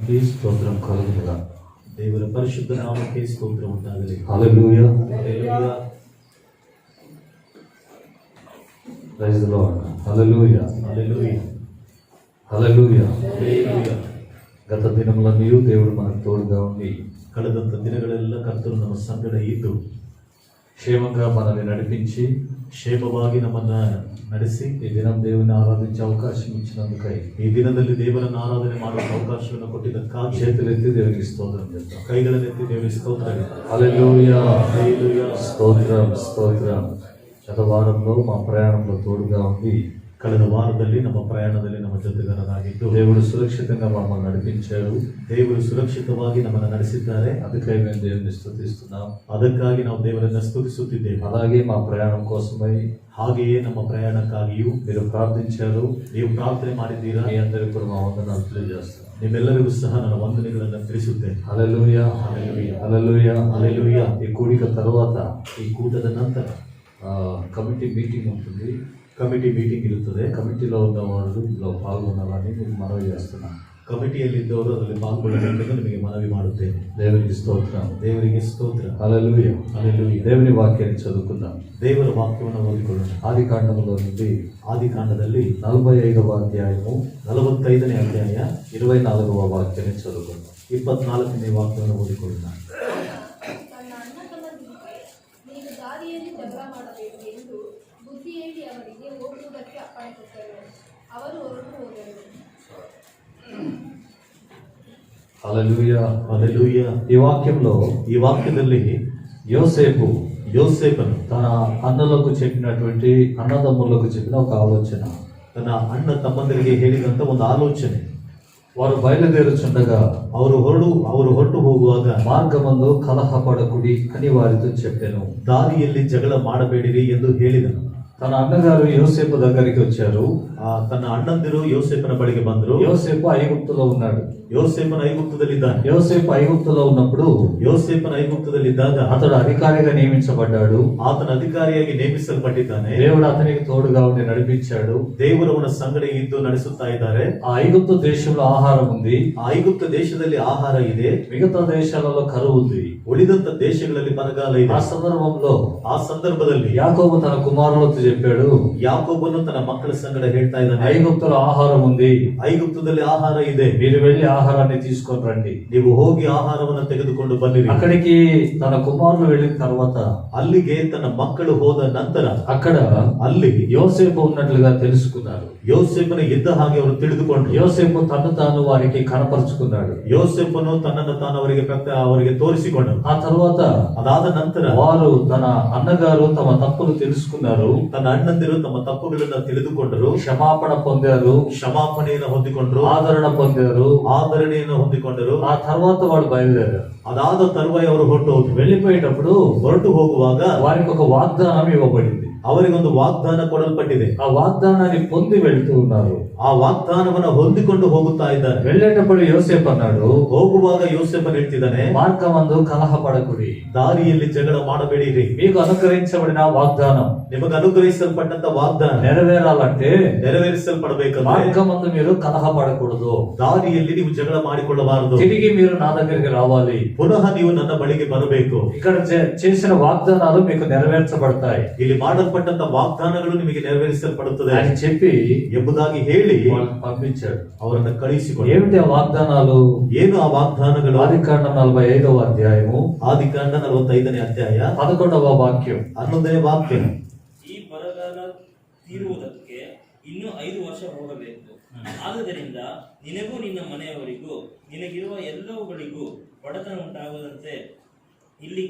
స్తోత్రం కలుగునుగా. ದೇವರ ಪರಿಶುದ್ಧ ನಾಮಕ್ಕೆ ಸ್ತೋತ್ರ ಉಂಟಾಗಲಿ. Hallelujah. Hallelujah. Praise the Lord. Hallelujah. Hallelujah. Hallelujah. Hallelujah. గత దినములన్నీ దేవుడు మనకు తోడుగా ఉండి ಕಳೆದಂತ ದಿನಗಳೆಲ್ಲ ಕರ್ತರು ನಮ್ಮ ಸಂಗಡ ಇದ್ದು క్షేమంగా మనల్ని నడిపించి ಕ್ಷೇಮವಾಗಿ ನಮ್ಮನ್ನ ನಡೆಸಿ ఈ దినం దేవుని ఆరాధించే అవకాశం ఇచ్చినందుకై ಈ ದಿನದಲ್ಲಿ ದೇವರನ್ನು ಆರಾಧನೆ ಮಾಡುವ ಅವಕಾಶವನ್ನು ಕೊಟ್ಟಿದ್ದಕ್ಕಾಗಿ చేతులెత్తి దేవునికి స్తోత్రం చేద్దాం. ಕೈಗಳನ್ನೆತ್ತಿ ದೇವರಿಗೆ ಸ್ತೋತ್ರ. హల్లెలూయా. హల్లెలూయా. స్తోత్రం స్తోత్రం. గత వారంలో మా ప్రయాణంలో తోడుగా ఉండి ಕಳೆದ ವಾರದಲ್ಲಿ ನಮ್ಮ ಪ್ರಯಾಣದಲ್ಲಿ ನಮ್ಮ ಜೊತೆಗಾರರಾಗಿದ್ದು దేవుడు సురక్షితంగా మమ్మల్ని నడిపించాడు. ದೇವರು ಸುರಕ್ಷಿತವಾಗಿ ನಮ್ಮನ್ನು ನಡೆಸಿದ್ದಾರೆ. అందుకై మేము దేవుని స్తుతిస్తున్నాం. ಅದಕ್ಕಾಗಿ ನಾವು ದೇವರನ್ನು ಸ್ತುತಿಸುತ್ತಿದ್ದೇವೆ. అలాగే మా ప్రయాణం కోసమై ಹಾಗೆಯೇ ನಮ್ಮ ಪ್ರಯಾಣಕ್ಕಾಗಿಯೂ మీరు ప్రార్థించారు. ನೀವು ಪ್ರಾರ್ಥನೆ ಮಾಡಿದ್ದೀರಾ. మీ అందరికీ కూడా మా వందనాలు తెలియజేస్తాను. ನಿಮ್ಮೆಲ್ಲರಿಗೂ ಸಹ ನನ್ನ ವಂದನೆಗಳನ್ನು ತಿಳಿಸುತ್ತೇನೆ. హల్లెలూయా. హల్లెలూయా. హల్లెలూయా. హల్లెలూయా. ఈ కూడిక తర్వాత ಈ ಕೂಟದ ನಂತರ కమిటీ మీటింగ్ ఉంటుంది. ಕಮಿಟಿ ಮೀಟಿಂಗ್ ಇರುತ್ತದೆ. కమిటీలో ఉన్న వాళ్ళు ఇందులో పాల్గొనాలని మీకు మనవి చేస్తున్నాను. ಕಮಿಟಿಯಲ್ಲಿದ್ದವರು ಅದರಲ್ಲಿ ಪಾಲ್ಗೊಳ್ಳಬೇಕೆಂದು ನಿಮಗೆ ಮನವಿ ಮಾಡುತ್ತೇನೆ. దేవునికి స్తోత్రం. ದೇವರಿಗೆ ಸ್ತೋತ್ರ. హల్లెలూయా. హల్లెలూయా. దేవుని వాక్యాన్ని చదువుకుందాం. ದೇವರ ವಾಕ್ಯವನ್ನು ಓದಿಕೊಳ್ಳೋಣ. ఆదికాండంలో నుండి ಆದಿಕಾಂಡದಲ್ಲಿ 45వ అధ్యాయము 45ನೇ ಅಧ್ಯಾಯ 24వ వాక్యాన్ని చదువుకుందాం. 24ನೇ ವಾಕ್ಯವನ್ನು ಓದಿಕೊಳ್ಳೋಣ. ತನ್ನ ಅಣ್ಣ ತಮ್ಮಂದಿರಿಗೆ ನೀನು ದಾರಿಯಲ್ಲಿ ಜಗಳ ಮಾಡಬೇಕು ಎಂದು ಬುದ್ಧಿ ಹೇಳಿ ಅವರಿಗೆ ಹೋಗುವುದಕ್ಕೆ ಅಪ್ಪಣೆ ಕೊಟ್ಟರು. ಅವರು ಹೊರಟು ಹೋದರು. హల్లెలూయా. ಹಲ್ಲೆಲೂಯಾ. ఈ వాక్యంలో ಈ ವಾಕ್ಯದಲ್ಲಿ యోసేపు ಯೋಸೇಫನು తన అన్నలకు చెప్పినటువంటి అన్నదమ్ములకు చెప్పిన ఒక ఆలోచన. ತನ್ನ ಅಣ್ಣ ತಮ್ಮಂದರಿಗೆ ಹೇಳಿದಂತ ಒಂದು ಆಲೋಚನೆ. వారు బయలుదేరుచుండగా ಅವರು ಹೊರಟು ಹೋಗುವಾಗ మార్గమందు కలహపడకుడి అని వారితో చెప్పాను. ದಾರಿಯಲ್ಲಿ ಜಗಳ ಮಾಡಬೇಡಿರಿ ಎಂದು ಹೇಳಿದನು. తన అన్నగారు యోసేపు దగ్గరికి వచ్చారు. ತನ್ನ ಅಣ್ಣಂದಿರು ಯೋಸೇಫನ ಬಳಿಗೆ ಬಂದರು. యోసేపు ఐగుప్తులో ఉన్నాడు. ಯೋಸೇಫನ ಐಗುಪ್ತದಲ್ಲಿದ್ದಾನೆ. యోసేపు ఐగుప్తులో ఉన్నప్పుడు ಯೋಸೇಫನ ಐಗುಪ್ತದಲ್ಲಿದ್ದಾಗ అతడు అధికారిగా నియమించబడ్డాడు. ಆತನ ಅಧಿಕಾರಿಯಾಗಿ ನೇಮಿಸಲ್ಪಟ್ಟಿದ್ದಾನೆ. దేవుడు అతనికి తోడుగా ఉండి నడిపించాడు. ದೇವರು ಅವನ ಸಂಗಡ ಇದ್ದು ನಡೆಸುತ್ತಾ ಇದ್ದಾರೆ. ఆ ఐగుప్తు దేశంలో ఆహారం ఉంది. ಆ ಐಗುಪ್ತ ದೇಶದಲ್ಲಿ ಆಹಾರ ಇದೆ. మిగతా దేశాలలో కరువు ఉంది. ಉಳಿದಂತ ದೇಶಗಳಲ್ಲಿ ಬರಗಾಲ ಇದೆ. ఆ సందర్భದಲ್ಲಿ ಯಾಕೋಬು తన కుమారులతో చెప్పాడు, ಯಾಕೋಬನು ತನ್ನ ಮಕ್ಕಳ ಸಂಗಡ ಹೇಳ್ತಾ ಇದ್ದಾನೆ, ఐగుప్తులో ఆహారం ఉంది. ಐಗುಪ್ತದಲ್ಲಿ ಆಹಾರ ಇದೆ. మీరు వెళ్ళి ఆహారాన్ని తీసుకొని రండి. ನೀವು ಹೋಗಿ ಆಹಾರವನ್ನು ತೆಗೆದುಕೊಂಡು ಬನ್ನಿರಿ. అక్కడికి తన కుమారులు వెళ్ళిన తర్వాత ಅಲ್ಲಿಗೆ ತನ್ನ ಮಕ್ಕಳು ಹೋದ ನಂತರ అక్కడ ಅಲ್ಲಿ యోసేపు ఉన్నట్లుగా తెలుసుకున్నారు. ಯೋಸೇಫನ ಇದ್ದ ಹಾಗೆ ಅವರು ತಿಳಿದುಕೊಂಡ್ರು. యోసేపు తను తాను వారికి కనపరుచుకున్నాడు. ಯೋಸೇಫನು ತನ್ನನ್ನು ತಾನು ಅವರಿಗೆ ತೋರಿಸಿಕೊಂಡನು. ఆ తర్వాత ಅದಾದ ನಂತರ వారు ತನ್ನ అన్నగారు తమ తప్పులు తెలుసుకున్నారు. ತನ್ನ ಅಣ್ಣಂದಿರು ತಮ್ಮ ತಪ್ಪುಗಳನ್ನ ತಿಳಿದುಕೊಂಡರು. క్షమాపణ పొందారు. ಕ್ಷಮಾಪಣೆಯನ್ನು ಹೊಂದಿಕೊಂಡ್ರು. ఆదరణ పొందారు. ಆದರಣೆಯನ್ನು ಹೊಂದಿಕೊಂಡರು. ఆ తర్వాత వాడు బయలుదేరారు. ಅದಾದ ತರುವಾಯ ಅವರು ಹೊರಟು ಹೋದ್ರು. వెళ్ళిపోయేటప్పుడు ಹೊರಟು ಹೋಗುವಾಗ వారికి ఒక వాగ్దానం ఇవ్వబడింది. ಅವರಿಗೊಂದು ವಾಗ್ದಾನ ಕೊಡಲ್ಪಟ್ಟಿದೆ. ఆ వాగ్దానాన్ని పొంది వెళ్తూ ఉన్నారు. ಆ ವಾಗ್ದಾನವನ್ನು ಹೊಂದಿಕೊಂಡು ಹೋಗುತ್ತಾ ಇದ್ದಾರೆ. వెళ్ళేటప్పుడు యోసేపు అన్నాడు, ಹೋಗುವಾಗ ಯೋಸೇಫನು ಹೇಳ್ತಿದ್ದಾನೆ, మార్గమందు కలహపడకుడి, ದಾರಿಯಲ್ಲಿ ಜಗಳ ಮಾಡಬೇಡಿರಿ. మీకు అనుగ్రహించబడిన వాగ్దానం ನಿಮಗೆ ಅನುಗ್ರಹಿಸಲ್ಪಟ್ಟಂತ ವಾಗ್ದಾನ నెరవేరాలంటే ನೆರವೇರಿಸಲ್ಪಡಬೇಕಂದ್ರೆ మార్గమందు మీరు కలహపడకూడదు. ದಾರಿಯಲ್ಲಿ ನೀವು ಜಗಳ ಮಾಡಿಕೊಳ್ಳಬಾರದು. తిరిగి మీరు నా దగ్గరికి రావాలి. ಪುನಃ ನೀವು ನನ್ನ ಬಳಿಗೆ ಬರಬೇಕು. ఇక్కడ చేసిన వాగ్దానాలు మీకు నెరవేర్చబడతాయి. ಇಲ್ಲಿ ಮಾಡಲ್ಪಟ್ಟಂತ ವಾಗ್ದಾನಗಳು ನಿಮಗೆ ನೆರವೇರಿಸಲ್ಪಡುತ್ತದೆ అని చెప్పి ಎಂಬುದಾಗಿ ಹೇಳಿ వాళ్ళని పంపించాడు. ಅವರನ್ನ ಕಳುಹಿಸಿಕೊಂಡು, ఏమిటి ఆ వాగ్దానాలు? ಏನು ಆ ವಾಗ್ದಾನಗಳು? ఆదికాండం 45వ అధ్యాయము ಆದಿಕಾಂಡ 45ನೇ ಅಧ್ಯಾಯ 11వ వాక్యం. 11ನೇ ವಾಕ್ಯ. ಈ ಬರಗಾಲ ತೀರುವುದಕ್ಕೆ ಇನ್ನೂ 5 ವರ್ಷ ಹೋಗಬೇಕು. ಆದುದರಿಂದ ನಿನಗೂ ನಿನ್ನ ಮನೆಯವರಿಗೂ ನಿನಗಿರುವ ಎಲ್ಲವುಗಳಿಗೂ ಬಡತನ ಉಂಟಾಗದಂತೆ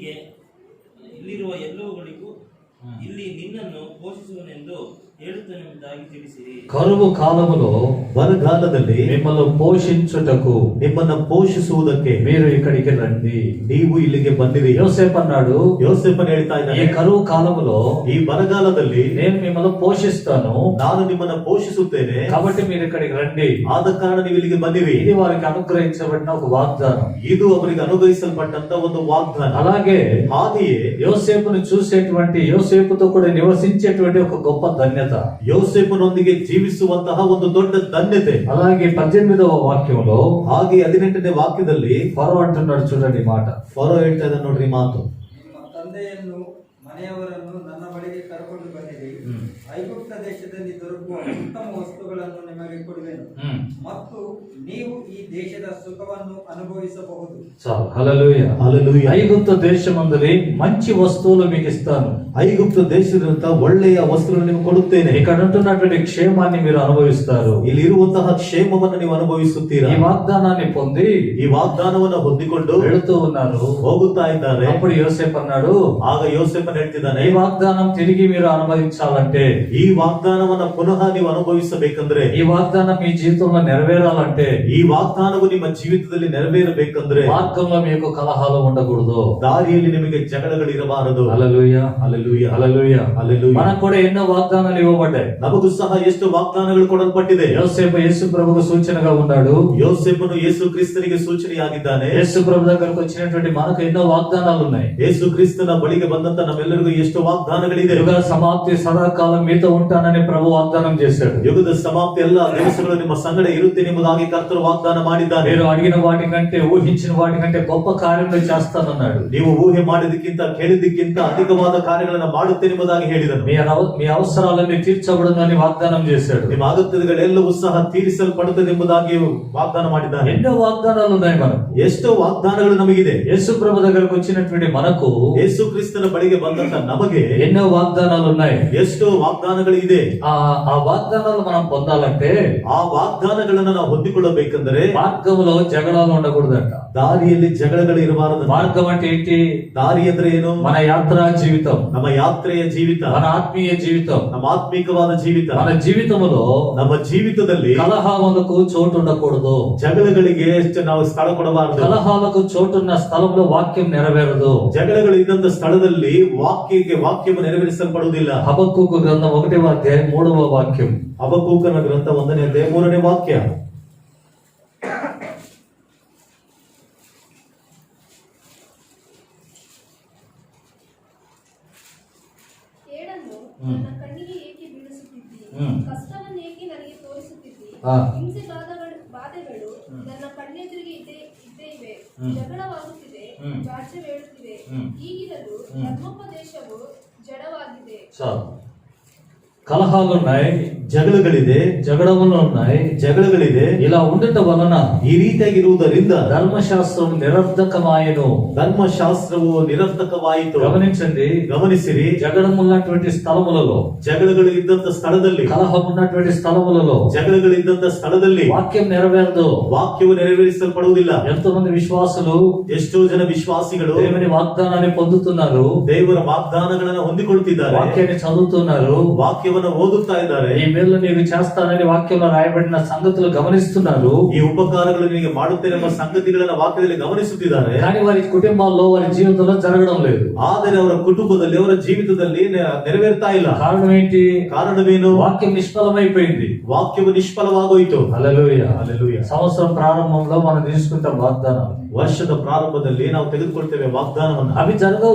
ಇಲ್ಲಿರುವ ಎಲ್ಲವುಗಳಿಗೂ ಇಲ್ಲಿ ನಿನ್ನನ್ನು ಪೋಷಿಸುವನೆಂದು ಹೇಳುತ್ತನೆಂಬುದಾಗಿ ತಿಳಿಸಿರಿ. కరువు కాలములో ಬರಗಾಲದಲ್ಲಿ మిమ్మల్ని పోషించుటకు, ನಿಮ್ಮನ್ನ ಪೋಷಿಸುವುದಕ್ಕೆ మీరు ఇక్కడికి రండి. ನೀವು ಇಲ್ಲಿಗೆ ಬಂದಿರಿ. యోసేపు అన్నాడు, ಯೋಸೇಫನು ಹೇಳ್ತಾ ఈ ಇದ್ದಾನೆ, కరువు కాలములో ಈ ಬರಗಾಲದಲ್ಲಿ నేను మిమ్మల్ని పోషిస్తాను, ನಾನು ನಿಮ್ಮನ್ನ ಪೋಷಿಸುತ್ತೇನೆ. కాబట్టి మీరు ఇక్కడికి రండి. ಆದ ಕಾರಣ ನೀವು ಇಲ್ಲಿಗೆ ಬಂದಿರಿ. ఇది వారికి అనుగ్రహించబడిన ఒక వాగ్దానం. ಇದು ಅವರಿಗೆ ಅನುಗ್ರಹಿಸಲ್ಪಟ್ಟಂತ ಒಂದು ವಾಗ್ದಾನ. అలాగే ಹಾಗೆಯೇ యోసేపును చూసేటువంటి, యోసేపుతో కూడా నివసించేటువంటి ఒక గొప్ప ధన్యత. ధన్యత. ಯೋಸೇಫನೊಂದಿಗೆ ಜೀವಿಸುವಂತಹ ಒಂದು ದೊಡ್ಡ ಧನ್ಯತೆ. అలాగే 18వ వాక్యంలో ಹಾಗೆ 18ನೇ ವಾಕ್ಯದಲ್ಲಿ ఫరో అంటున్నాడు, చూడండి ఈ మాట. ಫರೋ ಹೇಳ್ತಾ ಇದ್ದಾನೆ ನೋಡ್ರಿ ಮಾತು. ನಿಮ್ಮ ತಂದೆಯನ್ನು ಮನೆಯವರನ್ನು ನನ್ನ ಬಳಿಗೆ ಕರೆಕೊಂಡು ಬಂದಿರಿ. ಐಗುಪ್ತ ದೇಶದಲ್ಲಿ ದೊರಕುವ ಉತ್ತಮ ವಸ್ತುಗಳನ್ನು ನಿಮಗೆ ಕೊಡುವೆನು ಮತ್ತು ನೀವು ಈ ದೇಶದ ಸುಖವನ್ನು ಅನುಭವಿಸಬಹುದು. చాలు. హల్లెలూయా. హల్లెలూయా. ఐగుప్తు దేశమందులి మంచి వస్తువులు మీకు ఇస్తాను. ಐಗುಪ್ತ ದೇಶದಂತ ಒಳ್ಳೆಯ ವಸ್ತುಗಳನ್ನು ನಿಮಗೆ ಕೊಡುತ್ತೇನೆ. ఇక్కడ ఉంటున్నటువంటి క్షేమాన్ని మీరు అనుభవిస్తారు. ಇಲ್ಲಿ ಇರುವಂತಹ ಕ್ಷೇಮವನ್ನು ನೀವು ಅನುಭವಿಸುತ್ತೀರಾ. ఈ వాగ్దానాన్ని పొంది ಈ ವಾಗ್ದಾನವನ್ನು ಹೊಂದಿಕೊಂಡು వెళుతూ ఉన్నారు. ಹೋಗುತ್ತಾ ಇದ್ದಾರೆ. అప్పుడు యోసేపు అన్నాడు, ಆಗ ಯೋಸೇಫನು ಹೇಳ್ತಿದ್ದಾನೆ, ఈ వాగ్దానం తిరిగి మీరు అనుభవించాలంటే, ಈ ವಾಗ್ದಾನವನ್ನ ಪುನಃ ನೀವು ಅನುಭವಿಸಬೇಕಂದ್ರೆ, ఈ వాగ్దానం మీ జీవితంలో నెరవేరాలంటే, ಈ ವಾಗ್ದಾನವು ನಿಮ್ಮ ಜೀವಿತದಲ್ಲಿ ನೆರವೇರಬೇಕಂದ್ರೆ మార్గంలో మీకు కలహాలు ఉండకూడదు. ದಾರಿಯಲ್ಲಿ ನಿಮಗೆ ಜಗಳಗಳು ಇರಬಾರದು. హల్లెలూయా. ಹಲ್ಲೆಲೂಯಾ. హల్లెలూయా. ಹಲ್ಲೆಲೂಯಾ. మనకు కూడా ఎన్నో వాగ్దానాలు ఇవ్వబడ్డాయి. ನಮಗೂ ಸಹ ಎಷ್ಟು ವಾಗ್ದಾನಗಳು ಕೊಡಲ್ಪಟ್ಟಿದೆ. యోసేపు యేసు ప్రభువుకు సూచనగా ఉన్నాడు. ಯೋಸೇಫನು ಯೇಸು ಕ್ರಿಸ್ತನಿಗೆ ಸೂಚನೆಯಾಗಿದ್ದಾನೆ. యేసు ప్రభు దగ్గరకు వచ్చినటువంటి మనకు ఎన్నో వాగ్దానాలు ఉన్నాయి. ಯೇಸು ಕ್ರಿಸ್ತನ ಬಳಿಗೆ ಬಂದಂತ ನಮ್ಮೆಲ್ಲರಿಗೂ ಎಷ್ಟು ವಾಗ್ದಾನಗಳಿದೆ. యుగ సమాప్తి సదాకాలం మీతో ఉంటానని ప్రభు వాగ్దానం చేశాడు. ಯುಗದ ಸಮಾಪ್ತಿ ಎಲ್ಲ ದಿವಸಗಳು ನಿಮ್ಮ ಸಂಗಡ ಇರುತ್ತೇನೆ ಎಂಬುದಾಗಿ ಕರ್ತರು ವಾಗ್ದಾನ ಮಾಡಿದ್ದಾನೆ. మీరు అడిగిన వాటి కంటే, ఊహించిన వాటి కంటే గొప్ప కార్యములు చేస్తానన్నాడు. ನೀವು ಊಹೆ ಮಾಡಿದಕ್ಕಿಂತ ಕೇಳಿದ್ದಕ್ಕಿಂತ ಅಧಿಕವಾದ ಕಾರ್ಯಗಳನ್ನು ಮಾಡುತ್ತೇನೆ ಎಂಬುದಾಗಿ ಹೇಳಿದನು. మీ అవసరాలన్నీ తీర్చబడునని వాగ్దానం చేశాడు. ನಿಮ್ಮ ಅಗತ್ಯಗಳೆಲ್ಲವೂ ಸಹ ತೀರಿಸಲ್ಪಡುತ್ತದೆ ಎಂಬುದಾಗಿ ವಾಗ್ದಾನ ಮಾಡಿದ್ದಾನೆ. ఎన్నో వాగ్దానాలు ఉన్నాయి మనకు. ಎಷ್ಟೋ ವಾಗ್ದಾನಗಳು ನಮಗಿದೆ. యేసు ప్రభు దగ్గరకు వచ్చినటువంటి మనకు ಯೇಸು ಕ್ರಿಸ್ತನ ಬಳಿಗೆ ಬಂದಂತ ನಮಗೆ ఎన్నో వాగ్దానాలు ఉన్నాయి. ಎಷ್ಟೋ ವಾಗ್ದಾನಗಳು ಇದೆ. ఆ వాగ్దానాలు మనం పొందాలంటే ಆ ವಾಗ್ದಾನಗಳನ್ನ ನಾವು ಹೊಂದಿಕೊಳ್ಳಬೇಕೆಂದರೆ మార్గంలో జగడాలు ఉండకూడదంట. ದಾರಿಯಲ್ಲಿ ಜಗಳಗಳು ಇರಬಾರದು. మార్గం అంటే ఏంటి? ದಾರಿ ಅಂದ್ರೆ ಏನು? మన యాత్రా జీవితం, ನಮ್ಮ ಯಾತ್ರೆಯ ಜೀವಿತ, మన ఆత్మీయ జీవితం, ನಮ್ಮ ಆತ್ಮಿಕವಾದ ಜೀವಿತ. మన జీవితంలో ನಮ್ಮ ಜೀವಿತದಲ್ಲಿ కలహాలకు చోటు ఉండకూడదు. ಜಗಳಗಳಿಗೆ ನಾವು ಸ್ಥಳ ಕೊಡಬಾರದು. కలహాలకు చోటున్న స్థలంలో వాక్యం నెరవేరదు. ಜಗಳಗಳು ಇದ್ದಂತ ಸ್ಥಳದಲ್ಲಿ ವಾಕ್ಯವು ನೆರವೇರಿಸಲ್ಪಡುವುದಿಲ್ಲ. హబక్కూకు గ్రంథం 1వ అధ్యాయం 3వ వాక్యం. ಹಬಕ್ಕೂಕನ ಗ್ರಂಥ 1ನೇ ಅಧ್ಯಾಯ 3ನೇ ವಾಕ್ಯ. ಕೇಡನ್ನು ನನ್ನ ಕಣ್ಣಿಗೆ ಏಕೆ ಬೀಳಿಸುತ್ತಿದ್ದಿ? ಕಷ್ಟವನ್ನು ಏಕೆ ನನಗೆ ತೋರಿಸುತ್ತಿದ್ದಿ? ಹಿಂಸೆ ಬಾಧೆಗಳು ನನ್ನ ಕಣ್ಣೆದುರಿಗೆ ಇದ್ದೇ ಇವೆ. ಜಗಳವಾಗುತ್ತಿದೆ, ವ್ಯಾಜ್ಯವೇಳುತ್ತಿದೆ. ಹೀಗಿರಲು ಧರ್ಮೋಪದೇಶವು ಜಡವಾಗಿದೆ. కలహాలు ఉన్నాయి, ಜಗಳಗಳಿದೆ, జగడములు ఉన్నాయి, ಜಗಳಗಳಿದೆ. ఇలా ఉండటం వలన ಈ ರೀತಿಯಾಗಿರುವುದರಿಂದ ధర్మశాస్త్రం నిరర్ధకమాయను. ಧರ್ಮಶಾಸ್ತ್ರವು ನಿರರ್ಥಕವಾಯಿತು. గమనించండి, ಗಮನಿಸಿರಿ. జగడమున్నటువంటి స్థలములలో, ಜಗಳಗಳು ಇದ್ದಂತ ಸ್ಥಳದಲ್ಲಿ, కలహం ఉన్నటువంటి స్థలములలో ಜಗಳಗಳು ಇದ್ದಂತ ಸ್ಥಳದಲ್ಲಿ వాక్యం నెరవేరదు. ವಾಕ್ಯವು ನೆರವೇರಿಸಲ್ಪಡುವುದಿಲ್ಲ. ఎంతో మంది విశ్వాసులు ಎಷ್ಟೋ ಜನ ವಿಶ್ವಾಸಿಗಳು దేవుని వాగ్దానాన్ని పొందుతున్నారు, ದೇವರ ವಾಗ್ದಾನಗಳನ್ನು ಹೊಂದಿಕೊಳ್ಳುತ್ತಿದ್ದಾರೆ, వాక్యాన్ని చదువుతున్నారు, ವಾಕ್ಯವನ್ನು ಓದುತ್ತಾ ಇದ್ದಾರೆ. ఈ మేలు నీకు చేస్తానని వాక్యంలో రాయబడిన సంగతులు గమనిస్తున్నారు. ಈ ಉಪಕಾರಗಳು ನಿನಗೆ ಮಾಡುತ್ತೇನೆಂಬ ಸಂಗತಿಗಳನ್ನ ವಾಕ್ಯದಲ್ಲಿ ಗಮನಿಸುತ್ತಿದ್ದಾರೆ. కానీ వారి కుటుంబాల్లో, వారి జీవితంలో జరగడం లేదు. ಆದರೆ ಅವರ ಕುಟುಂಬದಲ್ಲಿ, ಅವರ ಜೀವಿತದಲ್ಲಿ ನೆರವೇರ್ತಾ ಇಲ್ಲ. కారణం ఏంటి? ಕಾರಣವೇನು? వాక్యం నిష్ఫలమైపోయింది. ವಾಕ್ಯವು ನಿಷ್ಫಲವಾಗೋಯಿತು. హల్లెలూయా. ಹಲ್ಲೆಲೂಯಾ. సంవత్సరం ప్రారంభంలో మనం తీసుకుంటాం వాగ్దానాలు. ವರ್ಷದ ಪ್ರಾರಂಭದಲ್ಲಿ ನಾವು ತೆಗೆದುಕೊಳ್ತೇವೆ ವಾಗ್ದಾನವನ್ನು. అవి జరగవు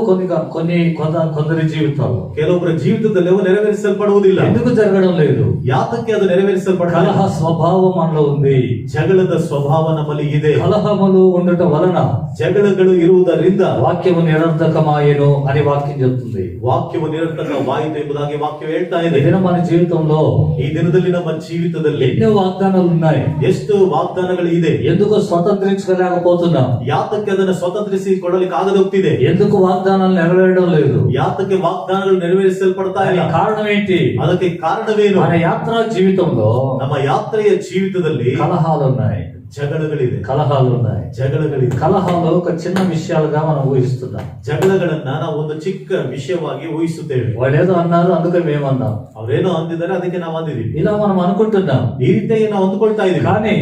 కొందరి జీవితాల్లో. ಕೆಲವೊಬ್ಬರ ಜೀವಿತದಲ್ಲಿ ಅವು ನೆರವೇರಿಸಲ್ಪಡುವುದಿಲ್ಲ. ఎందుకు జరగడం లేదు? ಯಾತಕ್ಕೆ ಅದು ನೆರವೇರಿಸಲ್ಪಡಲ್ಲ? కలహ స్వభావం మనలో ఉంది. ಜಗಳದ ಸ್ವಭಾವ ನಮ್ಮಲ್ಲಿ ಇದೆ. కలహములు ఉండటం వలన ಜಗಳಗಳು ಇರುವುದರಿಂದ వాక్యము నిరర్ధకమాయెను అని వాక్యం చెప్తుంది. ವಾಕ್ಯವು ನಿರರ್ಥಕವಾಯಿತು ಎಂಬುದಾಗಿ ವಾಕ್ಯವು ಹೇಳ್ತಾ ಇದೆ. ఈ దినం మన జీవితంలో ಈ ದಿನದಲ್ಲಿ ನಮ್ಮ ಜೀವಿತದಲ್ಲಿ ఎన్నో వాగ్దానాలు ఉన్నాయి. ಎಷ್ಟು ವಾಗ್ದಾನಗಳು ಇದೆ. ఎందుకు స్వతంత్రించుకోలేకపోతున్నాం? ಯಾತಕ್ಕೆ ಅದನ್ನು ಸ್ವತಂತ್ರಿಸಿಕೊಳ್ಳಲಿಕ್ಕೆ ಆಗದೆ ಹೋಗ್ತಿದೆ? ఎందుకు వాగ్దానాలు నెరవేరడం లేదు? ಯಾತಕ್ಕೆ ವಾಗ್ದಾನಗಳು ನೆರವೇರಿಸಲ್ಪಡ್ತಾ ಇಲ್ಲ? కారణం ఏంటి? ಅದಕ್ಕೆ ಕಾರಣವೇನು? మన యాత్రా జీవితంలో ನಮ್ಮ ಯಾತ್ರೆಯ ಜೀವಿತದಲ್ಲಿ కలహాలు ఉన్నాయి, ಜಗಳಗಳಿದೆ. కలహాలు ఉన్నాయి. ಜಗಳಗಳಿದೆ. కలహాలు ఒక చిన్న విషయాలుగా మనం ఊహిస్తున్నాం. ಜಗಳಗಳನ್ನ ನಾವು ಒಂದು ಚಿಕ್ಕ ವಿಷಯವಾಗಿ ಊಹಿಸುತ್ತೇವೆ. వాళ్ళు ఏదో అన్నారు, అందుకే మేమన్నాం. ಅವರೇನೋ ಅಂದಿದ್ದಾರೆ, ಅದಕ್ಕೆ ನಾವು ಅಂದಿದ್ದೀವಿ. ఇలా మనం అనుకుంటున్నాం. ಈ ರೀತಿಯಾಗಿ ನಾವು ಅಂದುಕೊಳ್ತಾ ಇದೀವಿ. కానీ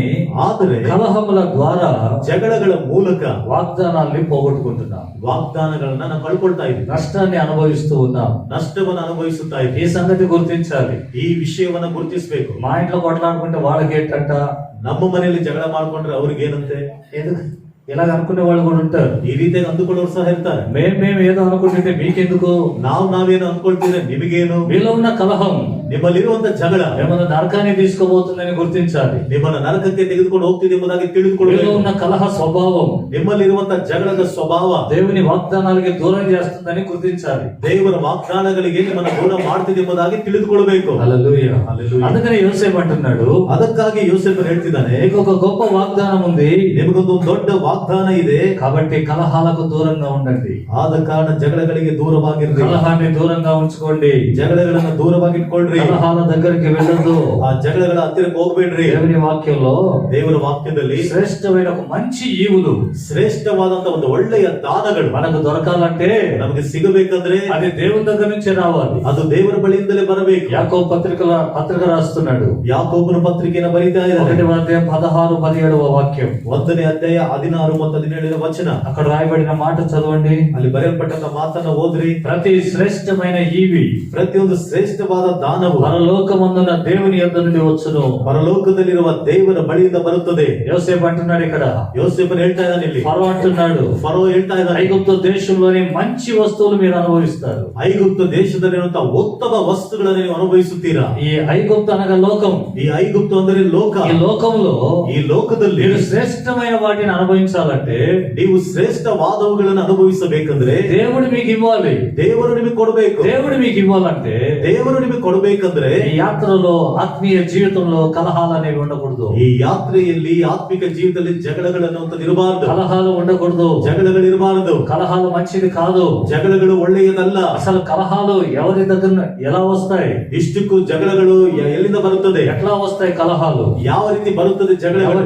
ಆದರೆ కలహముల ద్వారా ಜಗಳಗಳ ಮೂಲಕ వాగ్దానాల్ని పోగొట్టుకుంటున్నాం. ವಾಗ್ದಾನಗಳನ್ನ ನಾವು ಕಳ್ಕೊಳ್ತಾ ಇದೀವಿ. నష్టాన్ని అనుభవిస్తూ ఉన్నాం. ನಷ್ಟವನ್ನು ಅನುಭವಿಸುತ್ತಾ ఈ ಇದ್ದೀವಿ. సంగతి గుర్తించాలి. ಈ ವಿಷಯವನ್ನ ಗುರುತಿಸಬೇಕು. మా ఇంట్లో కొట్లాడుకుంటే వాళ్ళకి ఏంటంట, ನಮ್ಮ ಮನೆಯಲ್ಲಿ ಜಗಳ ಮಾಡ್ಕೊಂಡ್ರೆ ಅವ್ರಿಗೇನಂತೆ? ఎందుకు ఇలాగ అనుకునే వాళ్ళు కూడా ఉంటారు. ಈ ರೀತಿಯಾಗಿ ಅಂದುಕೊಳ್ಳೋರು ಸಹ ಇರ್ತಾರೆ. మేము ఏదో అనుకుంటుంటే మీకెందుకు? ನಾವೇನು ಅಂದ್ಕೊಳ್ತೀರ, ನಿಮಗೇನು? మీలో ఉన్న కలహం ನಿಮ್ಮಲ್ಲಿರುವಂತ ಜಗಳ మిమ్మల్ని నరకాన్ని తీసుకోబోతుందని గుర్తించాలి. ನಿಮ್ಮನ್ನ ನರಕಕ್ಕೆ ತೆಗೆದುಕೊಂಡು ಹೋಗ್ತಿದೆ ಎಂಬುದಾಗಿ మీలో ತಿಳಿದುಕೊಳ್ಳಬೇಕು. ఉన్న కలహ స్వభావం ನಿಮ್ಮಲ್ಲಿರುವಂತ ಜಗಳದ ಸ್ವಭಾವ దేవుని వాగ్దానాలకి దూరం చేస్తుందని గుర్తించాలి. ದೇವರ ವಾಗ್ದಾನಗಳಿಗೆ ನಿಮ್ಮನ್ನ ದೂರ ಮಾಡ್ತಿದೆ ಎಂಬುದಾಗಿ ತಿಳಿದುಕೊಳ್ಳಬೇಕು. హల్లెలూయా. హల్లెలూయా. అందుకని యోసేపు అంటున్నాడు, ಅದಕ್ಕಾಗಿ ಯೋಸೇಫನು ಹೇಳ್ತಿದ್ದಾನೆ, నీకు ఒక గొప్ప వాగ్దానం ఉంది, ನಿಮಗೊಂದು ದೊಡ್ಡ ವಾಗ್ದಾನ ಇದೆ, కాబట్టి కలహాలకు దూరంగా ఉండండి. ಆದ ಕಾರಣ ಜಗಳಗಳಿಗೆ ದೂರವಾಗಿರ್ರಿ, కలహాన్ని దూరంగా ఉంచుకోండి. ಜಗಳಗಳನ್ನ ದೂರವಾಗಿಟ್ಕೊಳ್ರಿ, కలహాల దగ్గరికి వెళ్ళొద్దు. ಆ ಜಗಳಗಳ ಹತ್ತಿರಕ್ಕೆ ಹೋಗ್ಬೇಡ್ರಿ. దేవుని వాక్యంలో ದೇವರ ವಾಕ್ಯದಲ್ಲಿ శ్రేష్టమైన ఒక మంచి ఈవులు ಶ್ರೇಷ್ಠವಾದಂತ ಒಂದು ಒಳ್ಳೆಯ ದಾನಗಳು మనకు దొరకాలంటే ನಮಗೆ ಸಿಗಬೇಕಂದ್ರೆ అది దేవుని దగ్గర నుంచి రావాలి. ಅದು ದೇವರ ಬಳಿಯಿಂದಲೇ ಬರಬೇಕು. యాకోబు పత్రిక రాస్తున్నాడు, ಯಾಕೋಬನ ಪತ್ರಿಕೆಯನ್ನು ಬರೀತಾ ಇದ್ದಾನೆ. 1వ అధ్యాయం 16, 17వ వాక్యం. 1ನೇ ಅಧ್ಯಾಯ 16 ಮತ್ತು 17ನೇ ವಚನ. అక్కడ రాయబడిన మాట చదవండి. ಅಲ್ಲಿ ಬರೆಯಲ್ಪಟ್ಟಂತ ಮಾತನ್ನ ಓದ್ರಿ. ప్రతి శ్రేష్టమైన ఈవి ಪ್ರತಿಯೊಂದು ಶ್ರೇಷ್ಠವಾದ ದಾನವು పరలోకమందున దేవుని యొద్ద నుండి వచ్చును. ಪರಲೋಕದಲ್ಲಿರುವ ದೇವರ ಬಳಿಯಿಂದ ಬರುತ್ತದೆ. యోసేపు అంటున్నాడు ఇక్కడ, ಯೋಸೇಫನು ಹೇಳ್ತಾ ಇದ್ದಾನೆ ಇಲ್ಲಿ. ఫరో అంటున్నాడు, ಫರೋ ಹೇಳ್ತಾ ಇದ್ದಾನೆ, ఐగుప్తు దేశంలోని మంచి వస్తువులు మీరు అనుభవిస్తారు. ಐಗುಪ್ತ ದೇಶದಲ್ಲಿರುವಂತಹ ಉತ್ತಮ ವಸ್ತುಗಳನ್ನು ನೀವು ಅನುಭವಿಸುತ್ತೀರಾ. ఈ ఐగుప్తు అనగా లోకం. ಈ ಐಗುಪ್ತ ಅಂದರೆ ಲೋಕ. ఈ లోకంలో ಈ ಲೋಕದಲ್ಲಿ మీరు శ్రేష్టమైన వాటిని అనుభవించాలంటే ನೀವು ಶ್ರೇಷ್ಠವಾದವುಗಳನ್ನು ಅನುಭವಿಸಬೇಕಂದ್ರೆ దేవుడు మీకు ఇవ్వాలి. ದೇವರು ನಿಮಗೆ ಕೊಡಬೇಕು. దేవుడు మీకు ఇవ్వాలంటే ದೇವರು ನಿಮಗೆ ಕೊಡಬೇಕಂದ್ರೆ ఈ యాత్రలో ఆత్మీయ జీవితంలో కలహాలు అనేవి ఉండకూడదు. ಈ ಯಾತ್ರೆಯಲ್ಲಿ ಆತ್ಮಿಕ ಜೀವಿತದಲ್ಲಿ ಜಗಳಗಳನ್ನು ಅಂತ ಇರಬಾರದು. కలహాలు ఉండకూడదు. ಜಗಳಗಳು ಇರಬಾರದು. కలహాలు మంచిది కాదు. ಜಗಳಗಳು ಒಳ್ಳೆಯದಲ್ಲ. అసలు కలహాలు ఎవరి దగ్గర ఎలా వస్తాయి? ಇಷ್ಟಕ್ಕೂ ಜಗಳಗಳು ಎಲ್ಲಿಂದ ಬರುತ್ತದೆ? ఎట్లా వస్తాయి కలహాలు? ಯಾವ ರೀತಿ ಬರುತ್ತದೆ ಜಗಳಗಳು?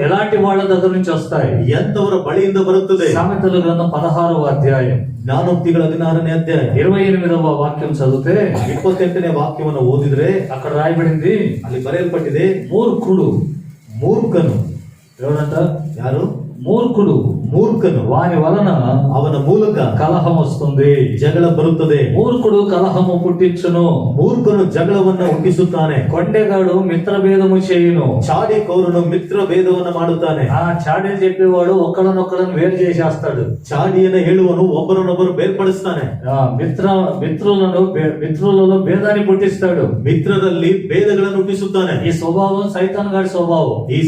ఎలాంటి వాళ్ళ దగ్గర నుంచి వస్తాయి? ಎಂತವರ ಬಳಿಯಿಂದ ಬರುತ್ತದೆ? సామెతల గ్రంథం 16వ అధ్యాయం ಜ್ಞಾನೋಕ್ತಿಗಳ 16ನೇ ಅಧ್ಯಾಯ 28వ వాక్యం చదివితే 28ನೇ ವಾಕ್ಯವನ್ನು ಓದಿದ್ರೆ అక్కడ రాయబడింది, ಅಲ್ಲಿ ಬರೆಯಲ್ಪಟ್ಟಿದೆ, మూర్ఖుడు. ಮೂರ್ಖನು. ఎవరంట? ಯಾರು? మూర్ఖుడు. ಮೂರ್ಖನು. వాని వలన ಅವನ ಮೂಲಕ కలహం వస్తుంది. ಜಗಳ ಬರುತ್ತದೆ. మూర్ఖుడు కలహము పుట్టించును. ಮೂರ್ಖನು ಜಗಳವನ್ನ ಹುಟ್ಟಿಸುತ್ತಾನೆ. కొండెగాడు మిత్రభేదము చేయును. ಚಾಡಿಕೋರನು ಮಿತ್ರ ಭೇದವನ್ನ ಮಾಡುತ್ತಾನೆ. ఆ చాడీలు చెప్పేవాడు ఒకళ్ళనొక్కళ్ళని వేరు చేసేస్తాడు. ಚಾಡಿಯನ್ನ ಹೇಳುವನು ಒಬ್ಬರನ್ನೊಬ್ಬರು ಬೇರ್ಪಡಿಸ್ತಾನೆ. మిత్రులలో భేదాన్ని పుట్టిస్తాడు. ಮಿತ್ರರಲ್ಲಿ ಭೇದಗಳನ್ನು ಹುಟ್ಟಿಸುತ್ತಾನೆ. ఈ స్వభావం సైతాన్ గారి స్వభావం. ಈ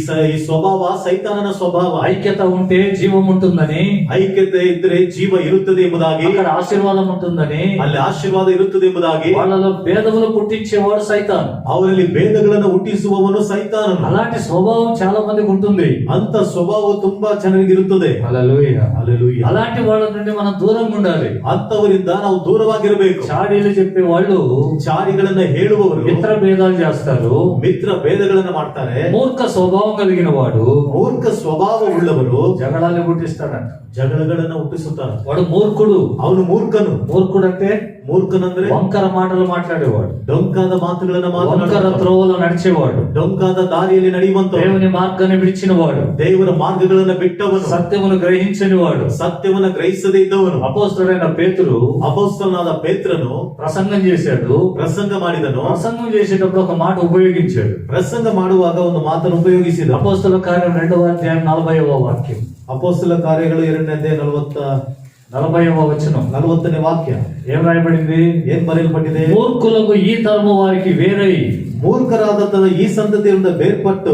ಸ್ವಭಾವ ಸೈತಾನನ ಸ್ವಭಾವ. ఐక్యత ఉంటే జీవం ఉంటుందని, ಐಕ್ಯತೆ ಇದ್ದರೆ ಜೀವ ಇರುತ್ತದೆ ಎಂಬುದಾಗಿ, అక్కడ ఆశీర్వాదం ఉంటుందని, ಅಲ್ಲಿ ಆಶೀರ್ವಾದ ಇರುತ್ತದೆ ಎಂಬುದಾಗಿ, వాళ్ళలో భేదములు పుట్టించేవాడు సైతాన్. ಅವರಲ್ಲಿ ಭೇದಗಳನ್ನು ಹುಟ್ಟಿಸುವವನು ಸೈತಾನನು. అలాంటి స్వభావం చాలా మందికి ఉంటుంది. ಅಂತ ಸ್ವಭಾವ ತುಂಬಾ ಚೆನ್ನಾಗಿರುತ್ತದೆ. హల్లెలూయా. ಹಲ್ಲೆಲೂಯಾ. అలాంటి వాళ్ళ నుండి మనం దూరంగా ఉండాలి. ಅಂತವರಿಂದ ನಾವು ದೂರವಾಗಿರಬೇಕು. చాడీలు చెప్పే వాళ్ళు ಚಾಡಿಗಳನ್ನ ಹೇಳುವವರು మిత్ర భేదాలు చేస్తారు. ಮಿತ್ರ ಭೇದಗಳನ್ನ ಮಾಡ್ತಾರೆ. మూర్ఖ స్వభావం కలిగిన వాడు ಮೂರ್ಖ ಸ್ವಭಾವ ಉಳ್ಳವರು జగడాలు పుట్టిస్తాడంట. ಜಗಳಗಳನ್ನ ಹುಟ್ಟಿಸುತ್ತಾನೆ. వాడు మూర్ఖుడు. ಅವನು ಮೂರ್ಖನು. మూర్ఖుడు అంటే ಮೂರ್ಖನಂದ್ರೆ వంకర మాటలు మాట్లాడేవాడు, ಡೊಂಕಾದ ಮಾತುಗಳನ್ನ వంకర ಮಾತನಾಡುವ, త్రోవలో నడిచేవాడు, ಡೊಂಕಾದ ದಾರಿಯಲ್ಲಿ ನಡೆಯುವಂತ, దేవుని మార్గాన్ని విడిచిన వాడు, ದೇವರ ಮಾರ್ಗಗಳನ್ನ ಬಿಟ್ಟವನು, సత్యమును గ్రహించని వాడు, ಸತ್ಯವನ್ನ ಗ್ರಹಿಸದೇ ಇದ್ದವನು. అపోస్తలుడైన పేతురు ಅಪೊಸ್ತಲನಾದ ಪೇತ್ರನು ప్రసంగం చేశాడు. ಪ್ರಸಂಗ ಮಾಡಿದನು. ప్రసంగం చేసేటప్పుడు ఒక మాట ఉపయోగించాడు. ಪ್ರಸಂಗ ಮಾಡುವಾಗ ಒಂದು ಮಾತನ್ನು ಉಪಯೋಗಿಸಿದ. అపోస్తల కార్యం 2వ అధ్యాయం 40వ వాక్యం. ಅಪೊಸ್ತಲ ಕಾರ್ಯಗಳು 2ನೇ ಅಧ್ಯಾಯ 40వ వచనం. 40ನೇ ವಾಕ್ಯ ఏం రాయబడింది? ಏನ್ ಬರೆಯಲ್ಪಟ್ಟಿದೆ? మూర్ఖులకు ఈ తరము వారికి వేరై, ಮೂರ್ಖರಾದ ಈ ಸಂತತಿಯಿಂದ ಬೇರ್ಪಟ್ಟು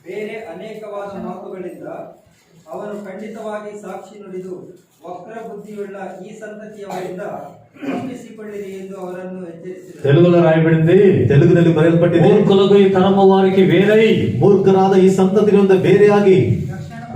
ಬೇರೆ ಅನೇಕವಾದ ಮಾತುಗಳಿಂದ ಅವನು ಖಂಡಿತವಾಗಿ ಸಾಕ್ಷಿ ನುಡಿದು ವಕ್ರ ಬುದ್ಧಿಯುಳ್ಳ ಈ ಸಂತತಿಯವರಿಂದ ತಪ್ಪಿಸಿಕೊಳ್ಳಿರಿ ಎಂದು ಅವರನ್ನು ಎಚ್ಚರಿಸಿದರು. తెలుగులో రాయబడింది, ತೆಲುಗಿನಲ್ಲಿ ಬರೆಯಲ್ಪಟ್ಟಿದೆ, మూర్ఖులకు ఈ తరము వారికి వేరై ಮೂರ್ಖರಾದ ಈ ಸಂತತಿಯಿಂದ ಬೇರೆಯಾಗಿ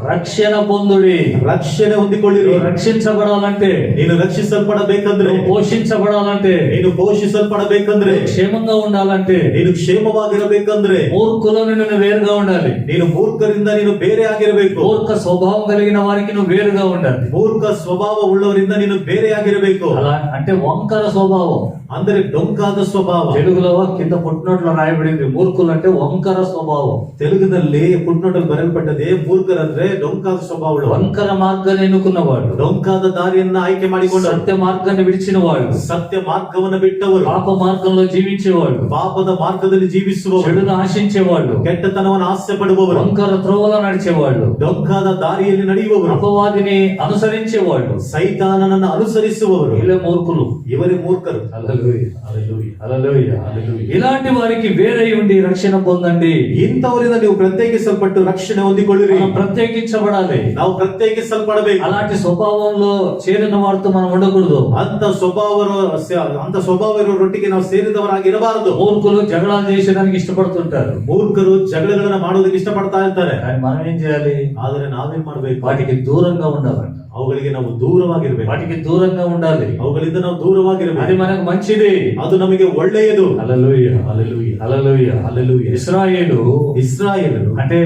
రక్షణ పొందుడి. ರಕ್ಷಣೆ ಹೊಂದಿಕೊಳ್ಳಿರಿ. రక్షించబడాలంటే, ನೀನು ರಕ್ಷಿಸಲ್ಪಡಬೇಕಂದ್ರೆ, నువ్వు పోషించబడాలంటే, ನೀನು ಪೋಷಿಸಲ್ಪಡಬೇಕಂದ್ರೆ, క్షేమంగా ఉండాలంటే, ನೀನು ಕ್ಷೇಮವಾಗಿರಬೇಕಂದ್ರೆ, మూర్ఖుల నుండి నువ్వు వేరుగా ఉండాలి. ನೀನು ಮೂರ್ಖರಿಂದ ನೀನು ಬೇರೆ ಆಗಿರಬೇಕು. మూర్ఖ స్వభావం కలిగిన వారికి నువ్వు వేరుగా ఉండాలి. ಮೂರ್ಖ ಸ್ವಭಾವ ಉಳ್ಳವರಿಂದ ನೀನು ಬೇರೆ ಆಗಿರಬೇಕು. అలా అంటే వంకర స్వభావం. ಅಂದರೆ ಡೊಂಕಾದ ಸ್ವಭಾವ. తెలుగులో కింద పుట్టినట్లు రాయబడింది, మూర్ఖులు అంటే వంకర స్వభావం. ತೆಲುಗಿನಲ್ಲಿ ಪುಟ್ನೋಟಲ್ಲಿ ಬರೆಯಲ್ಪಟ್ಟದೆ ಮೂರ್ಖರಂದ್ರೆ ಡೊಂಕಾದ ಸ್ವಭಾವ ಉಳ್ಳವರು. వంకర మార్గాన్ని ఎన్నుకున్నవాడు, ಡೊಂಕಾದ ದಾರಿಯನ್ನ ಆಯ್ಕೆ ಮಾಡಿಕೊಂಡು సత్య మార్గాన్ని విడిచిన వాడు, ಸತ್ಯ ಮಾರ್ಗವನ್ನ ಬಿಟ್ಟವರು, పాప మార్గంలో జీవించేవాడు, ಪಾಪದ ಮಾರ್ಗದಲ್ಲಿ ಜೀವಿಸುವವರು, చెడును ఆశించేవాడు, ಕೆಟ್ಟತನವನ್ನು ಆಸೆ ಪಡುವವರು, వంకర త్రోవలో నడిచేవాడు, ಡೊಂಕಾದ ದಾರಿಯಲ್ಲಿ ನಡೆಯುವವರು, అపవాదిని అనుసరించేవాడు, ಸೈತಾನನನ್ನ ಅನುಸರಿಸುವವರು, వీళ్ళే మూర్ఖులు. ಇವರೇ ಮೂರ್ಖರು. హల్లెలూయా. హల్లెలూయా. హల్లెలూయా. హల్లెలూయా. ఇలాంటి వారికి వేరే ఉండి రక్షణ పొందండి. ಇಂಥವರಿಂದ ನೀವು ಪ್ರತ್ಯೇಕಿಸಲ್ಪಟ್ಟು ರಕ್ಷಣೆ ಹೊಂದಿಕೊಳ್ಳಿರಿ. మనం ప్రత్యేకించబడాలి. ನಾವು ಪ್ರತ್ಯೇಕಿಸಲ್ಪಡಬೇಕು. అలాంటి స్వభావంలో చేరిన వారితో మనం ఉండకూడదు. ಅಂತ ಸ್ವಭಾವರೊಟ್ಟಿಗೆ ನಾವು ಸೇರಿದವರಾಗಿ ಇರಬಾರದು. మూర్ఖులు జగడాలు చేసేదానికి ఇష్టపడుతుంటారు. ಮೂರ್ಖರು ಜಗಳಗಳನ್ನ ಮಾಡೋದಕ್ಕೆ ಇಷ್ಟಪಡ್ತಾ ಇರ್ತಾರೆ. కానీ మనం ఏం చేయాలి? ಆದ್ರೆ ನಾವೇನ್ ಮಾಡ್ಬೇಕು? వాటికి దూరంగా ఉండాలంట. ಅವುಗಳಿಗೆ ನಾವು ದೂರವಾಗಿರ್ಬೇಕು. వాటికి దూరంగా ఉండాలి. ಅವುಗಳಿಂದ ನಾವು ದೂರವಾಗಿರ್ಬೇಕು. అది మనకు మంచిది. ಅದು ನಮಗೆ ಒಳ್ಳೆಯದು. హల్లెలూయా. హల్లెలూయా. హల్లెలూయా. హల్లెలూయా. ఇశ్రాయేలు అంటే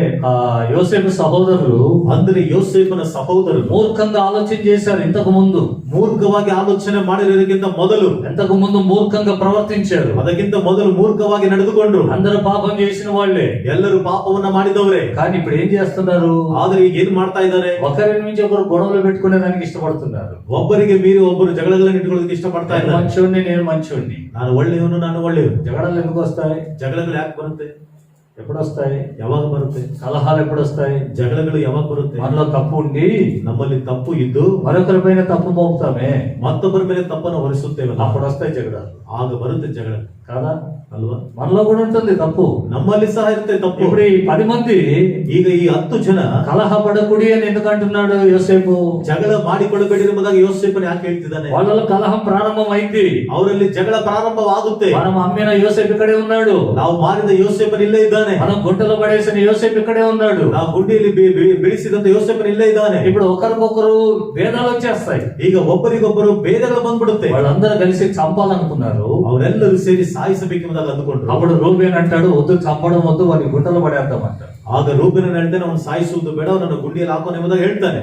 యోసేపు సహోదరులు, ಅಂದ್ರೆ ಯೋಸೇಫನ ಸಹೋದರರು మూర్ఖంగా ఆలోచన చేశారు. ఇంతకు ముందు ಮೂರ್ಖವಾಗಿ ಆಲೋಚನೆ ಮಾಡಿರೋದಕ್ಕಿಂತ ಮೊದಲು, ఎంతకు ముందు మూర్ఖంగా ప్రవర్తించారు. ಅದಕ್ಕಿಂತ ಮೊದಲು ಮೂರ್ಖವಾಗಿ ನಡೆದುಕೊಂಡ್ರು. అందరూ పాపం చేసిన వాళ్ళే. ಎಲ್ಲರೂ ಪಾಪವನ್ನ ಮಾಡಿದವರೇ. కానీ ఇప్పుడు ఏం చేస్తున్నారు? ಆದ್ರೆ ಈಗ ಏನ್ ಮಾಡ್ತಾ ಇದ್ದಾರೆ? ఒకరి నుంచి ఒకరు గొడవలు పెట్టుకునేదానికి ఇష్టపడుతున్నారు. ಒಬ್ಬರಿಗೆ ಮೀರಿ ಒಬ್ಬರು ಜಗಳಗಳನ್ನು ಇಟ್ಕೊಳ್ಳೋದಕ್ಕೆ ಇಷ್ಟಪಡ್ತಾ నేను ಇದ್ದಾರೆ. మంచోడిని, నేను మంచోడిని. ನಾನು ಒಳ್ಳೆಯವನು, ನಾನು ಒಳ್ಳೆಯವನು. జగడాలు ఎందుకు వస్తాయి? ಜಗಳಗಳು ಯಾಕೆ ಬರುತ್ತೆ? ఎప్పుడు వస్తాయి? ಯಾವಾಗ ಬರುತ್ತೆ? కలహాలు ఎప్పుడు వస్తాయి? ಜಗಳಗಳು ಯಾವಾಗ ಬರುತ್ತೆ? మనలో తప్పు ఉండి ನಮ್ಮಲ್ಲಿ ತಪ್ಪು ಇದ್ದು మరొకరి పైన తప్పు మోపుతామే, ಮತ್ತೊಬ್ಬರ ಮೇಲೆ ತಪ್ಪನ್ನು ಹೊರಿಸುತ್ತೇವೆ. అప్పుడు వస్తాయి జగడాలు. ಆಗ ಬರುತ್ತೆ ಜಗಳ, కాదా? ಅಲ್ವಾ? మనలో కూడా ఉంటుంది తప్పు. ನಮ್ಮಲ್ಲಿ ಸಹ ಇರುತ್ತೆ ತಪ್ಪು. ఇప్పుడు ఈ 10 మంది ಈಗ ಈ 10 ಜನ కలహపడకుడి అని ఎందుకు అంటున్నాడు యోసేపు? ಜಗಳ ಮಾಡಿಕೊಳ್ಳಬೇಡಿ ಎಂಬುದಾಗಿ ಯೋಸೇಫನು ಯಾಕೆ ಹೇಳ್ತಿದ್ದಾನೆ? వాళ్ళలో కలహం ప్రారంభం అయింది. ಅವರಲ್ಲಿ ಜಗಳ ಪ್ರಾರಂಭವಾಗುತ್ತೆ. మనం అమ్మిన యోసేపు ఇక్కడే ఉన్నాడు. ನಾವು ಮಾರಿದ ಯೋಸೇಫನು ಇಲ್ಲೇ ಇದ್ದಾನೆ. మనం గుంటలో పడేసిన యోసేపు ఇక్కడే ఉన్నాడు. ನಾವು ಗುಂಡಿಯಲ್ಲಿ ಬೆಳೆಸಿದಂತ ಯೋಸೇಫನು ಇಲ್ಲೇ ಇದ್ದಾನೆ. ఇప్పుడు ఒకరికొకరు భేదాలు వచ్చేస్తాయి. ಈಗ ಒಬ್ಬರಿಗೊಬ್ಬರು ಭೇದಗಳು ಬಂದ್ಬಿಡುತ್ತೆ. వాళ్ళందరూ కలిసి చంపాలనుకున్నారు. ಅವರೆಲ್ಲರೂ ಸೇರಿ ಸಾಯಿಸಬೇಕೆಂಬುದಾಗಿ ಅಂದುಕೊಂಡ್ರು. అప్పుడు రూబేన్ అంటాడు, వద్దు, చంపడం వద్దు, వారి గుంటలో పడేద్దామంట. ಆಗ ರೂಬೇನ ಹೇಳ್ತಾನೆ, ಅವನು ಸಾಯಿಸುವುದು ಬೇಡ, ಅವನನ್ನು ಗುಂಡಿಯಲ್ಲಿ ಹಾಕೋಣ ಎಂಬುದಾಗಿ ಹೇಳ್ತಾನೆ.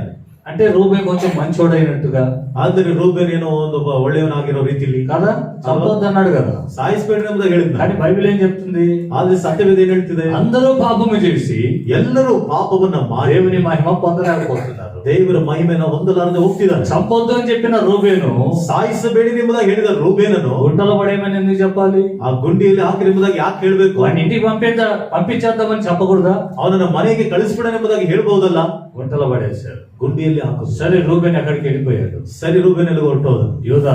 అంటే రూబేన్ కొంచెం మంచోడైనట్టుగా. ಆದರೆ ರೂಬೇನ್ ಏನೋ ಒಂದು ಒಳ್ಳೆಯವನಾಗಿರೋ ರೀತಿಯಲ್ಲಿ కదా, చంపొద్దు అన్నాడు కదా, ಸಾಯಿಸಬೇಡ ಎಂಬುದಾಗಿ ಹೇಳಿದ್ದ. కానీ బైబిల్ ఏం చెప్తుంది? ಆದ್ರೆ ಸತ್ಯವೇದ ಏನ್ ಹೇಳ್ತಿದೆ? అందరూ పాపము చేసి ಎಲ್ಲರೂ ಪಾಪವನ್ನ ಮಾಡಿ దేవుని మహిమ పొందలేకపోతున్నారు. ದೇವರ ಮಹಿಮೆನ ಹೊಂದಲಾರದೆ ಹೋಗ್ತಿದ್ದಾರೆ. చంపొద్దు అని చెప్పిన రూబేను ಸಾಯಿಸಬೇಡಿ ಎಂಬುದಾಗಿ ಹೇಳಿದ ರೂಬೇನನು గుంటలో పడేయమని ఎందుకు చెప్పాలి? ಆ ಗುಂಡಿಯಲ್ಲಿ ಹಾಕಿರಿ ಎಂಬುದಾಗಿ ಯಾಕೆ ಹೇಳ್ಬೇಕು? వాడిని ఇంటికి పంపించేద్దామని చెప్పకూడదా? ಅವನನ್ನ ಮನೆಗೆ ಕಳಿಸ್ಬಿಡ ಎಂಬುದಾಗಿ ಹೇಳ್ಬಹುದಲ್ಲ. గుంటలో పడేశారు, ಗುಂಡಿಯಲ್ಲಿ ಹಾಕೋದು. సరే, రూబేన్ ఎక్కడికి వెళ్ళిపోయాడు? ಸರಿ, ರೂಬೇನ್ ಎಲ್ಲಿಗೆ ಹೊರಟೋದು? యూదా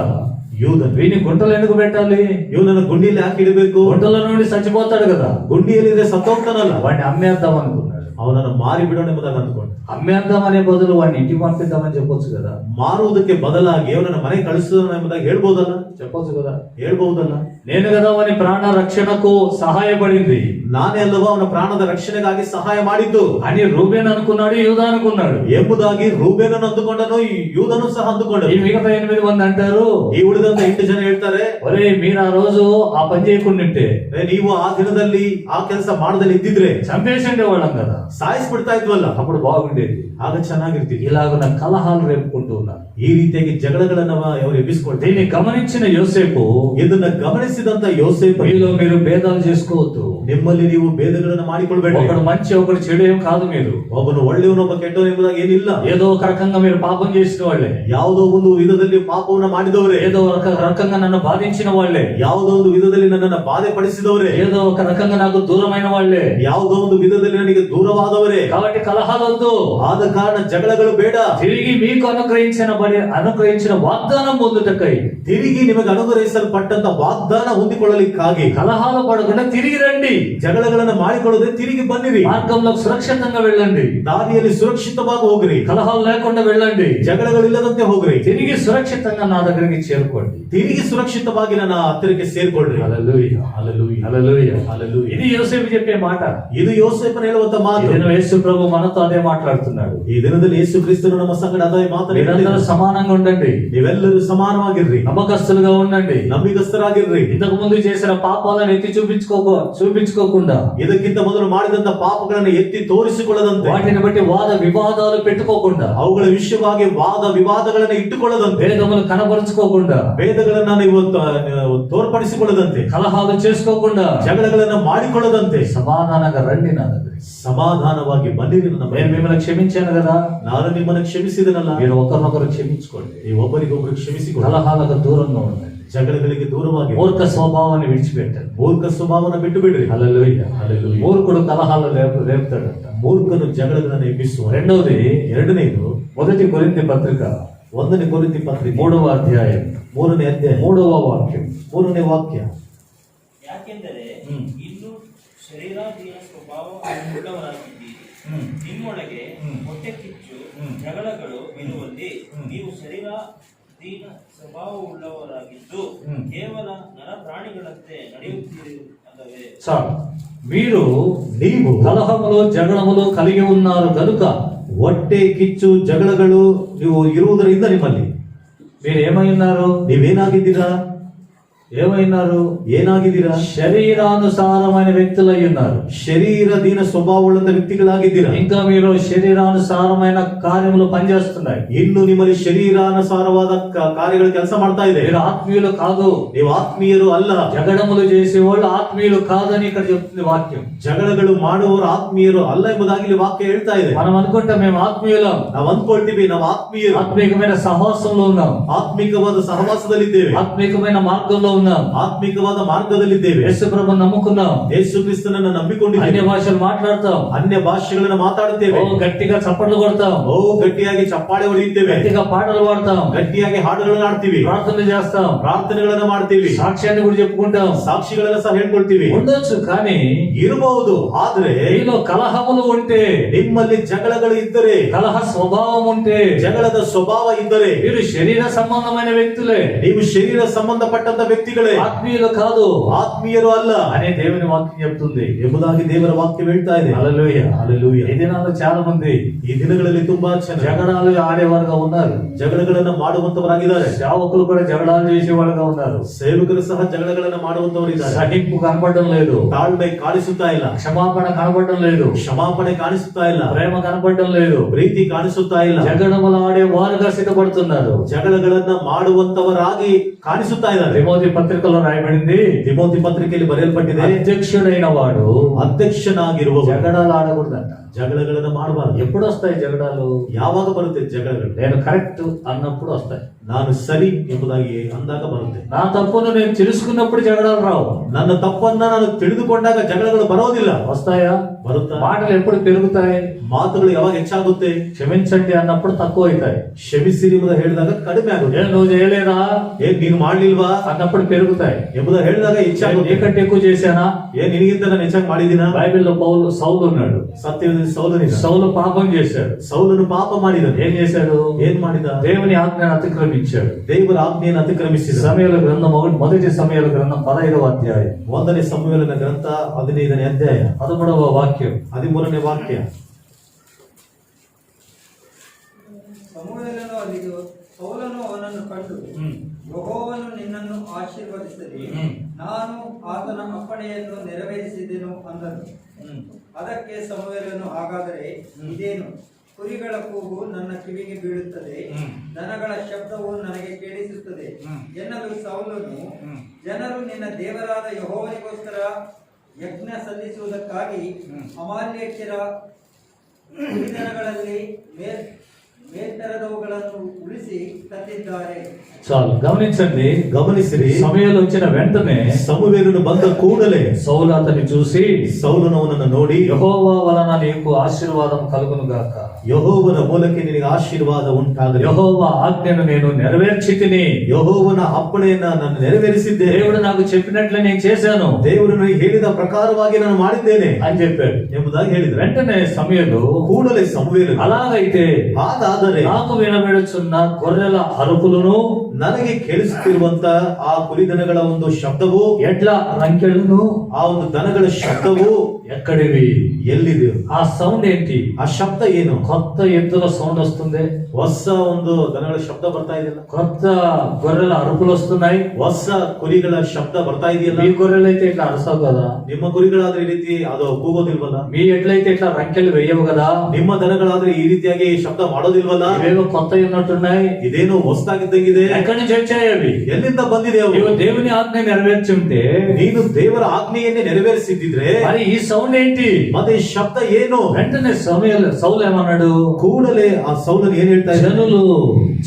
వీని గుంటలో ఎందుకు పెట్టాలి? ಇವನನ್ನ ಗುಂಡಿಯಲ್ಲಿ ಹಾಕಿ ಇಡಬೇಕು. గుంటలో నుండి చచ్చిపోతాడు కదా, ಗುಂಡಿಯಲ್ಲಿ ಸತ್ತೋಗ್ತಾನಲ್ಲ, వాడిని అమ్మేద్దాం అనుకున్నాడు. ಅವನನ್ನು ಮಾರಿ ಬಿಡೋಣ ಎಂಬುದಾಗಿ ಅಂದ್ಕೊಂಡು, అమ్మేద్దాం అనే బదులు వాడిని ఇంటికి పంపిద్దామని చెప్పొచ్చు కదా. ಮಾರುವುದಕ್ಕೆ ಬದಲಾಗಿ ಅವನನ್ನ ಮನೆಗೆ ಕಳಿಸೋಣ ಎಂಬುದಾಗಿ ಹೇಳ್ಬೋದಲ್ಲ, చెప్పొచ్చు కదా, ಹೇಳ್ಬಹುದಲ್ಲ. నేను కదా వాని ప్రాణ రక్షణకు సహాయపడింది, ನಾನೇ ಅಲ್ಲವಾ ಅವನ ಪ್ರಾಣದ ರಕ್ಷಣೆಗಾಗಿ ಸಹಾಯ ಮಾಡಿದ್ದು అని రూబేన్ అనుకున్నాడు, యూదా అనుకున్నాడు. ಎಂಬುದಾಗಿ ರೂಬೇನನ್ನು ಅಂದುಕೊಂಡನು, ಯೂದನು ಸಹ ಅಂದುಕೊಂಡನು. ఈ మిగతా 8 మంది అంటారు, ಈ ಉಳಿದಂತ 8 ಜನ ಹೇಳ್ತಾರೆ, ఒరే, మీరు ఆ రోజు ఆ పని చేయకుండింటే, ನೀವು ಆ ದಿನದಲ್ಲಿ ಆ ಕೆಲಸ ಮಾಡದಲ್ಲಿ ಇದ್ದಿದ್ರೆ చంపేసిండే వాళ్ళం కదా, ಸಾಯಿಸ್ಬಿಡ್ತಾ ಇದ್ವಲ್ಲ, అప్పుడు బాగుండేది. ಆಗ ಚೆನ್ನಾಗಿರ್ತಿತ್ತು. ఇలాగున కలహాలు రేపుకుంటూ ఉన్నారు. ಈ ರೀತಿಯಾಗಿ ಜಗಳಗಳನ್ನ ಅವರು ಎಬ್ಬಿಸಿಕೊಳ್ತಾರೆ. దీన్ని గమనించిన యోసేపు, ಇದನ್ನ ಗಮನಿಸಿದಂತ ಯೋಸೇಫ, మీలో మీరు భేదాలు చేసుకోవద్దు, ನಿಮ್ಮಲ್ಲಿ ನೀವು ಭೇದಗಳನ್ನ ಮಾಡಿಕೊಳ್ಬೇಡಿ. ఒకడు మంచి ఒకడు చెడు ఏం కాదు. మీరు ಒಬ್ಬನು ಒಳ್ಳೆಯವನು ಒಬ್ಬ ಕೆಟ್ಟವನು ಎಂಬುದಾಗಿ ಏನಿಲ್ಲ. ఏదో ఒక రకంగా మీరు పాపం చేసిన వాళ్ళే, ಯಾವುದೋ ಒಂದು ವಿಧದಲ್ಲಿ ಪಾಪವನ್ನ ಮಾಡಿದವರೇ, ఏదో ఒక రకంగా నన్ను బాధించిన వాళ్ళే, ಯಾವುದೋ ಒಂದು ವಿಧದಲ್ಲಿ ನನ್ನನ್ನ ಬಾಧೆ ಪಡಿಸಿದವರೇ, ఏదో ఒక రకంగా నాకు దూరమైన వాళ్ళే, ಯಾವುದೋ ಒಂದು ವಿಧದಲ್ಲಿ ನನಗೆ ದೂರವಾದವರೇ. కాబట్టి కలహాలొద్దు. ಆದ ಕಾರಣ ಜಗಳಗಳು ಬೇಡ. తిరిగి మీకు అనుగ్రహించిన వాగ్దానం పొందుటకై, ತಿರುಗಿ ನಿಮಗೆ ಅನುಗ್ರಹಿಸಲ್ಪಟ್ಟಂತ ವಾಗ್ದಾನ ಹೊಂದಿಕೊಳ್ಳಲಿಕ್ಕಾಗಿ కలహాలు పడకుండా తిరిగి రండి, ಜಗಳಗಳನ್ನ ಮಾಡಿಕೊಳ್ಳದೆ ತಿರುಗಿ ಬನ್ನಿರಿ. మార్గంలో సురక్షితంగా వెళ్ళండి, ದಾರಿಯಲ್ಲಿ ಸುರಕ್ಷಿತವಾಗಿ ಹೋಗ್ರಿ, కలహాలు లేకుండా వెళ్ళండి, ಜಗಳಗಳಿಲ್ಲದಂತೆ ಹೋಗ್ರಿ, తిరిగి సురక్షితంగా నా దగ్గరికి చేరుకోండి. ತಿರುಗಿ ಸುರಕ್ಷಿತವಾಗಿ ನನ್ನ ಹತ್ತಿರಕ್ಕೆ ಸೇರ್ಕೊಳ್ರಿ. హల్లెలూయా, హల్లెలూయా, హల్లెలూయా, హల్లెలూయా. ఇది యోసేపు చెప్పే మాట. ಇದು ಯೋಸೇಫನು ಹೇಳುವಂತ ಮಾತು. నేను యేసు ప్రభు మనతో అదే మాట్లాడుతున్నాడు. ಈ ದಿನದಲ್ಲಿ ಯೇಸು ಕ್ರಿಸ್ತನು ನಮ್ಮ ಸಂಗಡ ಅದೇ మీరందరూ ಮಾತನಾಡುತ್ತಿದ್ದಾನೆ. సమానంగా ఉండండి, ನೀವೆಲ್ಲರೂ ಸಮಾನವಾಗಿರ್ರಿ, నమ్మకస్తులుగా ఉండండి, ನಂಬಿಗಸ್ತರಾಗಿರ್ರಿ. ఇంతకు ముందు చేసిన పాపాలను ఎత్తి చూపించుకోకుండా, ಇದಕ್ಕಿಂತ ಮೊದಲು ಮಾಡಿದಂತ ಪಾಪಗಳನ್ನು ಎತ್ತಿ ತೋರಿಸಿಕೊಳ್ಳದಂತೆ, వాటిని బట్టి వాద వివాదాలు పెట్టుకోకుండా, ಅವುಗಳ ವಿಷಯವಾಗಿ ವಾದ ವಿವಾದಗಳನ್ನು ಇಟ್ಟುಕೊಳ್ಳದಂತೆ, భేదములు కనబరుచుకోకుండా, ಭೇದಗಳನ್ನ ನೀವು ತೋರ್ಪಡಿಸಿಕೊಳ್ಳದಂತೆ, కలహాలు చేసుకోకుండా, ಜಗಳಗಳನ್ನ ಮಾಡಿಕೊಳ್ಳದಂತೆ సమాధానంగా రండి నా దగ్గరికి. ಸಮಾಧಾನವಾಗಿ ಬನ್ನಿರಿ. ನನ್ನ నేను మిమ్మల్ని క్షమించాను కదా, ನಾನು ನಿಮ್ಮನ್ನು ಕ್ಷಮಿಸಿದನಲ್ಲ, మీరు ఒకరినొకరు క్షమించుకోండి, ನೀವು ಒಬ್ಬರಿಗೊಬ್ಬರು ಕ್ಷಮಿಸಿಕೊಳ್ಳಿ. కలహాలకు దూరంగా ఉండండి, ಜಗಳಗಳಿಗೆ ದೂರವಾಗಿ మూర్ఖ స్వభావాన్ని విడిచిపెట్టండి. ಮೂರ್ಖ ಸ್ವಭಾವನ ಬಿಟ್ಟು ಬಿಡ್ರಿ. హల్లెలూయా, హల్లెలూయా. మూర్ఖుడు కలహాలు రేపుతాడంట. ಮೂರ್ಖನು ಜಗಳಗಳನ್ನು ಎಬ್ಬಿಸುವ. రెండవది, ಎರಡನೇದು, 1 కొరింథీ పత్రిక ಒಂದನೇ ಕೊರಿಂಥಿ ಪತ್ರಿಕೆ 3వ అధ్యాయం 3ನೇ ಅಧ್ಯಾಯ 3వ వాక్యం. 3ನೇ ವಾಕ್ಯ. ಯಾಕೆಂದರೆ ಹ್ಮ್. ಇನ್ನು ಶರೀರಾಧೀನ ಸ್ವಭಾವ ಉಳ್ಳವರಾಗಿದ್ದೀರಿ. ನಿಮ್ಮೊಳಗೆ ಹೊಟ್ಟೆ ಕಿಚ್ಚು ಜಗಳಗಳು ಇರುವಲ್ಲಿ ನೀವು ಶರೀರಾಧೀನ ಸ್ವಭಾವವುಳ್ಳವರಾಗಿದ್ದು ಕೇವಲ ನರ ಪ್ರಾಣಿಗಳಂತೆ ನಡೆಯುತ್ತೀರಿ ಅಲ್ಲವೇ? చాలు. మీరు ನೀವು కలహములు జగడములు కలిగి ఉన్నారు కనుక ಹೊಟ್ಟೆ ಕಿಚ್ಚು ಜಗಳಗಳು ನೀವು ಇರುವುದರಿಂದ ನಿಮ್ಮಲ್ಲಿ మీరు ఏమై ఉన్నారు? ನೀವೇನಾಗಿದ್ದೀರಾ? ಏನಾಗಿದ್ದೀರಾ? శరీరానుసారమైన వ్యక్తులై ఉన్నారు. ಶರೀರದೀನ ಸ್ವಭಾವವುಳ್ಳ ವ್ಯಕ್ತಿಗಳಾಗಿದ್ದೀರಾ. ఇంకా మీరు శరీరానుసారమైన కార్యములు పనిచేస్తున్నాయి. ಇನ್ನು ನಿಮ್ಮಲ್ಲಿ ಶರೀರಾನುಸಾರವಾದ ಕಾರ್ಯಗಳು ಕೆಲಸ ಮಾಡ್ತಾ ಇದೆ. మీరు ఆత్మీయులు కాదు. ನೀವು ಆತ್ಮೀಯರು ಅಲ್ಲ. జగడములు చేసేవాళ్ళు ఆత్మీయులు కాదని ఇక్కడ చెప్తుంది వాక్యం. ಜಗಳಗಳು ಮಾಡುವವರು ಆತ್ಮೀಯರು ಅಲ್ಲ ಎಂಬುದಾಗಿ ಇಲ್ಲಿ ವಾಕ್ಯ ಹೇಳ್ತಾ ಇದೆ. మనం అనుకుంటాం మేము ఆత్మీయులం, ನಾವು ಅಂದ್ಕೊಳ್ತೀವಿ ನಾವು ಆತ್ಮೀಯರು, ఆత్మీకమైన సహవాసంలో ఉన్నాం, ಆತ್ಮಿಕವಾದ ಸಹವಾಸದಲ್ಲಿದ್ದೇವೆ, ఆత్మీకమైన మార్గంలో ఉన్నాం, ಆತ್ಮಿಕವಾದ ಮಾರ್ಗದಲ್ಲಿದ್ದೇವೆ, యేసు ప్రభువుని నమ్ముకున్నాం, ಯೇಸು ಕ್ರಿಸ್ತನನ್ನು అన్య ನಂಬಿಕೊಂಡಿದ್ದೇವೆ, భాషలు మాట్లాడతాం, ಅನ್ಯ ಭಾಷೆಗಳನ್ನ ಮಾತಾಡುತ್ತೇವೆ, గట్టిగా చప్పట్లు కొడతాం, ಗಟ್ಟಿಯಾಗಿ ಚಪ್ಪಾಳೆ ಹೊಡೆಯುತ್ತೇವೆ, గట్టిగా పాటలు పాడతాం, ಗಟ್ಟಿಯಾಗಿ ಹಾಡುಗಳನ್ನು ಆಡ್ತೀವಿ, ప్రార్థనలు చేస్తాం, ಪ್ರಾರ್ಥನೆಗಳನ್ನ ಮಾಡ್ತೀವಿ, సాక్ష్యాన్ని కూడా చెప్పుకుంటాం, ಸಾಕ್ಷಿಗಳನ್ನ ಸಹ ಹೇಳ್ಕೊಳ್ತೀವಿ. ఉండొచ్చు. కానీ ಇರಬಹುದು, ಆದ್ರೆ మీలో కలహములు ఉంటే, ನಿಮ್ಮಲ್ಲಿ ಜಗಳಗಳು ಇದ್ದರೆ, కలహ స్వభావం ఉంటే, ಜಗಳದ ಸ್ವಭಾವ ಇದ್ದರೆ మీరు శరీర సంబంధమైన వ్యక్తులే, ನೀವು ಶರೀರ ಸಂಬಂಧಪಟ್ಟಂತ ವ್ಯಕ್ತಿಗಳೇ, ఆత్మీయులు కాదు ಆತ್ಮೀಯರು ಅಲ್ಲ అనే దేవుని వాక్యం చెప్తుంది. ಎಂಬುದಾಗಿ ದೇವರ ವಾಕ್ಯ ಹೇಳ್ತಾ ಇದೆ. హల్లెలూయా. ಹಲ್ಲೆಲೂಯಾ. ఈ దినాల్లో చాలా మంది ಈ ದಿನಗಳಲ್ಲಿ ತುಂಬಾ ಜನ జగడాలు ఆడేవారుగా ఉన్నారు. ಜಗಳಗಳನ್ನ ಮಾಡುವಂತವರಾಗಿದ್ದಾರೆ. సేవకులు కూడా జగడాలు చేసేవాళ్ళుగా ఉన్నారు. ಸೇವಕರು ಸಹ ಜಗಳಗಳನ್ನ ಮಾಡುವಂತವರಿದ್ದಾರೆ. సహింపు కనపడడం లేదు, ತಾಳ್ಮೆ ಕಾಣಿಸುತ್ತಾ ಇಲ್ಲ, క్షమాపణ కనపడడం లేదు, ಕ್ಷಮಾಪಣೆ ಕಾಣಿಸುತ್ತಾ ಇಲ್ಲ, ప్రేమ కనపడడం లేదు, ಪ್ರೀತಿ ಕಾಣಿಸುತ್ತಾ ಇಲ್ಲ, జగడములు ఆడే వారుగా సిద్ధపడుతున్నారు. ಜಗಳಗಳನ್ನ ಮಾಡುವಂತವರಾಗಿ ಕಾಣಿಸುತ್ತಾ ಇದ್ದಾರೆ. తిమోతి పత్రికలో రాయబడింది, ತಿಮೋತಿ ಪತ್ರಿಕೆಯಲ್ಲಿ ಬರೆಯಲ್ಪಟ್ಟಿದೆ, అధ్యక్షుడైన వాడు ಅಧ್ಯಕ್ಷನಾಗಿರುವ జగడాలు ఆడకూడదంట. ಜಗಳಗಳನ್ನ ಮಾಡಬಾರದು. ఎప్పుడు వస్తాయి జగడాలు? ಯಾವಾಗ ಬರುತ್ತೆ ಜಗಳಗಳು? నేను కరెక్ట్ అన్నప్పుడు వస్తాయి. ನಾನು ಸರಿ ಎಂಬುದಾಗಿ ಅಂದಾಗ ಬರುತ್ತೆ. నా తప్పును నేను తెలుసుకున్నప్పుడు జగడాలు రావు. ನನ್ನ ತಪ್ಪನ್ನ ನಾನು ತಿಳಿದುಕೊಂಡಾಗ ಜಗಳಗಳು ಬರೋದಿಲ್ಲ. వస్తాయా? ಬರುತ್ತಾ? మాటలు ఎప్పుడు పెరుగుతాయి? ಮಾತುಗಳು ಯಾವಾಗ ಹೆಚ್ಚಾಗುತ್ತೆ? క్షమించండి అన్నప్పుడు తక్కువ అవుతాయి. ಕ್ಷಮಿಸಿರಿ ಎಂಬುದ ಹೇಳಿದಾಗ ಕಡಿಮೆ ಆಗುತ್ತೆ. నువ్వు చేయలేదా ನೀನು ಮಾಡ್ಲಿಲ್ವಾ అన్నప్పుడు పెరుగుతాయి. ಎಂಬುದ ಹೇಳಿದಾಗ ಹೆಚ್ಚಾಗುತ್ತೆ. నీకంటే ఎక్కువ చేశానా? ನಿನಗಿಂತ ನಾನು ಹೆಚ್ಚಾಗಿ ಮಾಡಿದಿನ? బైబిల్లో సౌలు ఉన్నాడు. ಸತ್ಯದಲ್ಲಿ ಸೌಲನಿದ. సౌలు పాపం చేశాడు. ಸೌಲನು ಪಾಪ ಮಾಡಿದನು. ఏం చేశాడు? ಏನ್ ಮಾಡಿದ? దేవుని ఆజ్ఞను అతిక్రమించాడు. ದೇವರ ಆಜ್ಞೆಯನ್ನು ಅತಿಕ್ರಮಿಸಿದ. సమూయేలు గ్రంథం మొదటి సమూయేలు గ్రంథం 15వ అధ్యాయం 1ನೇ ಸಮುವೇಲನ ಗ್ರಂಥ 15ನೇ ಅಧ್ಯಾಯ 13వ వాక్యం 13ನೇ ವಾಕ್ಯ. ಸಮುವೇಲನು ಅಲ್ಲಿಗೆ ಸೌಲನು ಅವನನ್ನು ಕಂಡು, ಯೆಹೋವನು ನಿನ್ನನ್ನು ಆಶೀರ್ವದಿಸಲಿ, ನಾನು ಆತನ ಅಪ್ಪಣೆಯನ್ನು ನೆರವೇರಿಸಿದೆನು ಅಂದನು. ಅದಕ್ಕೆ ಸಮುವೇಲನು, ಹಾಗಾದರೆ ಇದೇನು? ಕುರಿಗಳ ಕೂಗು ನನ್ನ ಕಿವಿಗೆ ಬೀಳುತ್ತದೆ, ದನಗಳ ಶಬ್ದವು ನನಗೆ ಕೇಳಿಸುತ್ತದೆ ಎನ್ನಲು ಸೌಲನು, ಜನರು ನಿನ್ನ ದೇವರಾದ ಯೆಹೋವನಿಗೋಸ್ಕರ ಯಜ್ಞ ಸಲ್ಲಿಸುವುದಕ್ಕಾಗಿ ಅಮಾಲ್ಯಕರ ಕುರಿದನಗಳಲ್ಲಿ ಮೇಲ್ತರದವುಗಳನ್ನು ಉಳಿಸಿ ತಂದಿದ್ದಾರೆ. చాలు గమనించండి. ಗಮನಿಸಿರಿ. సమూయేలు వచ్చిన వెంటనే ಸಮುವೇಲನು ಬಂದ ಕೂಡಲೇ సౌలు అతన్ని చూసి, ಸೌಲನು ಅವನನ್ನು ನೋಡಿ, యెహోవా వలన నీకు ఆశీర్వాదం కలుగును గాక, ಯೆಹೋವನ ಮೂಲಕ ನಿನಗೆ ಆಶೀರ್ವಾದ ಉಂಟಾಗಲಿ, యెహోవా ఆజ్ఞను నేను నెరవేర్చితిని, ಯೆಹೋವನ ಅಪ್ಪಣೆಯನ್ನ ನಾನು ನೆರವೇರಿಸಿದ್ದೆ, దేవుడు నాకు చెప్పినట్లే నేను చేశాను, ದೇವರು ನನಗೆ ಹೇಳಿದ ಪ್ರಕಾರವಾಗಿ ನಾನು ಮಾಡಿದ್ದೇನೆ అని చెప్పాడు. ಎಂಬುದಾಗಿ ಹೇಳಿದ್ರು. వెంటనే సమూయేలు, ಕೂಡಲೇ ಸಮುವೇಲನು, అలాగైతే ಹಾಗಾದರೆ నాకు వినబడుచున్న గొర్రెల అరుపులను, ನನಗೆ ಕೇಳಿಸುತ್ತಿರುವಂತ ಆ ಕುರಿದನಗಳ ಒಂದು ಶಬ್ದವು, ఎడ్ల రంకెలను, ಆ ಒಂದು ದನಗಳ ಶಬ್ದವು ఎక్కడివి? ಎಲ್ಲಿದೆ? ఆ సౌండ్ ఏంటి? ಆ ಶಬ್ದ ಏನು? కొత్త ఎద్దుల సౌండ్ వస్తుంది, ಹೊಸ ಒಂದು ದನಗಳ ಶಬ್ದ ಬರ್ತಾ ಇದೆಯಲ್ಲ, కొత్త గొర్రెల అరుపులు వస్తున్నాయి. ಹೊಸ ಕುರಿಗಳ ಶಬ್ದ ಬರ್ತಾ ಇದೆಯಲ್ಲ. మీ గొర్రెలైతే ఇట్లా అరసావు కదా, ನಿಮ್ಮ ಕುರಿಗಳಾದ್ರೆ ಈ ರೀತಿ ಅದು ಕೂಗೋದಿಲ್ವಲ್ಲ, మీ ఎడ్లయితే ఇట్లా రంకెలు వేయవు కదా, ನಿಮ್ಮ ದನಗಳಾದ್ರೆ ಈ ರೀತಿಯಾಗಿ ಶಬ್ದ ಮಾಡೋದಿಲ್ವಲ್ಲ, ఇవేవో కొత్త ఉన్నట్టున్నాయి, ಇದೇನು ಹೊಸದಾಗಿದ್ದಂಗಿದೆ, ఎక్కడి నుంచి వచ్చాయి అవి? ಎಲ್ಲಿಂದ ಬಂದಿದೆ ಅವು? నీవు దేవుని ఆజ్ఞ నెరవేర్చుంటే, ನೀನು ದೇವರ ಆಜ್ಞೆಯನ್ನೇ ನೆರವೇರಿಸಿದ್ದಿದ್ರೆ మరి ఈ సౌండ్ ఏంటి? ಮತ್ತೆ ಈ ಶಬ್ದ ಏನು? వెంటనే సౌలు ఏమన్నాడు? ಕೂಡಲೇ ಆ ಸೌಲನು ಏನ್ ಹೇಳ್ತಾ ಇದ್ದಾನೆ?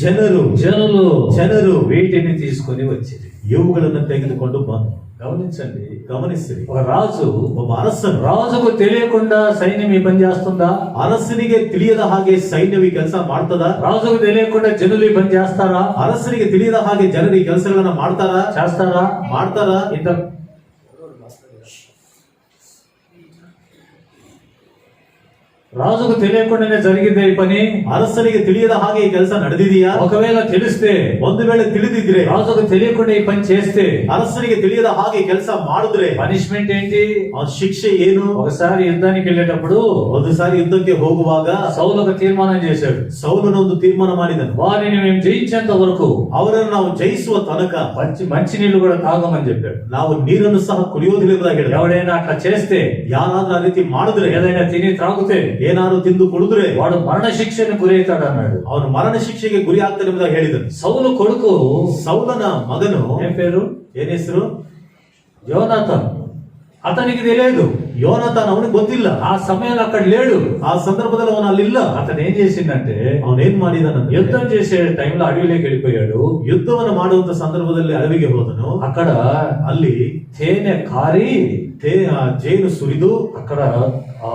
జనులు ಜನರು వీటిని తీసుకొని వచ్చింది. ಇವುಗಳನ್ನ ತೆಗೆದುಕೊಂಡು ಬಂದು గమనించండి, ಗಮನಿಸಿರಿ. ఒక రాజు, ಒಬ್ಬ ಅರಸನು, రాజుకు తెలియకుండా సైన్యం ఈ పని చేస్తుందా? ಅರಸನಿಗೆ ತಿಳಿಯದ ಹಾಗೆ ಸೈನ್ಯವು ಈ ಕೆಲಸ ಮಾಡ್ತದ? రాజుకు తెలియకుండా జనులు ఈ పని చేస్తారా? ಅರಸನಿಗೆ ತಿಳಿಯದ ಹಾಗೆ ಜನರು ಈ ಕೆಲಸಗಳನ್ನ ಮಾಡ್ತಾರಾ? చేస్తారా? ಮಾಡ್ತಾರಾ? ఇంత రాజుకు తెలియకుండానే జరిగిందే ఈ పని. ಅರಸನಿಗೆ ತಿಳಿಯದ ಹಾಗೆ ಈ ಕೆಲಸ ನಡೆದಿದೆಯಾ? ఒకవేళ తెలిస్తే, ಒಂದು ವೇಳೆ ತಿಳಿದಿದ್ರೆ, రాజుకు తెలియకుండా ఈ పని చేస్తే ಅರಸನಿಗೆ ತಿಳಿಯದ ಹಾಗೆ ಕೆಲಸ ಮಾಡಿದ್ರೆ పనిష్మెంట్ ఏంటి? ಅವನ ಶಿಕ್ಷೆ ಏನು? ఒకసారి యుద్ధానికి వెళ్ళేటప్పుడు ಒಂದು ಸಾರಿ ಯುದ್ಧಕ್ಕೆ ಹೋಗುವಾಗ సౌలు ఒక తీర్మానం చేశాడు. ಸೌಲನು ಒಂದು ತೀರ್ಮಾನ ಮಾಡಿದನು. వారిని మేము జయించేంత వరకు ಅವರನ್ನು ನಾವು ಜಯಿಸುವ ತನಕ మంచి నీళ్లు కూడా తాగమని చెప్పాడు. ನಾವು ನೀರನ್ನು ಸಹ ಕುಡಿಯೋದಿಲ್ಲ ಎಂಬುದಾಗಿ ಹೇಳಿದ. ఎవడైనా అట్లా చేస్తే, ಯಾರಾದ್ರೂ ಆ ರೀತಿ ಮಾಡಿದ್ರೆ, ఏదైనా తిని త్రాగితే ಏನಾದ್ರು ತಿಂದು ಕುಡಿದ್ರೆ వాడు మరణ శిక్షను గురవుతాడు అన్నాడు. ಅವನು ಮರಣ ಶಿಕ್ಷೆಗೆ ಗುರಿ ಆಗ್ತಾನೆ ಎಂಬುದಾಗಿ ಹೇಳಿದನು. సౌలు కొడుకు, ಸೌಲನ ಮಗನು ఏం పేరు? ಏನ್ ಹೆಸರು? యోనాథన్. అతనికి తెలియదు, ಯೋನಾಥನ್, ಅವನಿಗೆ ಗೊತ್ತಿಲ್ಲ. ఆ సమయంలో అక్కడ లేడు. ಆ ಸಂದರ್ಭದಲ್ಲಿ ಅವನು ಅಲ್ಲಿಲ್ಲ. అతను ఏం చేసిందంటే, ಅವನೇನ್ ಮಾಡಿದಾನಂದ್ರೆ, యుద్ధం చేసే టైంలో అడవిలోకి వెళ్ళిపోయాడు. ಯುದ್ಧವನ್ನು ಮಾಡುವಂತ ಸಂದರ್ಭದಲ್ಲಿ ಅಡವಿಗೆ ಹೋದನು. అక్కడ ಅಲ್ಲಿ తేనె కారి ಜೇನು ಸುರಿದು, అక్కడ ఆ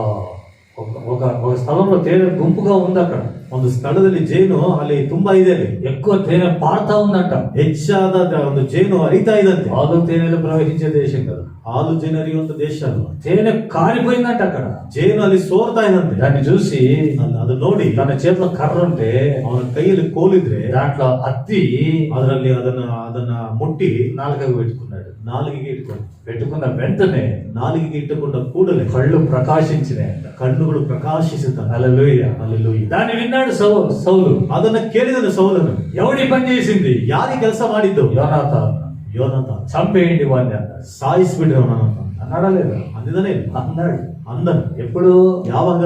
ఒక స్థలంలో తేనె గుంపుగా ఉంది. అక్కడ ಒಂದು ಸ್ಥಳದಲ್ಲಿ ಜೇನು ಅಲ್ಲಿ ತುಂಬಾ ಇದೆ. ಅಲ್ಲಿ ఎక్కువ తేనె పారుతా ఉందంట. ಹೆಚ್ಚಾದ ಒಂದು ಜೇನು ಹರಿತಾ ಇದಂತೆ. పాలు తేనెలు ప్రవహించే దేశం కదా, ಹಾಲು ಜೇನು ಹರಿಯುವಂತ ದೇಶ ಅಲ್ವಾ. తేనె కారిపోయిందంట అక్కడ. ಜೇನು ಅಲ್ಲಿ ಸೋರ್ತಾ ಇದಂತೆ. దాన్ని చూసి ಅದು ನೋಡಿ, తన చేతిలో కర్ర ఉంటే ಅವನ ಕೈಯಲ್ಲಿ ಕೋಲಿದ್ರೆ దాంట్లో అత్తి ಅದರಲ್ಲಿ ಅದನ್ನ ಮುಟ್ಟಿ నాలుకకు పెట్టుకున్నాడు. ನಾಲಿಗೆಗೆ ಇಟ್ಕೊಂಡು, పెట్టుకున్న వెంటనే ನಾಲಿಗೆಗೆ ಇಟ್ಟುಕೊಂಡ ಕೂಡಲೇ కళ్ళు ప్రకాశించినాయంట. ಕಣ್ಣುಗಳು ಪ್ರಕಾಶಿಸುತ್ತಾನೆ. హల్లెలూయా. ಹಲ್ಲೆಲೂಯಾ. దాన్ని విన్నాడు సౌలు. ಅದನ್ನ ಕೇಳಿದನು ಸೌಲನು. ఎవడి పని చేసింది? ಯಾರಿಗೆ ಕೆಲಸ ಮಾಡಿದ್ದು? యోనాథన్. ಯೋನಾಥನ್. చంపేయండి వాడిని అన్నాడు. ಸಾಯಿಸ್ಬಿಡ್ರಿ ಅವನನ್ನ అన్నాడా లేదా? ಅಂದಿದ್ದಾನೆ. అన్నాడు. ಅಂದನು. ఎప్పుడు? ಯಾವಾಗ?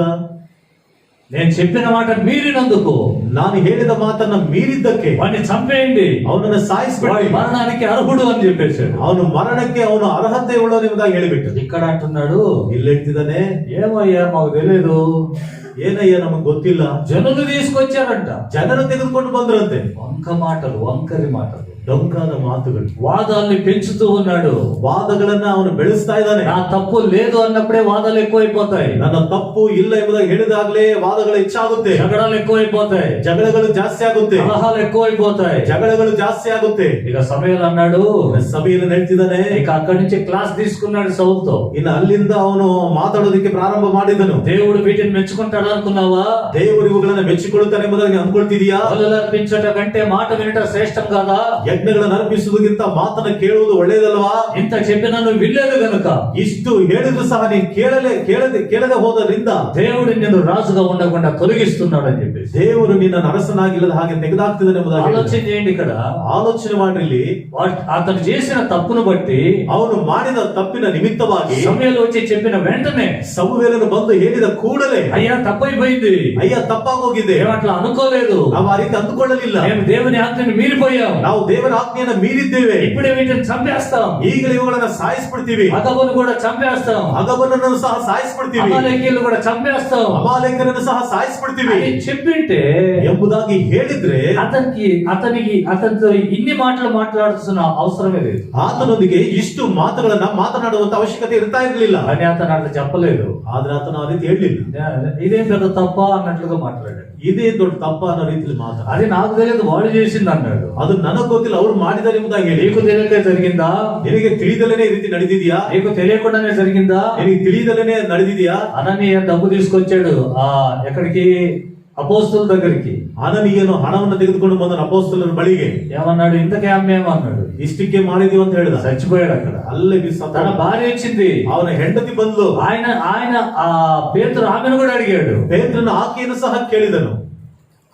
నేను చెప్పిన మాట మీరినందుకు, ನಾನು ಹೇಳಿದ ಮಾತನ್ನ ಮೀರಿದ್ದಕ್ಕೆ వాడిని చంపేయండి, ಅವನನ್ನ వాడి ಸಾಯಿಸ್ಬಿಡ್ರಿ, మరణానికి అర్హుడు అని చెప్పేశాడు. ಅವನು ಮರಣಕ್ಕೆ ಅವನು ಅರ್ಹತೆ ಉಳ್ಳವನು ಎಂಬುದಾಗಿ ಹೇಳಿಬಿಟ್ಟು ఇక్కడ అంటున్నాడు, ಇಲ್ಲಿ ಹೇಳ್ತಿದ್ದಾನೆ, ఏమయ్యా మాకు తెలియదు, ಏನಯ್ಯ ನಮಗ್ ಗೊತ್ತಿಲ್ಲ, జనులు తీసుకొచ్చారంట. ಜನರು ತೆಗೆದುಕೊಂಡು ಬಂದ್ರಂತೆ. వంక మాటలు, వంకరి మాటలు, ಡೊಂಕಾದ ಮಾತುಗಳು, వాదాల్ని పెంచుతూ ఉన్నాడు. ವಾದಗಳನ್ನ ಅವನು ಬೆಳೆಸ್ತಾ ಇದ್ದಾನೆ. నా తప్పు లేదు అన్నప్పుడే వాదాలు ఎక్కువైపోతాయి. ನನ್ನ ತಪ್ಪು ಇಲ್ಲ ಎಂಬುದಾಗಿ ಹೇಳಿದಾಗ್ಲೇ ವಾದಗಳು ಹೆಚ್ಚಾಗುತ್ತೆ, జగడాలు ఎక్కువైపోతాయి, ಜಗಳಗಳು ಜಾಸ್ತಿ ಆಗುತ್ತೆ, కలహాలు ఎక్కువైపోతాయి. ಜಗಳಗಳು ಜಾಸ್ತಿ ಆಗುತ್ತೆ. ఇక సమయాలు అన్నాడు, ಸಭೆಯಲ್ಲಿ ಹೇಳ್ತಿದ್ದಾನೆ. ఇక అక్కడి నుంచి క్లాస్ తీసుకున్నాడు సౌలుతో. ಇನ್ನು ಅಲ್ಲಿಂದ ಅವನು ಮಾತಾಡೋದಕ್ಕೆ ಪ್ರಾರಂಭ ಮಾಡಿದನು. దేవుడు వీటిని మెచ్చుకుంటాడు అనుకున్నావా? ದೇವರು ಇವುಗಳನ್ನ ಮೆಚ್ಚಿಕೊಳ್ಳುತ್ತಾನೆ ಎಂಬುದಾಗಿ ನೀನು ಅನ್ಕೊಳ್ತಿದೀಯಾ? బలులు అర్పించట కంటే మాట వినట శ్రేష్టం కాదా? ಯಜ್ಞಗಳನ್ನು ಅರ್ಪಿಸುವುದಕ್ಕಿಂತ ಮಾತನ್ನ ಕೇಳುವುದು ಒಳ್ಳೆಯದಲ್ವಾ? ఇంత చెప్పినా నువ్వు వినలేదు గనుక, ಇಷ್ಟು ಹೇಳಿದ್ರು ಸಹ ನೀನು ಕೇಳದೆ ಹೋದ್ರಿಂದ దేవుడు నిన్ను రాజుగా ఉండకుండా తొలగిస్తున్నాడు అని చెప్పేసి ದೇವರು ನಿನ್ನ ಅರಸನಾಗಿಲ್ಲದ ಹಾಗೆ ತೆಗೆದಾಕ್ತಿದ್ದಾನೆ ಎಂಬುದಾಗಿ ఆలోచన చేయండి. ఇక్కడ ಆಲೋಚನೆ ಮಾಡ್ರಿ. ಇಲ್ಲಿ అతను చేసిన తప్పును బట్టి ಅವನು ಮಾಡಿದ ತಪ್ಪಿನ ನಿಮಿತ್ತವಾಗಿ సమయాలు వచ్చి చెప్పిన వెంటనే ಸಮುವೇಲನು ಬಂದು ಹೇಳಿದ ಕೂಡಲೇ, అయ్యా తప్పైపోయింది, ಅಯ್ಯ ತಪ್ಪಾಗೋಗಿದೆ, మేము అట్లా అనుకోలేదు, ನಾವು ಆ ರೀತಿ ಅಂದುಕೊಳ್ಳಲಿಲ್ಲ, మేము దేవుని ఆజ్ఞని మీరిపోయాం, ನಾವು ದೇವರ ಆಜ್ಞೆಯನ್ನ ಮೀರಿದ್ದೇವೆ, ఇప్పుడే వీటిని చంపేస్తాం, ಈಗಲೇ ಇವುಗಳನ್ನ ಸಾಯಿಸ್ಬಿಡ್ತೀವಿ, అగబను కూడా చంపేస్తాం, ಅಗಬನನ್ನು ಸಹ ಸಾಯಿಸ್ಬಿಡ್ತೀವಿ, అమాలేకీయులను కూడా చంపేస్తాం ಅಮಾಲೇಕರನ್ನು ಸಹ ಸಾಯಿಸ್ಬಿಡ್ತೀವಿ అని చెప్పింటే ಎಂಬುದಾಗಿ ಹೇಳಿದ್ರೆ అతనితో ఇన్ని మాటలు మాట్లాడుతున్న అవసరమే లేదు. ಆತನೊಂದಿಗೆ ಇಷ್ಟು ಮಾತುಗಳನ್ನ ಮಾತನಾಡುವಂತ ಅವಶ್ಯಕತೆ ಇರ್ತಾ ಇರಲಿಲ್ಲ. అని అతను అట్లా చెప్పలేదు. ಆದ್ರೆ ಆತನ ಆ ರೀತಿ ಹೇಳಲಿಲ್ಲ. ఇదేం పెద్ద తప్ప అన్నట్లుగా మాట్లాడాడు. ಇದೇ ದೊಡ್ಡ ತಪ್ಪ ಅನ್ನೋ ರೀತಿಯಲ್ಲಿ ಮಾತಾಡ. అది నాకు తెలియదు, వాడు చేసింది అన్నాడు. ಅದು ನನಗ್ ಗೊತ್ತಿಲ್ಲ, ಅವ್ರು ಮಾಡಿದ್ದಾರೆ ಎಂಬುದಾಗಿ ಹೇಳಿ. నీకు తెలియకే జరిగిందా? ನಿನಗೆ ತಿಳಿದಲೇನೆ ಈ ರೀತಿ ನಡೆದಿದ್ಯಾ? నీకు తెలియకుండానే జరిగిందా? ನಿನಗೆ ತಿಳಿದಲೇನೆ ನಡೆದಿದ್ಯಾ? అననీయ డబ్బు తీసుకొచ్చాడు ఎక్కడికి? అపోస్తుల దగ్గరికి. ಅನನೀಯನು ಹಣವನ್ನು ತೆಗೆದುಕೊಂಡು ಬಂದನು ಅಪೊಸ್ತಲರ ಬಳಿಗೆ. ఏమన్నాడు? ఇంతకే అమ్మేమన్నాడు. ಇಷ್ಟಕ್ಕೆ ಮಾಡಿದೀವಿ ಅಂತ ಹೇಳಿದ. చచ్చిపోయాడు అక్కడ. ಅಲ್ಲೇ తన భార్య వచ్చింది, ಅವನ ಹೆಂಡತಿ ಬಂದ್ಲು. ఆయన ఆ పేతురు ఆమెను కూడా అడిగాడు. ಪೇತ್ರನ ಆಕೆಯನ್ನು ಸಹ ಕೇಳಿದನು.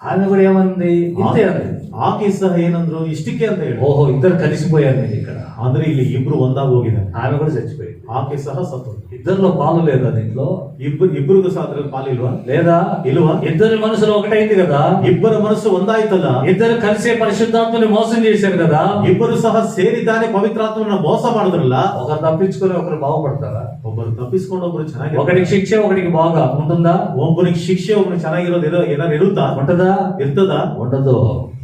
ఆమె కూడా ఏమంది? ఇంతే అంది. ಆಕೆ ಸಹ ಏನಂದ್ರು? ಇಷ್ಟಕ್ಕೆ ಅಂತ ಹೇಳಿ. ఓహో, ఇద్దరు కలిసిపోయారు నేను ఇక్కడ. ಅಂದ್ರೆ ಇಲ್ಲಿ ಇಬ್ರು ಒಂದಾಗಿ ಹೋಗಿದ್ದಾರೆ. ఆమె కూడా చచ్చిపోయింది. ಆಕೆ ಸಹ ಸತ್ತು. ఇద్దరిలో పాలు లేదా దీంట్లో? ಇಬ್ಬರಿಗೂ ಸಹ ಅದ್ರಲ್ಲಿ ಪಾಲಿಲ್ವಾ? లేదా? ಇಲ್ವಾ? ఇద్దరి మనసులో ఒకటైంది కదా. ಇಬ್ಬರ ಮನಸ್ಸು ಒಂದಾಯ್ತಲ್ಲ. ఇద్దరు కలిసే పరిశుద్ధాత్మని మోసం చేశారు కదా. ಇಬ್ಬರು ಸಹ ಸೇರಿದ್ದಾನೆ ಪವಿತ್ರಾತ್ಮನ ಮೋಸ ಮಾಡಿದ್ರಲ್ಲ. ఒకరు తప్పించుకొని ఒకరు బాగుపడతారా? ಒಬ್ಬರು ತಪ್ಪಿಸ್ಕೊಂಡು ಒಬ್ಬರು ಚೆನ್ನಾಗಿ. ఒకరికి శిక్ష ఒకరికి బాగా ఉంటుందా? ಒಬ್ಬನಿಗೆ ಶಿಕ್ಷೆ ಒಬ್ಬನಿಗೆ ಚೆನ್ನಾಗಿರೋದು ಏನಾರು ಇರುತ್ತಾ? ఉంటుందా? ಇರ್ತದ ఉండదు.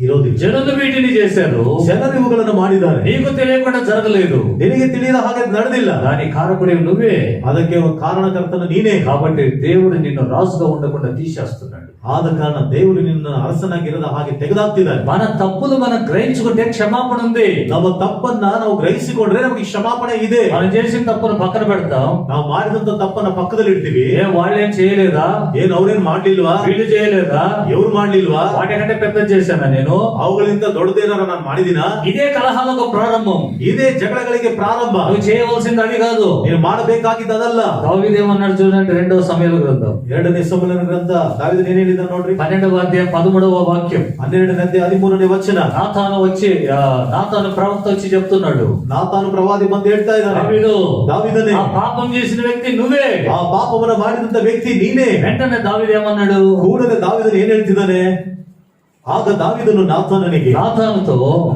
ಇರೋದಿಲ್ಲ. జనులు వీటిని చేశారు, ಜನರು ಇವುಗಳನ್ನು ಮಾಡಿದ್ದಾರೆ, నీకు తెలియకుండా జరగలేదు. ನಿನಗೆ ತಿಳಿಯದ ಹಾಗೆ ನಡೆದಿಲ್ಲ. దాని కారకుడి నువ్వే. ಅದಕ್ಕೆ ಕಾರಣಕರ್ತನ ನೀನೇ. కాబట్టి దేవుడు నిన్ను రాజుగా ఉండకుండా తీసేస్తున్నాడు. ಆದ ಕಾರಣ ದೇವರು ನಿನ್ನ ಅರಸನಾಗಿರದ ಹಾಗೆ ತೆಗೆದಾಕ್ತಿದ್ದಾನೆ. మన తప్పులు మనం గ్రహించుకుంటే క్షమాపణ ఉంది. ನಮ್ಮ ತಪ್ಪನ್ನ ನಾವು ಗ್ರಹಿಸಿಕೊಂಡ್ರೆ ನಮಗೆ ಕ್ಷಮಾಪಣೆ ಇದೆ. మనం చేసిన తప్పును పక్కన పెడతాం. ನಾವು ಮಾಡಿದಂತ ತಪ್ಪನ್ನ ಪಕ್ಕದಲ್ಲಿ ಇಡ್ತೀವಿ. వాళ్ళేం చేయలేదా, ಏನ್ ಅವ್ರೇನ್ ಮಾಡ್ಲಿಲ್ವಾ, వీళ్ళు చేయలేదా, ಇವ್ರು ಮಾಡ್ಲಿಲ್ವಾ, వాటికంటే పెద్ద చేశానా నేను, ಅವುಗಳಿಂದ ದೊಡ್ಡದೇನಾರ ನಾನು ಮಾಡಿದಿನ. ఇదే కలహాలకు ప్రారంభం. ಇದೇ ಜಗಳಗಳಿಗೆ ಪ್ರಾರಂಭ. నువ్వు చేయవలసింది అది కాదు. ನೀನು ಮಾಡಬೇಕಾಗಿದ್ದ ಅದಲ್ಲ. దావీదేమన్నాడు చూడండి, 2వ సమూయేలు గ్రంథం 2ನೇ ಸಮುವೇಲನ ಗ್ರಂಥ ದಾವೀದನು ಏನ್ ಹೇಳಿದ ನೋಡ್ರಿ. 12వ అధ్యాయం 13వ వాక్యం. 12ನೇ ಅಧ್ಯಾಯ 13ನೇ ವಚನ. నాతాను ప్రవక్త వచ్చి చెప్తున్నాడు, ನಾತಾನು ಪ್ರವಾದಿ ಬಂದು ಹೇಳ್ತಾ ಇದ್ದಾನೆ, ದಾವೀದನೇ, ఆ పాపం చేసిన వ్యక్తి నువ్వే, ಆ ಪಾಪವನ್ನು ಮಾಡಿದಂತ ವ್ಯಕ್ತಿ ನೀನೇ. వెంటనే దావీదు ఏమన్నాడు, ಕೂಡಲೇ ದಾವೀದನು ಏನ್ ಹೇಳ್ತಿದ್ದಾನೆ. ಆಗ ದಾವೀದನು ನಾತಾನನಿಗೆ,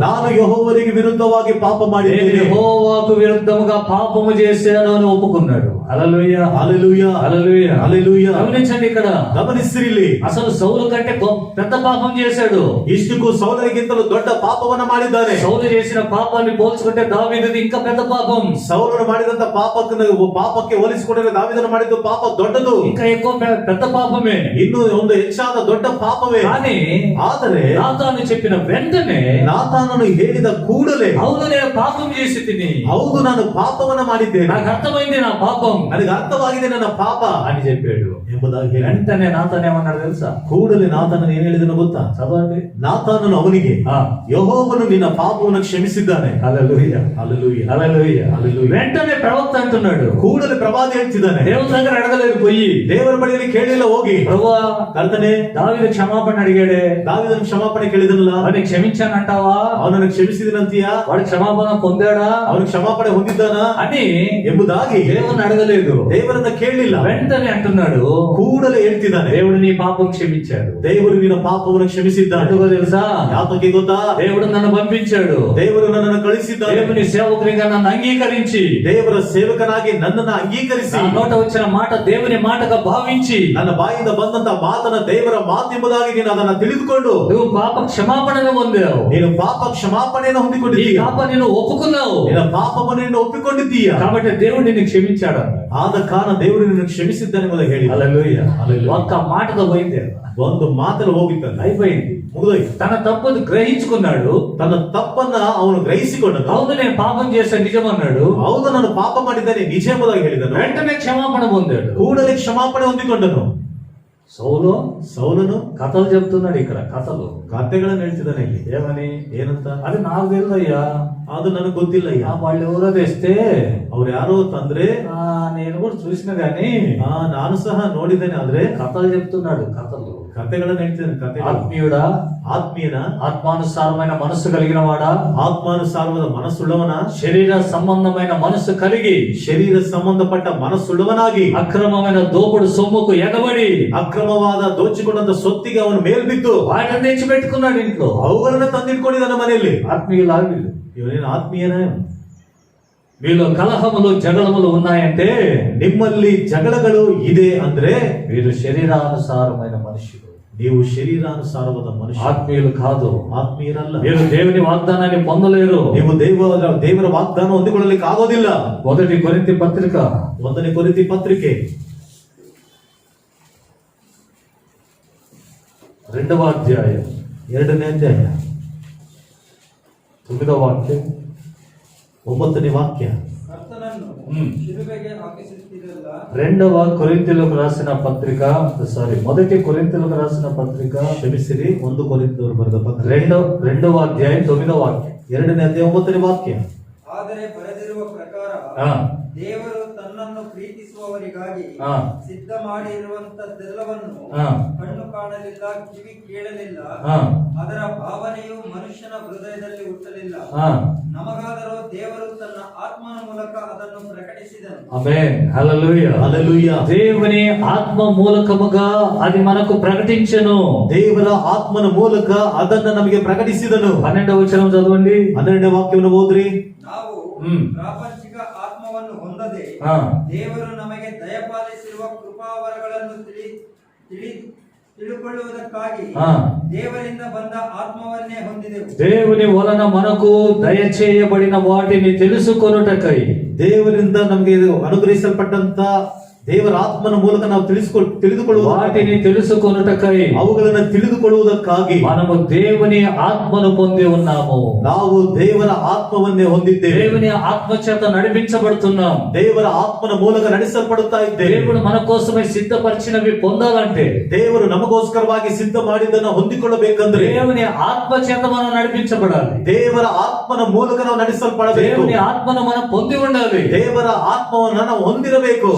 ನಾನು ಯೆಹೋವನಿಗೆ ವಿರುದ್ಧವಾಗಿ ಪಾಪ ಮಾಡಿದ್ದೇನೆ, యెహోవాకు విరుద్ధముగా పాపము చేశాను అని ఒప్పుకున్నాడు. హల్లెలూయా, హల్లెలూయా, హల్లెలూయా, హల్లెలూయా. గమనించండి, ఇక్కడ ಗಮನಿಸಿರಿಲ್ಲಿ, అసలు సౌలు కంటే పెద్ద పాపం చేశాడు. ಇಷ್ಟಕ್ಕೂ ಸೌಲನಿಗಿಂತಲೂ ದೊಡ್ಡ ಪಾಪವನ್ನ ಮಾಡಿದ್ದಾನೆ. సౌలు చేసిన పాపాన్ని పోల్చుకుంటే దావీదుది ఇంకా పెద్ద పాపం. ಸೌಲನು ಮಾಡಿದಂತ ಪಾಪಕ್ಕೆ ಹೋಲಿಸಿಕೊಂಡರೆ ದಾವೀದನು ಮಾಡಿದ ಪಾಪ ದೊಡ್ಡದು, ఇంకా ఎక్కువ పెద్ద పాపమే, ಇನ್ನು ಒಂದು ಹೆಚ್ಚಾದ ದೊಡ್ಡ ಪಾಪವೇ. కానీ ಆದರೆ నాతాను చెప్పిన వెంటనే, ನಾತಾನನು ಹೇಳಿದ ಕೂಡಲೇ, అవును నేను పాపం చేసి తిని, ಹೌದು ನಾನು ಪಾಪವನ್ನ ಮಾಡಿದ್ದೇನೆ, నాకు అర్థమైంది నా పాపం ನನಗೆ ಅರ್ಥವಾಗಿದೆ ನನ್ನ ಪಾಪ అని చెప్పాడు. ಎಂಬುದಾಗಿ ಹೇಳಿ వెంటనే నాతాను ఏమన్నాడు తెలుసా? ಕೂಡಲೇ ನಾತಾನನು ಏನ್ ಹೇಳಿದನು ಗೊತ್ತಾ? చదవండి. ನಾತಾನನು ಅವನಿಗೆ, ಯೆಹೋವನು ನಿನ್ನ ಪಾಪವನ್ನು ಕ್ಷಮಿಸಿದ್ದಾನೆ. హల్లెలూయా, హల్లెలూయా, హల్లెలూయా, హల్లెలూయా. వెంటనే ప్రవక్త అంటున్నాడు, ಕೂಡಲೇ ಪ್ರವಾದಿ ಹೇಳ್ತಿದ್ದಾನೆ, దేవుని దగ్గర అడగలేదు పోయి, ದೇವರ ಬಳಿಯಲ್ಲಿ ಕೇಳಿಲ್ಲ ಹೋಗಿ, ప్రభువా ಕರ್ತನೇ, దావీదు క్షమాపణ అడిగాడే, ದಾವೀದನು ಕ್ಷಮಾಪಣೆ ಕೇಳಿದನಲ್ಲ, వాడిని క్షమించానంటావా, ಅವನನ್ನು ಕ್ಷಮಿಸಿದನಂತೀಯಾ, వాడు క్షమాపణ పొందాడా, ಅವನು ಕ್ಷಮಾಪಣೆ ಹೊಂದಿದ್ದಾನ అని ಎಂಬುದಾಗಿ దేవుని అడగలేదు. ದೇವರನ್ನ ಕೇಳಲಿಲ್ಲ, వెంటనే అంటున్నాడు, ಕೂಡಲೇ ಹೇಳ್ತಿದ್ದಾನೆ, దేవుడు నీ పాపం క్షమించాడు. ದೇವರು ನಿನ್ನ ಪಾಪವನ್ನು ಕ್ಷಮಿಸಿದ್ದಾನೆ. ఎందుకో తెలుసా? ಯಾತಕ್ಕೆ ಗೊತ್ತಾ? దేవుడు నన్ను పంపించాడు, ದೇವರು ನನ್ನನ್ನು ಕಳಿಸಿದ್ದಾನೆ, దేవుని సేవకునిగా నన్ను అంగీకరించి, ದೇವರ ಸೇವಕನಾಗಿ ನನ್ನನ್ನು ಅಂಗೀಕರಿಸಿ, నా నోట వచ్చిన మాట దేవుని మాటగా భావించి, ನನ್ನ ಬಾಯಿಂದ ಬಂದಂತ ಮಾತನ್ನ ದೇವರ ಮಾತೆಂಬುದಾಗಿ ನೀನು ಅದನ್ನ ತಿಳಿದುಕೊಂಡು నువ్వు పాప క్షమాపణను పొందావు, ನೀನು ಪಾಪ ಕ್ಷಮಾಪಣೆಯನ್ನು నీ ಹೊಂದಿಕೊಂಡಿದ್ದೀಯ, పాప నేను ఒప్పుకున్నావు, ನಿನ್ನ ಪಾಪವನ್ನು ನೀನು ಒಪ್ಪಿಕೊಂಡಿದ್ದೀಯ. కాబట్టి దేవుడు నిన్ను క్షమించాడు. ಆದ ಕಾರಣ ದೇವರು ನಿನ್ನನ್ನು ಕ್ಷಮಿಸಿದ್ದಾನೆ ಎಂಬುದಾಗಿ ಹೇಳಿ. హల్లెలూయా, హల్లెలూయా. ఒక్క మాటతో పోయింది, ಒಂದು ಮಾತಲ್ಲಿ ಹೋಗಿದ್ದಾನೆ, అయిపోయింది. ಮುಗಿದೋಯ್ತು. తన తప్పును గ్రహించుకున్నాడు, ತನ್ನ ತಪ್ಪನ್ನ ಅವನು ಗ್ರಹಿಸಿಕೊಂಡನು. అవును నేను పాపం చేశాను నిజమన్నాడు, ಹೌದು ನಾನು ಪಾಪ ಮಾಡಿದ್ದೇನೆ ನಿಜ ಎಂಬುದಾಗಿ ಹೇಳಿದನು. వెంటనే క్షమాపణ పొందాడు. ಕೂಡಲೇ ಕ್ಷಮಾಪಣೆ ಹೊಂದಿಕೊಂಡನು. సౌలును కథలు చెప్తున్నాడు, ఇక్కడ కథలు ಕಥೆಗಳನ್ನು ಹೇಳ್ತಿದ್ದಾನೆ ಇಲ್ಲಿ. ఏమని, ಏನಂತ? అది నాకు తెలియదయ్యా, ಅದು ನನಗೆ ಗೊತ್ತಿಲ್ಲಯ್ಯ. వాళ్ళు ఎవరో తెస్తే ಅವ್ರು ಯಾರೋ ತಂದ್ರೆ నేను కూడా చూసిన గాని ನಾನು ಸಹ ನೋಡಿದ್ದೇನೆ. ಆದ್ರೆ కథలు చెప్తున్నాడు, ಕಥೆಗಳನ್ನು ಹೇಳ್ತಿದ್ದಾನೆ. ಕಥೆಗಳು. ఆత్మీయుడా, ಆತ್ಮೀಯನ, ఆత్మానుసారమైన మనస్సు కలిగిన వాడా, ಆತ್ಮಾನುಸಾರವಾದ ಮನಸ್ಸುಳ್ಳವನ, శరీర సంబంధమైన మనస్సు కలిగి, ಶರೀರ ಸಂಬಂಧಪಟ್ಟ ಮನಸ್ಸುಳ್ಳವನಾಗಿ, అక్రమమైన దోపుడు సొమ్ముకు ఎగబడి, ಅಕ್ರಮವಾದ ದೋಚಿಕೊಂಡಂತ ಸೊತ್ತಿಗೆ ಅವನು ಮೇಲ್ಬಿದ್ದು వాటిని తెచ్చి పెట్టుకున్నాడు ఇంట్లో. ಅವುಗಳನ್ನ ತಂದಿಟ್ಕೊಂಡಿದ್ದಾನೆ ಮನೆಯಲ್ಲಿ. ఆత్మీయులా వీళ్ళు, ಇವನೇನು ಆತ್ಮೀಯನ? వీళ్ళు కలహములు జగళములు ఉన్నాయంటే, ನಿಮ್ಮಲ್ಲಿ ಜಗಳಗಳು ಇದೆ ಅಂದ್ರೆ వీళ్ళు శరీరానుసారమైన మనుషులు, ನೀವು ಶರೀರಾನುಸಾರವಾದ ಮನುಷ್ಯ, ఆత్మీయులు కాదు. ಆತ್ಮೀಯರಲ್ಲ. వీళ్ళు దేవుని వాగ్దానాన్ని పొందలేరు. ನೀವು ದೇವರ ವಾಗ್ದಾನ ಹೊಂದಿಕೊಳ್ಳಲಿಕ್ಕೆ ಆಗೋದಿಲ್ಲ. 1 కొరింథీ పత్రిక 1ನೇ ಕೊರಿಂಥಿ ಪತ್ರಿಕೆ 2వ అధ్యాయం 2ನೇ ಅಧ್ಯಾಯ 9వ వాక్యం. 9ನೇ ವಾಕ್ಯ. ಕರ್ತನನ್ನು ಶಿಲುಬೆಗೆ ಹಾಕಿಸುತ್ತಿರಲ್ಲ. 2వ కొరింథీయులకు రాసిన పత్రిక, 1 కొరింథీయులకు రాసిన పత్రిక, ಕ್ಷಮಿಸಿರಿ, 1 ಕೊರಿಂಥದವರು ಬರೆದ ಪತ್ರ 2వ ಅಧ್ಯಾయం 9వ వాక్యం. 2ನೇ ಅಧ್ಯಾಯ 9ನೇ ವಾಕ್ಯ. ಆದರೆ ಬರೆದಿರುವ ಪ್ರಕಾರ ದೇವರು ತನ್ನನ್ನು ಪ್ರೀತಿಸುವವರಿಗಾಗಿ ಸಿದ್ಧ ಮಾಡಿರುವಂತದ್ದೆಲ್ಲವನ್ನು ಕಣ್ಣು ಕಾಣಲಿಲ್ಲ, ಕಿವಿ ಕೇಳಲಿಲ್ಲ, ಅದರ ಭಾವನೆಯು ಮನುಷ್ಯನ ಹೃದಯದಲ್ಲಿ ಹುಟ್ಟಲಿಲ್ಲ. ನಮಗಾದರೂ ದೇವರು ತನ್ನ ಆತ್ಮನ ಮೂಲಕ ಅದನ್ನು ಪ್ರಕಟಿಸಿದನು. ఆమేన్, హల్లెలూయా, హల్లెలూయా. దేవుని ఆత్మ మూలకముగా అది మనకు ప్రకటించెను. ದೇವರ ಆತ್ಮನ ಮೂಲಕ ಅದನ್ನ ನಮಗೆ ಪ್ರಕಟಿಸಿದನು. 12వ వచనం చదవండి. 12ನೇ ವಾಕ್ಯವನ್ನು ಓದ್ರಿ. ನಾವು ಪ್ರಾಪಂಚಿಕ ಆತ್ಮವನ್ನು ಹೊಂದದೆ ದೇವರು ನಮಗೆ ದಯಪಾಲಿಸಿರುವ ಕೃಪಾವರಗಳನ್ನು ತಿಳುಕೊಳ್ಳುವುದಕ್ಕಾಗಿ ఆ. ದೇವರಿಂದ ಬಂದ ಆತ್ಮವನ್ನೇ ಹೊಂದಿದೆವು. దేవుని వలన మనకు దయచేయబడిన వాటిని తెలుసుకొనుటకై ದೇವರಿಂದ ನಮಗೆ ಇದು ಅನುಗ್ರಹಿಸಲ್ಪಟ್ಟಂತ ದೇವರ ಆತ್ಮನ ಮೂಲಕ ನಾವು ತಿಳಿದುಕೊಳ್ಳುವ వాటిని తెలుసుకొనుటకై ಅವುಗಳನ್ನು ತಿಳಿದುಕೊಳ್ಳುವುದಕ್ಕಾಗಿ మనము దేవుని ఆత్మను పొంది ఉన్నాము. ನಾವು ದೇವರ ಆತ್ಮವನ್ನೇ ಹೊಂದಿದ್ದೇವೆ. దేవుని ఆత్మ చేత నడిపించబడుతున్నాం. ದೇವರ ಆತ್ಮನ ಮೂಲಕ ನಡೆಸಲ್ಪಡುತ್ತಾ ಇದ್ದೇವೆ. దేవుడు మన కోసమే సిద్ధపరిచినవి పొందాలంటే, ದೇವರು ನಮಗೋಸ್ಕರವಾಗಿ ಸಿದ್ಧ ಮಾಡಿದ್ದನ್ನು ಹೊಂದಿಕೊಳ್ಳಬೇಕಂದ್ರೆ దేవుని ఆత్మ చేత మనం నడిపించబడాలి. ದೇವರ ಆತ್ಮನ ಮೂಲಕ ನಾವು ನಡೆಸಲ್ಪಡಬೇಕು. దేవుని ఆత్మను మనం పొంది ఉండాలి. ದೇವರ ಆತ್ಮವನ್ನು ನಾವು ಹೊಂದಿರಬೇಕು.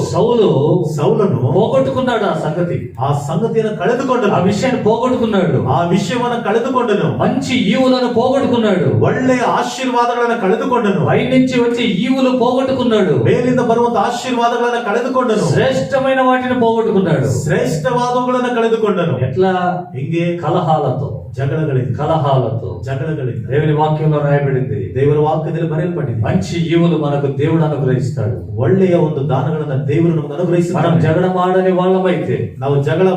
ಸೌಲನು పోగొట్టుకున్నాడు ఆ సంగతి. ಆ ಸಂಗತಿಯನ್ನು ಕಳೆದುಕೊಂಡನು. ఆ విషయాన్ని పోగొట్టుకున్నాడు. ಆ ವಿಷಯವನ್ನು ಕಳೆದುಕೊಂಡನು. మంచి ఈవులను పోగొట్టుకున్నాడు. ಒಳ್ಳೆಯ ಆಶೀರ್ವಾದಗಳನ್ನು ಕಳೆದುಕೊಂಡನು. పైనుంచి వచ్చే ఈవులు పోగొట్టుకున్నాడు. ಮೇಲಿಂದ ಬರುವಂತ ಆಶೀರ್ವಾದಗಳನ್ನು ಕಳೆದುಕೊಂಡನು. శ్రేష్టమైన వాటిని పోగొట్టుకున్నాడు. ಶ್ರೇಷ್ಠವಾದವುಗಳನ್ನು ಕಳೆದುಕೊಂಡನು. ఎట్లా? ಹಿಂಗೆ కలహాలతో, ಜಗಳಗಳಿಂದ దేవుని వాక్యంలో రాయబడింది. ದೇವರ ವಾಕ್ಯದಲ್ಲಿ ಬರೆಯಲ್ಪಟ್ಟಿದೆ. మంచి ఈవులు మనకు దేవుడు అనుగ్రహిస్తాడు. ಒಳ್ಳೆಯ ಒಂದು ದಾನಗಳನ್ನ ದೇವರು ನಮಗೆ మనం ಅನುಗ್ರಹಿಸುತ್ತಾನೆ. జగడమాడని వాళ్ళమైతే, ನಾವು ಜಗಳ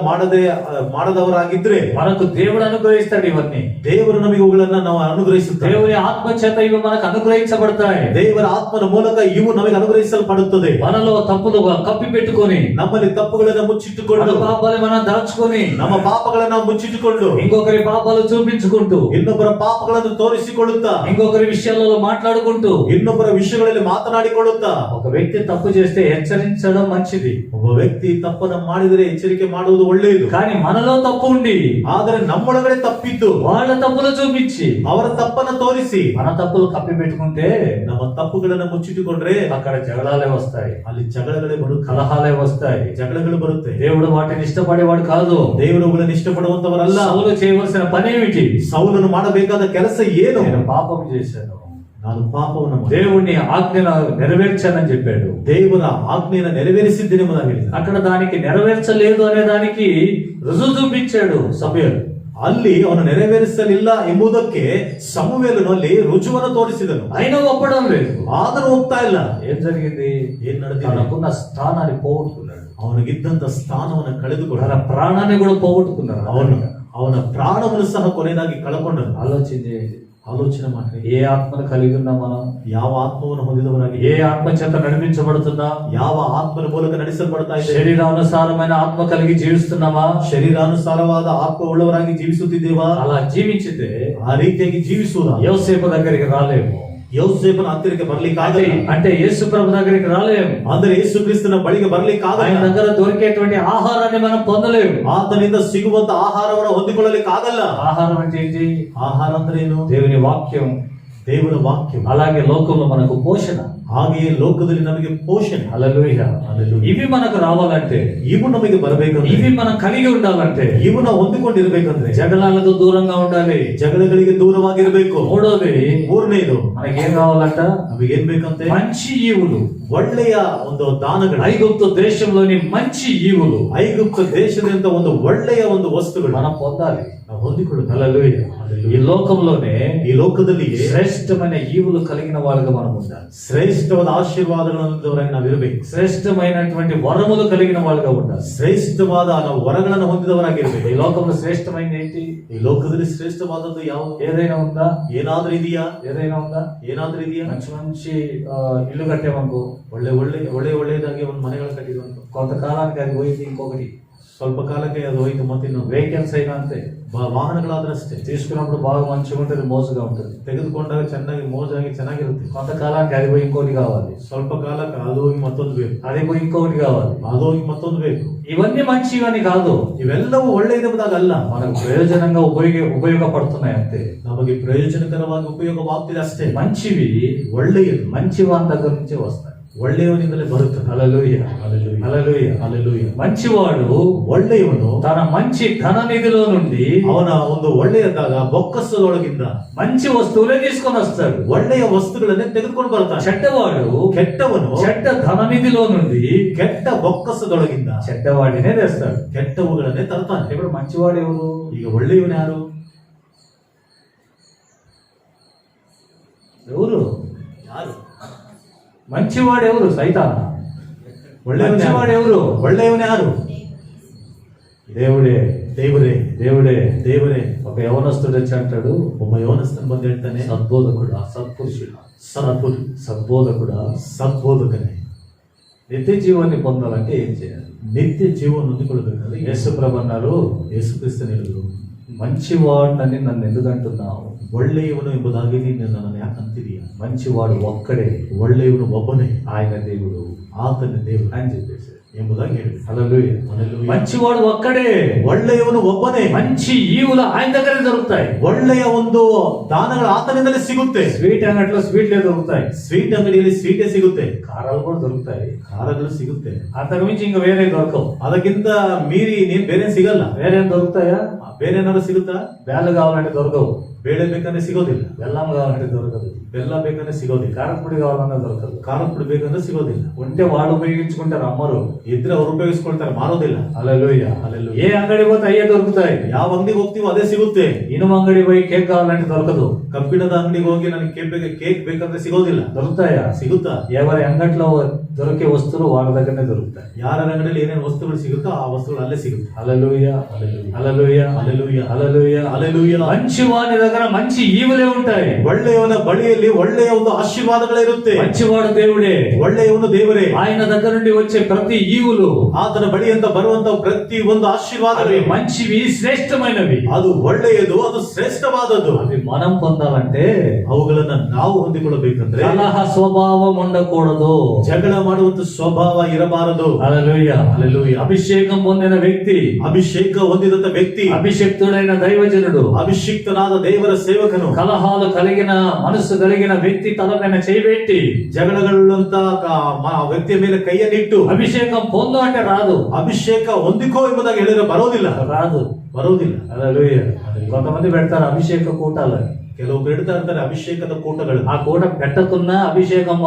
ಮಾಡದವರಾಗಿದ್ರೆ మనకు దేవుడు అనుగ్రహిస్తాడు. ఇవన్నీ ದೇವರು ನಮಗೆ ಇವುಗಳನ್ನ ನಾವು ಅನುಗ್ರಹಿಸುತ್ತೇವೆ. దేవుని ఆత్మ చేత ఇవి మనకు అనుగ్రహించబడతాయి. ದೇವರ ಆತ್ಮನ ಮೂಲಕ ಇವು ನಮಗೆ ಅನುಗ್ರಹಿಸಲ್ಪಡುತ್ತದೆ. మనలో తప్పులు కప్పి పెట్టుకొని, ನಮ್ಮಲ್ಲಿ ತಪ್ಪುಗಳನ್ನ మన ಮುಚ್ಚಿಟ್ಟುಕೊಂಡು, పాపాలు మనం దాచుకొని, ನಮ್ಮ ಪಾಪಗಳನ್ನ ಮುಚ್ಚಿಟ್ಟುಕೊಂಡು, ఇంకొకరి పాపాలు చూపించుకుంటూ, ಇನ್ನೊಬ್ಬರ ಪಾಪಗಳನ್ನು ತೋರಿಸಿಕೊಳ್ಳುತ್ತಾ, ఇంకొకరి విషయాలలో మాట్లాడుకుంటూ, ಇನ್ನೊಬ್ಬರ ವಿಷಯಗಳಲ್ಲಿ ಮಾತನಾಡಿಕೊಳ್ಳುತ್ತಾ, ఒక వ్యక్తి తప్పు చేస్తే హెచ్చరించడం మంచిది. ಒಬ್ಬ ವ್ಯಕ್ತಿ ತಪ್ಪನ್ನ ಮಾಡಿದರೆ ಎಚ್ಚರಿಕೆ ಮಾಡುವುದು ಒಳ್ಳೆಯದು. కానీ మనలో తప్పు ఉండి ಆದರೆ ನಮ್ಮೊಳಗಡೆ ತಪ್ಪಿದ್ದು వాళ్ళ తప్పులు చూపించి ಅವರ ತಪ್ಪನ್ನ ತೋರಿಸಿ మన తప్పులు కప్పి పెట్టుకుంటే ನಮ್ಮ ತಪ್ಪುಗಳನ್ನ ಮುಚ್ಚಿಟ್ಟುಕೊಂಡ್ರೆ అక్కడ జగడాలే వస్తాయి, ಅಲ್ಲಿ ಜಗಳಗಳೇ ಬರುತ್ತೆ, కలహాలే వస్తాయి. ಜಗಳಗಳು ಬರುತ್ತೆ. దేవుడు వాటిని ఇష్టపడేవాడు కాదు. ದೇವರುಗಳನ್ನು ಇಷ್ಟಪಡುವಂತವರಲ್ಲ. సౌలు చేయవలసిన పని ఏమిటి? ಸೌಲನು ಮಾಡಬೇಕಾದ ಕೆಲಸ ಏನು? నేను పాపం చేశాను, ನಾನು ಪಾಪವನ್ನು దేవుని ఆజ్ఞను నెరవేర్చానని చెప్పాడు. ದೇವರ ಆಜ್ಞೆಯನ್ನು ನೆರವೇರಿಸಿದ್ದೇನೆ ಎಂಬುದಾಗಿ ಹೇಳಿದ. అక్కడ దానికి నెరవేర్చలేదు అనే దానికి రుజువు చూపించాడు సమూయేలు. ಅಲ್ಲಿ ಅವನು ನೆರವೇರಿಸಲಿಲ್ಲ ಎಂಬುದಕ್ಕೆ ಸಮುವೇಲನು ಅಲ್ಲಿ ರುಜುವನ್ನು ತೋರಿಸಿದನು. అయినా ఒప్పడం లేదు. ಆದರೂ ಹೋಗ್ತಾ ಇಲ್ಲ. ఏం జరిగింది? ಏನ್ ನಡೆದಿದೆ? తనకున్న స్థానాన్ని పోగొట్టుకున్నాడు. ಅವನಿಗಿದ್ದಂತ ಸ್ಥಾನವನ್ನು ಕಳೆದುಕೊಂಡ. తన ప్రాణాన్ని కూడా పోగొట్టుకున్నాడు. ಅವನ ಪ್ರಾಣವನ್ನು ಸಹ ಕೊನೆಯದಾಗಿ ಕಳಕೊಂಡನು. ಆಲೋಚನೆ ಮಾಡಿ, ఏ ఆత్మను కలిగి ఉన్నా మనం, ಯಾವ ಆತ್ಮವನ್ನು ಹೊಂದಿದವರಾಗಿ, ఏ ఆత్మ చేత నడిపించబడుతున్నా, ಯಾವ ಆತ್ಮನ ಮೂಲಕ ನಡೆಸಲ್ಪಡ್ತಾ ಇದೆ, శరీరానుసారమైన ఆత్మ కలిగి జీవిస్తున్నామా, ಶರೀರಾನುಸಾರವಾದ ಆತ್ಮ ಉಳ್ಳವರಾಗಿ ಜೀವಿಸುತ್ತಿದ್ದೇವಾ? అలా జీవించితే ಆ ರೀತಿಯಾಗಿ ಜೀವಿಸುವುದ యోసేపు దగ్గరికి రాలేము. ಯೋಸೇಫನ ಹತ್ತಿರಕ್ಕೆ ಬರ್ಲಿಕ್ಕೆ అంటే ಆಗಲ್ಲ. అంటే యేసు ప్రభు దగ్గరికి రాలేము. ಅಂದ್ರೆ ಯೇಸು ಕ್ರಿಸ್ತನ ಬಳಿಗೆ ಬರ್ಲಿಕ್ಕೆ ఆయన ಆಗಲ್ಲ. దగ్గర దొరికేటువంటి ఆహారాన్ని మనం పొందలేము. ಆತನಿಂದ ಸಿಗುವಂತ ಆಹಾರವನ್ನು ಹೊಂದಿಕೊಳ್ಳಲಿಕ್ಕೆ ಆಗಲ್ಲ. ఆహారం అంటే ఏంటి? ಆಹಾರ ಅಂದ್ರೆ ಏನು? దేవుని వాక్యం. ದೇವರ ವಾಕ್ಯ. అలాగే లోకంలో మనకు పోషణ. ಹಾಗೆಯೇ ಲೋಕದಲ್ಲಿ ನಮಗೆ ಪೋಷಣೆ. హల్లెలూయా. హల్లెలూయా. ఇవి మనకు రావాలంటే, ಇವು ನಮಗೆ ಬರಬೇಕಂದ್ರೆ, ఇవి మనం కలిగి ఉండాలంటే ಇವು ನಾವು ಹೊಂದಿಕೊಂಡಿರ್ಬೇಕಂದ್ರೆ జగడాలకు దూరంగా ఉండాలి. ಜಗಳಗಳಿಗೆ ದೂರವಾಗಿರ್ಬೇಕು. మూడోది, ಮೂರನೇದು, మనకేం కావాలంట? ನಮಗೆ ಏನ್ ಬೇಕಂತೆ? మంచి ఈవులు. ಒಳ್ಳೆಯ ಒಂದು ದಾನಗಳು. ఐగుప్తు దేశంలోని మంచి ఈవులు ಐಗುಪ್ತ ದೇಶದಿಂದ ಒಂದು ಒಳ್ಳೆಯ ಒಂದು ವಸ್ತುಗಳು మనం పొందాలి. ನಾವು ಹೊಂದಿಕೊಳ್ಳೋದು. హల్లెలూయా. ఈ లోకంలోనే ಈ ಲೋಕದಲ್ಲಿ శ్రేష్టమైన ఈవులు కలిగిన వాళ్ళుగా మనం ఉండాలి. ಶ್ರೇಷ್ಠವಾದ ಆಶೀರ್ವಾದಗಳನ್ನಾಗಿ ನಾವು ಇರಬೇಕು. శ్రేష్టమైనటువంటి వరములు కలిగిన వాళ్ళుగా ఉండాలి. ಶ್ರೇಷ್ಠವಾದ ನಾವು ವರಗಳನ್ನು ಹೊಂದಿದವರಾಗಿರ್ಬೇಕು. ఈ లోకంలో శ్రేష్టమైనది ఏంటి? ಈ ಲೋಕದಲ್ಲಿ ಶ್ರೇಷ್ಠವಾದದ್ದು ಯಾವುದು? ఏదైనా ఉందా? ಏನಾದ್ರೂ ಇದೆಯಾ? ఏదైనా ఉందా? ಏನಾದ್ರೂ ಇದೆಯಾ? మంచి మంచి ఇల్లు కట్టేమనుకో, ಒಳ್ಳೆಯದಾಗಿ ಒಂದು ಮನೆಗಳು ಕಟ್ಟಿರುವಂತ కొంతకాలానికి అది పోయింది ఇంకొకటి, ಸ್ವಲ್ಪ ಕಾಲಕ್ಕೆ ಅದು ಹೋಯ್ತು ಮತ್ತೆ ಇನ್ನೊಂದು. వెహికల్స్ అయినా అంతే. ವಾಹನಗಳಾದ್ರಷ್ಟೇ. తీసుకున్నప్పుడు బాగా మంచిగా ఉంటుంది, మోసగా ఉంటుంది. ತೆಗೆದುಕೊಂಡಾಗ ಚೆನ್ನಾಗಿ ಮೋಜಾಗಿ ಚೆನ್ನಾಗಿರುತ್ತೆ. కొంతకాలానికి అది పోయి ఇంకోటి కావాలి, ಸ್ವಲ್ಪ ಕಾಲಕ್ಕೆ ಅದು ಹೋಗಿ ಮತ್ತೊಂದು ಬೇಕು, అది పోయి ఇంకొకటి కావాలి. ಅದು ಹೋಗಿ ಮತ್ತೊಂದು ಬೇಕು. ఇవన్నీ మంచివని కాదు, ಇವೆಲ್ಲವೂ ಒಳ್ಳೆಯದಾಗಲ್ಲ. ಅಲ್ಲ, మనకు ప్రయోజనంగా ఉపయోగపడుతున్నాయి అంతే. ನಮಗೆ ಪ್ರಯೋಜನಕರವಾಗಿ ಉಪಯೋಗವಾಗ್ತಿದೆ ಅಷ್ಟೇ. మంచివి, ಒಳ್ಳೆಯದು మంచి వాని దగ్గర నుంచే వస్తాయి. ಒಳ್ಳೆಯವನಿಂದಲೇ ಬರುತ್ತದೆ. హల్లెలూయా. హల్లెలూయా. హల్లెలూయా. హల్లెలూయా. మంచివాడు ಒಳ್ಳೆಯವನು తన మంచి ధన నిధిలో నుండి ಅವನ ಒಂದು ಒಳ್ಳೆಯದಾಗ ಬೊಕ್ಕಸದೊಳಗಿಂದ మంచి వస్తువులే తీసుకొని వస్తాడు. ಒಳ್ಳೆಯ ವಸ್ತುಗಳನ್ನೇ ತೆಗೆದುಕೊಂಡು ಬರ್ತಾನೆ. చెడ్డవాడు ಕೆಟ್ಟವನು చెడ్డ ధన నిధిలో నుండి ಕೆಟ್ಟ ಬೊಕ್ಕಸದೊಳಗಿಂದ చెడ్డవాడినే తెస్తాడు. ಕೆಟ್ಟವುಗಳನ್ನೇ ತರ್ತಾನೆ. ఇప్పుడు మంచివాడు ఎవరు? ಈಗ ಒಳ್ಳೆಯವನು ಯಾರು? ఎవరు ಯಾರು? మంచివాడు ఎవరు? సైతాన. ಒಳ್ಳೆಯವನು మంచివాడు ఎవరు? ಒಳ್ಳೆಯವನು ಯಾರು? దేవుడే. ದೇವರೇ దేవుడే ದೇವರೇ. ఒక యవనస్తుడు వచ్చి అంటాడు, ಒಬ್ಬ ಯೋನಸ್ತನ್ ಬಂದು ಹೇಳ್ತಾನೆ, సద్బోధకుడా, సత్పురుషుడా, సద్బోధకుడా, ಸದ್ಬೋಧಕನೇ, నిత్య జీవాన్ని పొందాలంటే ఏం చేయాలి? ನಿತ್ಯ ಜೀವನ ಹೊಂದಿಕೊಳ್ಳಬೇಕಾದ್ರೆ యేసుప్రభు అన్నారు, ಯೇಸುಕ್ರಿಸ್ತನು ಹೇಳಿದ್ರು, మంచివాడినని నన్ను ఎందుకు అంటున్నావు? ಒಳ್ಳೆಯವನು ಎಂಬುದಾಗಿ ನೀನು ನನ್ನನ್ನು ಯಾಕೆ ಅಂತಿದೀಯ? మంచివాడు ఒక్కడే, ಒಳ್ಳೆಯವನು ಒಬ್ಬನೇ, ఆయన దేవుడు ಆತನ ದೇವರು అని చెప్పేసి. ಎಂಬುದಾಗಿ ಹೇಳಿದ್ರು. హల్లెలూయా. హల్లెలూయా. మంచివాడు ఒక్కడే, ಒಳ್ಳೆಯವನು ಒಬ್ಬನೇ, మంచి ఈవులు ఆయన దగ్గరే దొరుకుతాయి. ಒಳ್ಳೆಯ ಒಂದು ದಾನಗಳು ಆತನಿಂದಲೇ ಸಿಗುತ್ತೆ. స్వీట్ అంగట్లో స్వీట్లే దొరుకుతాయి, ಸ್ವೀಟ್ ಅಂಗಡಿಯಲ್ಲಿ ಸ್ವೀಟೇ ಸಿಗುತ್ತೆ, కారాలు కూడా దొరుకుతాయి. ಖಾರಗಳು ಸಿಗುತ್ತೆ. అంతకు మించి ఇంకా వేరే దొరకవు. ಅದಕ್ಕಿಂತ ಮೀರಿ ನೀನ್ ಬೇರೆ ಸಿಗಲ್ಲ. వేరేం దొరుకుతాయా? ಬೇರೆ ಏನಾದ್ರು ಸಿಗುತ್ತಾ? బ్యాలు కావాలంటే దొరకవు, ಬೇಳೆ ಬೇಕಂದ್ರೆ ಸಿಗೋದಿಲ್ಲ, బెల్లం కావాలంటే దొరకదు, ಬೆಲ್ಲ ಬೇಕಂದ್ರೆ ಸಿಗೋದಿಲ್ಲ, కారపొడి కావాలన్నా దొరకదు. ಖಾರದ ಪುಡಿ ಬೇಕಂದ್ರೆ ಸಿಗೋದಿಲ್ಲ. ఉంటే వాళ్ళు ఉపయోగించుకుంటారు, అమ్మరు. ಇದ್ರೆ ಅವ್ರು ಉಪಯೋಗಿಸ್ಕೊಳ್ತಾರೆ, ಮಾರೋದಿಲ್ಲ. హల్లెలూయా. హల్లెలూయా. ఏ అంగడి పోతే అయ్యే దొరుకుతాయి. ಯಾವ ಅಂಗಡಿಗೆ ಹೋಗ್ತೀವೋ ಅದೇ ಸಿಗುತ್ತೆ. ఇనుము అంగడి పోయి కేక్ కావాలంటే దొరకదు, ಕಬ್ಬಿಣದ ಅಂಗಡಿಗೆ ಹೋಗಿ ನನಗೆ ಕೇಕ್ ಬೇಕಂದ್ರೆ ಸಿಗೋದಿಲ್ಲ. దొరుకుతాయా? ಸಿಗುತ್ತಾ? ఎవరి అంగట్లో దొరికే వస్తువులు వాళ్ళ దగ్గరనే దొరుకుతాయి. ಯಾರ ಅಂಗಡಿಯಲ್ಲಿ ಏನೇನು ವಸ್ತುಗಳು ಸಿಗುತ್ತೋ ಆ ವಸ್ತುಗಳು ಅಲ್ಲೇ ಸಿಗುತ್ತೆ. హల్లెలూయా, హల్లెలూయా. Hallelujah, hallelujah. హల్లెలూయా. హల్లెలూయా. మంచి వాని దగ్గర మంచి ఈవులే ఉంటాయి. ಒಳ್ಳೆಯವನ ಬಳಿಯಲ್ಲಿ ಒಳ್ಳೆಯ ಒಂದು ಆಶೀರ್ವಾದಗಳಿರುತ್ತೆ. మంచివాడు దేవుడే, ಒಳ್ಳೆಯವನು ದೇವರೇ. ఆయన దగ్గర నుండి వచ్చే ప్రతి ఈవులు, ಆತನ ಬಳಿಯಿಂದ ಬರುವಂತ ಪ್ರತಿ ಒಂದು అవి ಆಶೀರ್ವಾದಗಳು మంచివి, శ్రేష్టమైనవి. ಅದು ಒಳ್ಳೆಯದು, ಅದು ಶ್ರೇಷ್ಠವಾದದ್ದು. అవి మనం పొందాలంటే ಅವುಗಳನ್ನ ನಾವು ಹೊಂದಿಕೊಳ್ಳಬೇಕಂದ್ರೆ కలహ స్వభావం ఉండకూడదు. ಜಗಳ ಮಾಡುವಂತ ಸ್ವಭಾವ ಇರಬಾರದು. హల్లెలూయా. హల్లెలూయా. అభిషేకం పొందిన వ్యక్తి, ಅಭಿಷೇಕ ಹೊಂದಿದಂತ ವ್ಯಕ್ತಿ, అభిషక్తుడైన దైవజనుడు, ಅಭಿಷಿಕ್ತನಾದ ದೇವರ ಸೇವಕನು, కలహాలు కలిగిన మనసు కలిగిన వ్యక్తి తలపైన చేయబెట్టి ಜಗಳಗಳುಳ್ಳಂತ ವ್ಯಕ್ತಿಯ ಮೇಲೆ ಕೈಯನ್ನಿಟ್ಟು అభిషేకం పొందు అంటే రాదు, ಅಭಿಷೇಕ ಹೊಂದಿಕೋ ಎಂಬುದಾಗಿ ಹೇಳಿದ್ರೆ ಬರೋದಿಲ್ಲ. రాదు. ಬರೋದಿಲ್ಲ. హల్లెలూయా. కొంతమంది పెడతారు అభిషేక కూటాలు. ಕೆಲವೊಬ್ರು ಇಡ್ತಾ ಇರ್ತಾರೆ ಅಭಿಷೇಕದ ಕೂಟಗಳು. ఆ కూట పెట్టకున్నా అభిషేకం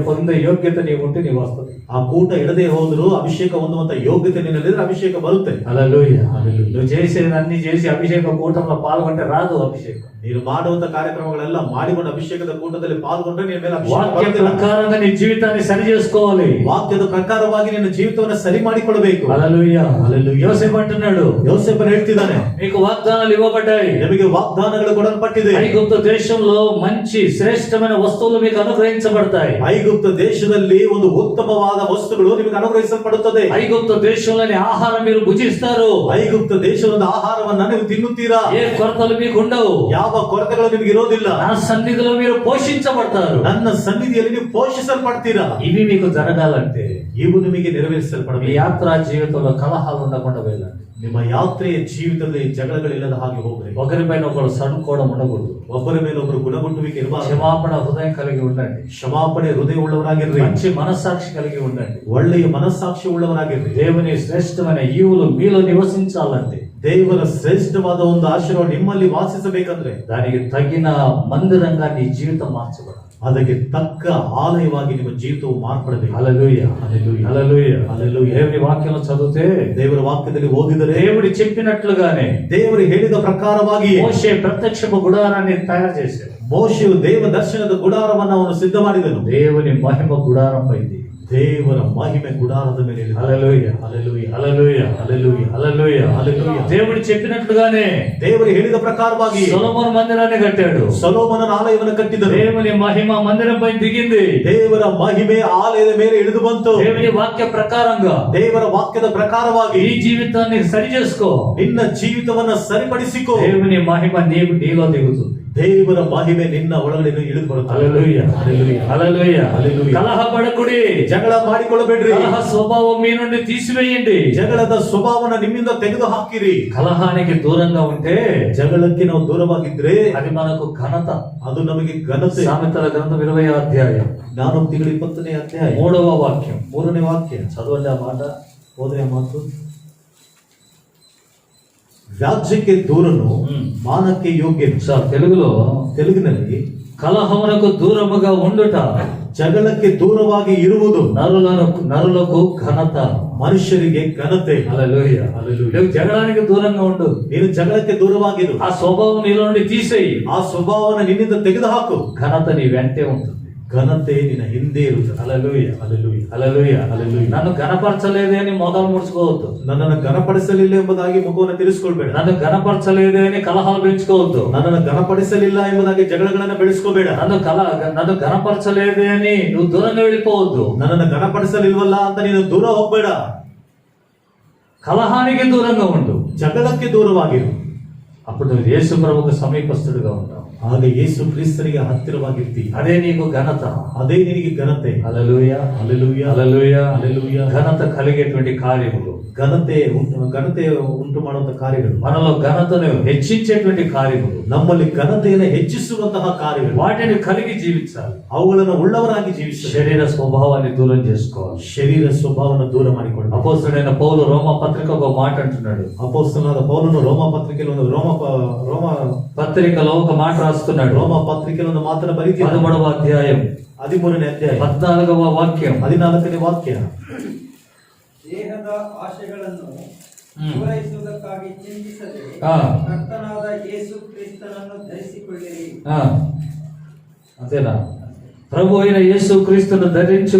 పొందే యోగ్యత నీకుంటే నీవు వస్తుంది. ಆ ಕೂಟ ಇಡದೆ ಹೋದ್ರು ಅಭಿಷೇಕ ಹೊಂದುವಂತ ಯೋಗ್ಯತೆ ನಿನ್ನಲ್ಲಿದ್ರೆ ಅಭಿಷೇಕ ಬರುತ್ತೆ. హల్లెలూయా. హల్లెలూయా. నువ్వు చేసేది అన్ని చేసి అభిషేక కూటంలో పాల్గొంటే రాదు అభిషేకం. ನೀನು ಮಾಡುವಂತ ಕಾರ್ಯಕ್ರಮಗಳೆಲ್ಲ ಮಾಡಿಕೊಂಡು ಅಭಿಷೇಕದ ಕೂಟದಲ್ಲಿ ಪಾಲ್ಗೊಂಡ್ರೆ ನಿನ್ನ ಮೇಲೆ ಅಭಿಷೇಕ వాక్య ಬರುತ್ತಿಲ್ಲ. ప్రకారంగా నీ జీవితాన్ని సరి చేసుకోవాలి. ವಾಕ್ಯದ ಪ್ರಕಾರವಾಗಿ ನಿನ್ನ ಜೀವಿತವನ್ನ ಸರಿ ಮಾಡಿಕೊಳ್ಳಬೇಕು. హల్లెలూయా. హల్లెలూయా. యోసేపు అంటున్నాడు, ಯೋಸೇಫನು ಹೇಳ್ತಿದ್ದಾನೆ, మీకు వాగ్దానాలు ఇవ్వబడ్డాయి, ನಿಮಗೆ ವಾಗ್ದಾನಗಳು ಕೊಡಲ್ಪಟ್ಟಿದೆ. ఐగుప్తు దేశంలో మంచి శ్రేష్టమైన వస్తువులు మీకు అనుగ్రహించబడతాయి. ಐಗುಪ್ತ ದೇಶದಲ್ಲಿ ಒಂದು ಉತ್ತಮವಾದ ವಸ್ತುಗಳು ನಿಮಗೆ ಅನುಗ್ರಹಿಸಲ್ಪಡುತ್ತದೆ. ఐగుప్తు దేశంలోని ఆహారం మీరు భుజిస్తారు. ಐಗುಪ್ತ ದೇಶದ ಆಹಾರವನ್ನ ನೀವು ತಿನ್ನುತ್ತೀರಾ. ఏ కొరతలు మీకు ఉండవు. ಯಾವ ಕೊರತೆಗಳು ನಿಮಗೆ ಇರೋದಿಲ್ಲ. నా సన్నిధిలో మీరు పోషించబడతారు. ನನ್ನ ಸನ್ನಿಧಿಯಲ್ಲಿ ನೀವು ಪೋಷಿಸಲ್ಪಡ್ತೀರಾ. ఇవి మీకు జరగాలంటే ಇವು ನಿಮಗೆ మీ ನೆರವೇರಿಸಲ್ಪಡಬೇಕು. యాత్రా జీవితంలో కలహాలు ఉండకుండా వెళ్ళండి. ನಿಮ್ಮ ಯಾತ್ರೆಯ ಜೀವಿತದಲ್ಲಿ ಜಗಳಗಳಿಲ್ಲದ ಹಾಗೆ ಹೋಗ್ರಿ. ఒకరిపైన ఒకరు సణుకోవడం ఉండకూడదు. ಒಬ್ಬರ ಮೇಲೆ ಒಬ್ಬರು ಗುಣಗುಟ್ಟುವಿಕೆ ಇರಬಾರದು. క్షమాపణ హృదయం కలిగి ఉండండి. ಕ್ಷಮಾಪಣೆ ಹೃದಯ ಉಳ್ಳವರಾಗಿರ್ರಿ. మంచి మనస్సాక్షి కలిగి ఉండండి. ಒಳ್ಳೆಯ ಮನಸ್ಸಾಕ್ಷಿ ಉಳ್ಳವರಾಗಿರ್ರಿ. దేవుని శ్రేష్టమైన ఈవులు మీలో నివసించాలంటే, ದೇವರ ಶ್ರೇಷ್ಠವಾದ ಒಂದು ಆಶೀರ್ವಾದ ನಿಮ್ಮಲ್ಲಿ ವಾಸಿಸಬೇಕಂದ್ರೆ దానికి తగిన మందిరంగా నీ జీవితం మార్చబడాలి. ಅದಕ್ಕೆ ತಕ್ಕ ಆಲಯವಾಗಿ ನಿಮ್ಮ ಜೀವಿತವು ಮಾರ್ಪಡಬೇಕು. హల్లెలూయా. హల్లెలూయా. హల్లెలూయా. హల్లెలూయా. దేవుని వాక్యం చదివితే ದೇವರ ವಾಕ್ಯದಲ್ಲಿ ಓದಿದರೆ దేవుడు చెప్పినట్లుగానే ದೇವರು ಹೇಳಿದ ಪ್ರಕಾರವಾಗಿ మోషే ప్రత్యక్షపు గుడారాన్ని తయారు చేశాడు. ಮೋಶೆಯು ದೇವ ದರ್ಶನದ ಗುಡಾರವನ್ನು ಅವನು ಸಿದ್ಧ ಮಾಡಿದನು. దేవుని మహిమ గుడారం పైది. ದೇವರ ಮಹಿಮೆ ಗುಡಾರದ ಮೇಲೆ ಇಳಿದು. హల్లెలూయా. హల్లెలూయా. హల్లెలూయా. హల్లెలూయా. హల్లెలూయా. హల్లెలూయా. దేవుడు చెప్పినట్లుగానే ದೇವರು ಹೇಳಿದ ಪ್ರಕಾರವಾಗಿ సొలొమోను మందిరాన్ని కట్టాడు. ಸೊಲೊಮೋನನ ಆಲಯವನ್ನು ಕಟ್ಟಿದನು. దేవుని మహిమ మందిరంపై దిగింది. ದೇವರ ಮಹಿಮೆ ಆಲಯದ ಮೇಲೆ ಇಳಿದು ಬಂತು. దేవుని వాక్య ప్రకారంగా ದೇವರ ವಾಕ್ಯದ ಪ್ರಕಾರವಾಗಿ ఈ జీవితాన్ని సరి చేసుకో. ನಿನ್ನ ಜೀವಿತವನ್ನ ಸರಿಪಡಿಸಿಕೋ. దేవుని మహిమ నీలో దిగుతుంది. ದೇವರ ಮಹಿಮೆ ನಿನ್ನ ಒಳಗಡೆ ಇಳಿದು ಬರುತ್ತದೆ. హల్లెలూయా. హల్లెలూయా. హల్లెలూయా. హల్లెలూయా. కలహపడకుడి. ಜಗಳ ಮಾಡಿಕೊಳ್ಳಬೇಡ್ರಿ. కలహ స్వభావం మీ నుండి తీసివేయండి. ಜಗಳದ ಸ್ವಭಾವನ ನಿಮ್ಮಿಂದ ತೆಗೆದು ಹಾಕಿರಿ. కలహానికి దూరంగా ఉంటే ಜಗಳಕ್ಕೆ ನಾವು ದೂರವಾಗಿದ್ರೆ అది మనకు ఘనత. ಅದು ನಮಗೆ ಘನತೆ. సామెతల గ్రంథం 20వ అధ్యాయం 4:20 ಅಧ್ಯಾಯ 3వ వాక్యం. 3ನೇ ವಾಕ್ಯ చదవండి ఆ మాట. ಹೋದ್ರೆ ಮಾತು. ವ್ಯಾಜ್ಯಕ್ಕೆ ದೂರನು ಮಾನಕ್ಕೆ ಯೋಗ್ಯನು. సార్ తెలుగులో ತೆಲುಗಿನಲ್ಲಿ కలహమునకు దూరముగా ఉండుట, ಜಗಳಕ್ಕೆ ದೂರವಾಗಿ ಇರುವುದು నరులకు ఘనత. ಮನುಷ್ಯರಿಗೆ ಘನತೆ. హల్లెలూయా. హల్లెలూయా. నువ్వు జగడానికి దూరంగా ఉండు. ನೀನು ಜಗಳಕ್ಕೆ ದೂರವಾಗಿರು. ఆ స్వభావం నీలో నుండి తీసేయి. ಆ ಸ್ವಭಾವನ ನಿನ್ನಿಂದ ತೆಗೆದು ಹಾಕು. ఘనత నీ వెంటే ఉంటుంది. ఘనತೆ ನಿನ್ನ ಹಿಂದೆ ಇರುತ್ತದೆ. హల్లెలూయా, ಹಲ್ಲೆಲೂಯಾ, హల్లెలూయా. హల్లెలూయా. నన్ను గణపరచలేదే అని మొఖాలు ముడుచుకోవద్దు. ನನ್ನನ್ನು ಘನಪಡಿಸಲಿಲ್ಲ ಎಂಬುದಾಗಿ ಮುಖವನ್ನು ತಿರುಗಿಸ್ಕೊಳ್ಬೇಡ. నన్ను గణపరచలేదే అని కలహాలు పెంచుకోవద్దు. ನನ್ನನ್ನು ಘನಪಡಿಸಲಿಲ್ಲ ಎಂಬುದಾಗಿ ಜಗಳಗಳನ್ನ ಬೆಳೆಸ್ಕೋಬೇಡ. నన్ను గణపరచలేదే అని నువ్వు దూరంగా వెళ్ళిపోవద్దు. ನನ್ನನ್ನು ಘನಪಡಿಸಲಿಲ್ವಲ್ಲ ಅಂತ ನೀನು ದೂರ ಹೋಗ್ಬೇಡ. కలహానికి దూరంగా ఉండు. ಜಗಳಕ್ಕೆ ದೂರವಾಗಿರು. అప్పుడు నువ్వు యేసు ప్రభువుకు సమీపస్తుడిగా ఉంటావు. ಆಗ ಯೇಸು ಕ್ರಿಸ್ತನಿಗೆ ಹತ್ತಿರವಾಗಿರ್ತಿ. అదే నీకు ఘనత. ಅದೇ ನಿನಗೆ ಘನತೆ. హల్లెలూయా, హల్లెలూయా, హల్లెలూయా, హల్లెలూయా. ఘనత కలిగేటువంటి కార్యములు, ಘನತೆ ಉಂಟು ಮಾಡುವಂತಹ ಕಾರ್ಯಗಳು, మనలో ఘనతను హెచ్చించేటువంటి కార్యములు, ನಮ್ಮಲ್ಲಿ ಘನತೆಯನ್ನು ಹೆಚ್ಚಿಸುವಂತಹ ಕಾರ್ಯಗಳು, వాటిని కలిగి జీవించాలి. ಅವುಗಳನ್ನು ಉಳ್ಳವರಾಗಿ ಜೀವಿಸಿ శరీర స్వభావాన్ని దూరం చేసుకోవాలి. ಶರೀರ ಸ್ವಭಾವವನ್ನು ದೂರ ಮಾಡಿಕೊಂಡು. అపోస్తలుడైన పౌలు రోమా పత్రిక ఒక మాట అంటున్నాడు. ಅಪೊಸ್ತಲನಾದ ಪೌಲನು ರೋಮ ಪತ್ರಿಕೆಯಲ್ಲಿ ಒಂದು ರೋಮ పత్రికలో ఒక మాట రాస్తున్నాడు. ರೋಮ ಪತ್ರಿಕೆಯಲ್ಲಿ ಒಂದು ಮಾತನ್ನು ಬರೀತೀವಿ. 13వ అధ్యాయం 13ನೇ ಅಧ್ಯಾಯ 14వ వాక్యం. 14ನೇ ವಾಕ್ಯ. ದೇಹದ ಆಶೆಗಳನ್ನು ಪೂರೈಸುವುದಕ್ಕಾಗಿ ಚಿಂತಿಸದೆ ಕರ್ತನಾದ ಯೇಸು ಕ್ರಿಸ್ತನನ್ನು ಧರಿಸಿಕೊಳ್ಳಿರಿ. అంతేనా? ప్రభు అయిన యేసు క్రీస్తును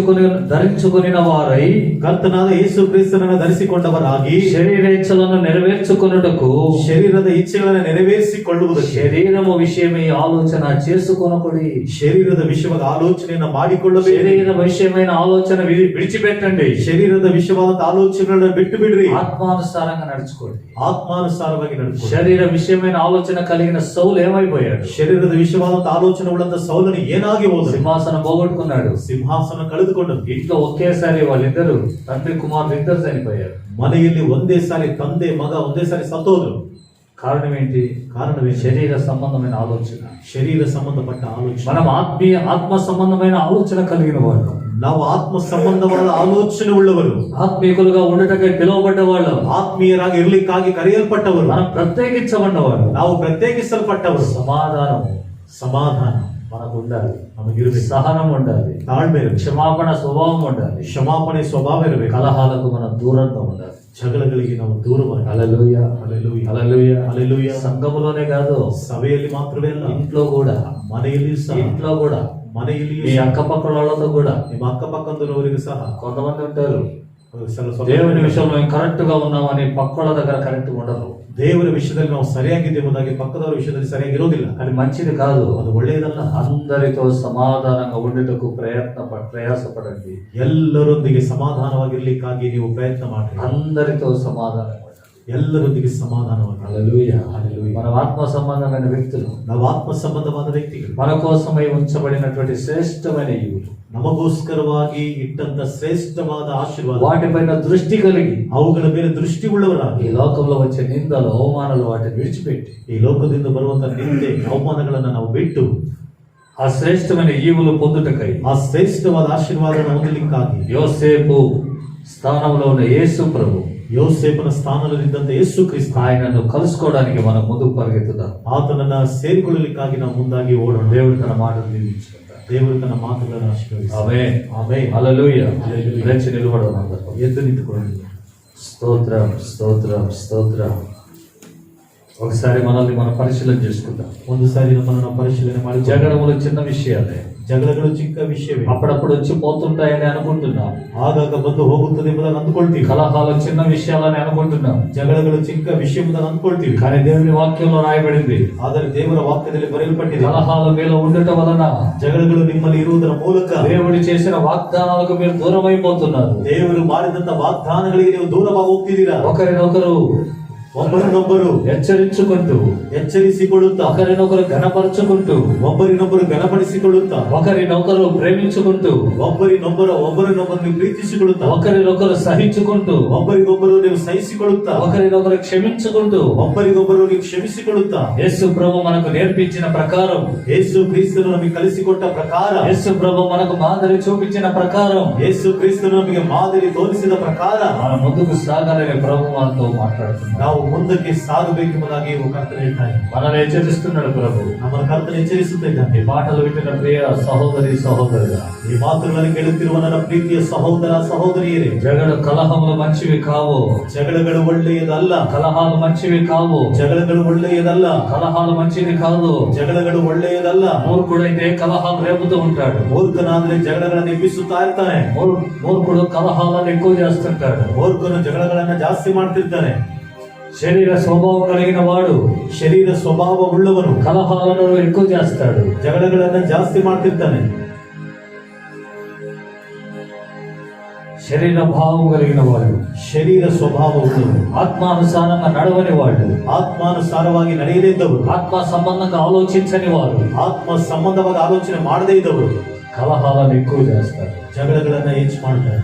ధరించుకుని వారై, ಕರ್ತನಾದ ಯೇಸು ಕ್ರಿಸ್ತನನ್ನು ಧರಿಸಿಕೊಂಡವರಾಗಿ శరీరేచ్ఛలను నెరవేర్చుకొనుటకు, ಶರೀರದ ಇಚ್ಛೆಗಳನ್ನು ನೆರವೇರಿಸಿಕೊಳ್ಳುವುದಕ್ಕೆ, శరీరము విషయమై ఆలోచన చేసుకొనకుడి. ಶರೀರದ ವಿಷಯವಾದ ಆಲೋಚನೆಯನ್ನು ಮಾಡಿಕೊಳ್ಳಬೇಕು. శరీర విషయమైన ఆలోచన విడిచిపెట్టండి. ಶರೀರದ ವಿಷಯವಾದ ಆಲೋಚನೆಗಳನ್ನು ಬಿಟ್ಟು ಬಿಡ್ರಿ. ఆత్మానుసారంగా నడుచుకోండి. ಆತ್ಮಾನುಸಾರವಾಗಿ ನಡೆದುಕೊಳ್ಳಿ. శరీర విషయమైన ఆలోచన కలిగిన సౌలు ఏమైపోయాడు? ಶರೀರದ ವಿಷಯವಾದ ಆಲೋಚನೆ ಉಳ್ಳಂತ ಸೌಲನು ಏನಾಗಿ ಹೋದ? సింహాసనం పోగొట్టుకున్నాడు. సింహాಸನ ಕಳೆದುಕೊಂಡನು. ఇంట్లో ఒకేసారి వాళ్ళిద్దరు, తండ్రి కుమారులు ఇద్దరు చనిపోయారు. ಮನೆಯಲ್ಲಿ ಒಂದೇ ಸಾರಿ ತಂದೆ ಮಗ ಒಂದೇ ಸಾರಿ ಸತ್ತೋದ್ರು. కారణం ఏంటి? ಕಾರಣವೇ శరీర సంబంధమైన ఆలోచన. ಶರೀರ ಸಂಬಂಧಪಟ್ಟ ಆಲೋಚನೆ. మనం ఆత్మ సంబంధమైన ఆలోచన కలిగిన వాళ్ళు. ನಾವು ಆತ್ಮ ಸಂಬಂಧವಾದ ಆಲೋಚನೆ ಉಳ್ಳವರು, ఆత్మీకులుగా ఉండటకై పిలువబడ్డ వాళ్ళు, ಆತ್ಮೀಯರಾಗಿ ಇರ್ಲಿಕ್ಕಾಗಿ ಕರೆಯಲ್ಪಟ್ಟವರು, మనం ప్రత్యేకించబడ్డవాళ్ళు. ನಾವು ಪ್ರತ್ಯೇಕಿಸಲ್ಪಟ್ಟವರು. సమాధానం మనకు ఉండాలి. ನಮಗಿರಬೇಕು. సహనం ఉండాలి. ತಾಳ್ಮೆ ಇರಬೇಕು. క్షమాపణ స్వభావం ఉండాలి. ಕ್ಷಮಾಪಣೆ ಸ್ವಭಾವ ಇರಬೇಕು. కలహాలకు మనం దూరంగా ఉండాలి. ಜಗಳಗಳಿಗೆ ನಾವು ದೂರವಾಗಿ. హల్లెలూయా, హల్లెలూయా, హల్లెలూయా, హల్లెలూయా. సంఘములోనే కాదు, ಸಭೆಯಲ್ಲಿ ಮಾತ್ರವೇ ಅಲ್ಲ, ఇంట్లో కూడా, ಮನೆಯಲ್ಲಿ ಸಹ, ఇంట్లో కూడా, ಮನೆಯಲ್ಲಿ మీ అక్కపక్కల వాళ్ళతో కూడా. ನಿಮ್ಮ ಅಕ್ಕಪಕ್ಕದವರಿಗೂ ಸಹ కొంతమంది ఉంటారు ಸ್ವಲ್ಪ దేవుని విషయంలో మేము కరెక్ట్ గా ఉన్నామని పక్కల దగ్గర కరెక్ట్ ఉండరు. ದೇವರ ವಿಷಯದಲ್ಲಿ ನಾವು ಸರಿಯಾಗಿದ್ದೇವೆ ಎಂಬುದಾಗಿ ಪಕ್ಕದವರ ವಿಷಯದಲ್ಲಿ ಸರಿಯಾಗಿರೋದಿಲ್ಲ. అది మంచిది కాదు. ಅದು ಒಳ್ಳೆಯದಲ್ಲ. అందరితో సమాధానంగా ఉండటకు ప్రయాసపడండి. ಎಲ್ಲರೊಂದಿಗೆ ಸಮಾಧಾನವಾಗಿರ್ಲಿಕ್ಕಾಗಿ ನೀವು ಪ್ರಯತ್ನ ಮಾಡಿ. అందరితో సమాధానం, ಎಲ್ಲರೊಂದಿಗೆ ಸಮಾಧಾನವಾಗಿ. హల్లెలూయా, హల్లెలూయా. మన ఆత్మ సంబంధమైన వ్యక్తులు, ನಾವು ಆತ್ಮ ಸಂಬಂಧವಾದ ವ್ಯಕ್ತಿಗಳು, మన కోసమై ఉంచబడినటువంటి శ్రేష్టమైన ఈవులు, ನಮಗೋಸ್ಕರವಾಗಿ ಇಟ್ಟಂತ ಶ್ರೇಷ್ಠವಾದ ಆಶೀರ್ವಾದ, వాటిపైన దృష్టి కలిగి ಅವುಗಳ ಮೇಲೆ ದೃಷ್ಟಿ ಉಳ್ಳವರಾಗಿ ఈ లోకంలో వచ్చే నిందలు అవమానాలు వాటిని విడిచిపెట్టి ಈ ಲೋಕದಿಂದ ಬರುವಂತಹ ನಿಂದೆ ಅವಮಾನಗಳನ್ನು ನಾವು ಬಿಟ್ಟು ఆ శ్రేష్టమైన ఈవులు పొందుటకై, ಆ ಶ್ರೇಷ್ಠವಾದ ಆಶೀರ್ವಾದವನ್ನು ಹೊಂದಲಿಕ್ಕಾಗಿ యోసేపు స్థానంలో ఉన్న యేసు ప్రభు, ಯೋಸೇಫನ ಸ್ಥಾನದಲ್ಲಿದ್ದಂತ ಯೇಸು ಕ್ರಿಸ್ತ ఆయనను కలుసుకోవడానికి మనం ముందుకు పరిగెత్తుదాం. ಆತನನ್ನ ಸೇರಿಕೊಳ್ಳಲಿಕ್ಕಾಗಿ ನಾವು ಮುಂದಾಗಿ ಓಡೋಣ. దేవుడు తన మాటలు దీవించుకుంటాడు. ದೇವರು ತನ್ನ ಮಾತುಗಳನ್ನು ಆಶೀರ್ವದಿಸಿ. ఆమేన్, ಆಮೆನ್. హల్లెలూయా. హల్లెలూయా. లేచి నిలబడదాం అందరం. ಎದ್ದು ನಿಂತುಕೊಳ್ಳಿ. స్తోత్రం, స్తోత్రం, స్తోత్రం. ఒకసారి మనల్ని మనం పరిశీలన చేసుకుందాం. ಒಂದು ಸಾರಿ ನಮ್ಮನ್ನು ನಾವು ಪರಿಶೀಲನೆ ಮಾಡಿ. జగడములు చిన్న విషయాలే, ಜಗಳಗಳು ಚಿಕ್ಕ ವಿಷಯವೇ. అప్పుడప్పుడు వచ్చి పోతుంటాయని అనుకుంటున్నాం. ಆಗಾಗ ಬಂದು ಹೋಗುತ್ತದೆ ಎಂಬುದನ್ನು ಅಂದುಕೊಳ್ತೀವಿ. కలహాలు చిన్న విషయాలని అనుకుంటున్నాం. ಜಗಳಗಳು ಚಿಕ್ಕ ವಿಷಯ ಎಂಬುದನ್ನು ಅಂದುಕೊಳ್ತೀವಿ. కానీ దేవుని వాక్యంలో రాయబడింది, ಆದರೆ ದೇವರ ವಾಕ್ಯದಲ್ಲಿ ಬರೆಯಲ್ಪಟ್ಟಿದೆ, కలహాలు మీలో ఉండటం వలన ಜಗಳಗಳು ನಿಮ್ಮಲ್ಲಿ ಇರುವುದರ ಮೂಲಕ దేవుడు చేసిన వాగ్దానాలకు మీరు దూరం అయిపోతున్నారు. ದೇವರು ಮಾಡಿದಂತ ವಾಗ್ದಾನಗಳಿಗೆ ನೀವು ದೂರವಾಗಿ ಹೋಗ್ತಿದ್ದೀರಾ. ఒకరినొకరు ಒಬ್ಬರನ್ನೊಬ್ಬರು హెచ్చరించుకుంటూ, ಎಚ್ಚರಿಸಿಕೊಳ್ಳುತ್ತಾ, ఒకరినొకరు ఘనపరచుకుంటూ, ಒಬ್ಬರಿನೊಬ್ಬರು ಘನಪಡಿಸಿಕೊಳ್ಳುತ್ತಾ, ఒకరినొకరు ప్రేమించుకుంటూ, ಒಬ್ಬರಿನೊಬ್ಬರು ಪ್ರೀತಿಸಿಕೊಳ್ಳುತ್ತಾ, ఒకరినొకరు సహించుకుంటూ, ಒಬ್ಬರಿಗೊಬ್ಬರು ನೀವು ಸಹಿಸಿಕೊಳ್ಳುತ್ತಾ, ఒకరినొకరు క్షమించుకుంటూ, ಒಬ್ಬರಿಗೊಬ್ಬರು ನೀವು ಕ್ಷಮಿಸಿಕೊಳ್ಳುತ್ತಾ, యేసు ప్రభు మనకు నేర్పించిన ప్రకారం, ಯೇಸು ಕ್ರಿಸ್ತನು ನಮಗೆ ಕಲಿಸಿಕೊಟ್ಟ ಪ್ರಕಾರ, యేసు ప్రభు మనకు మాదిరి చూపించిన ప్రకారం, ಯೇಸು ಕ್ರಿಸ್ತನು ನಮಗೆ ಮಾದರಿ ತೋರಿಸಿದ ಪ್ರಕಾರ మన ముందుకు సాగాలని ప్రభు మనతో మాట్లాడుతున్నారు. ನಾವು ನಾವು ಮುಂದಕ್ಕೆ ಸಾಗಬೇಕೆಂಬುದಾಗಿ ಕರ್ತನೆ ಹೇಳ್ತಾರೆ. మనల్ని హెచ్చరిస్తున్నాడు ప్రభు. ನಮ್ಮನ್ನು ಕರ್ತನೆ ಎಚ್ಚರಿಸುತ್ತಿದ್ದಾನೆ. ఈ మాటలు వింటున్న ప్రియ సహోదరి సహోదరుడా, ಈ ಮಾತುಗಳನ್ನು ಕೇಳುತ್ತಿರುವ ನನ್ನ ಪ್ರೀತಿಯ ಸಹೋದರ ಸಹೋದರಿಯರೇ, జగడ కలహములు మంచివి కావు, ಜಗಳಗಳು ಒಳ್ಳೆಯದಲ್ಲ. కలహాలు మంచివి కావు, ಜಗಳಗಳು ಒಳ್ಳೆಯದಲ್ಲ. కలహాలు మంచిది కాదు. ಜಗಳಗಳು ಒಳ್ಳೆಯದಲ್ಲ. మూర్ఖుడైతే కలహాలు రేపుతూ ఉంటాడు. ಮೂರ್ಖನಾದ್ರೆ ಜಗಳಗಳನ್ನು ಎಬ್ಬಿಸುತ್ತಾ ಇರ್ತಾನೆ. మూర్ఖుడు కలహాలను ఎక్కువ చేస్తుంటాడు. ಮೂರ್ಖನು ಜಗಳಗಳನ್ನ ಜಾಸ್ತಿ ಮಾಡ್ತಿರ್ತಾನೆ. శరీర స్వభావం కలిగిన వాడు, ಶರೀರ ಸ್ವಭಾವ ಉಳ್ಳವನು కలహాలను ఎక్కువ చేస్తాడు, ಜಗಳಗಳನ್ನ ಜಾಸ್ತಿ ಮಾಡ್ತಿರ್ತಾನೆ. శరీర భావం కలిగిన వాడు, ಶರೀರ ಸ್ವಭಾವ ಉಳ್ಳವನು ఆత్మానుసారంగా నడవని వాడు, ಆತ್ಮಾನುಸಾರವಾಗಿ ನಡೆಯದೇ ಇದ್ದವರು, ఆత్మ సంబంధంగా ఆలోచించని వాడు, ಆತ್ಮ ಸಂಬಂಧವಾಗಿ ಆಲೋಚನೆ ಮಾಡದೇ ಇದ್ದವರು కలహాలను ఎక్కువ చేస్తాడు. ಜಗಳಗಳನ್ನ ಹೆಚ್ಚು ಮಾಡ್ತಾರೆ.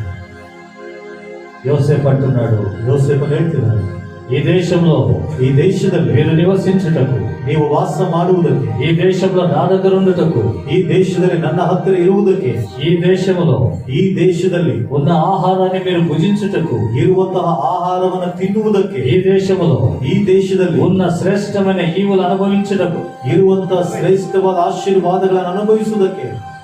యోసేపు అంటున్నాడు, ಯೋಸೇಫನು ಹೇಳ್ತಿದ್ದಾರೆ, ఈ దేశంలో ಈ ದೇಶದಲ್ಲಿ మీరు నివసించుటకు, ನೀವು ವಾಸ ಮಾಡುವುದಕ್ಕೆ, ఈ దేశంలో నా దగ్గర ఉండుటకు, ಈ ದೇಶದಲ್ಲಿ ನನ್ನ ಹತ್ತಿರ ಇರುವುದಕ್ಕೆ, ఈ దేశంలో ಈ ದೇಶದಲ್ಲಿ ఉన్న ఆహారాన్ని మీరు భుజించుటకు, ಇರುವಂತಹ ಆಹಾರವನ್ನು ತಿನ್ನುವುದಕ್ಕೆ, ఈ దేశంలో ಈ ದೇಶದಲ್ಲಿ ఉన్న శ్రేష్టమైన ఈవులు అనుభవించుటకు, ಇರುವಂತಹ ಶ್ರೇಷ್ಠವಾದ ಆಶೀರ್ವಾದಗಳನ್ನು ಅನುಭವಿಸುವುದಕ್ಕೆ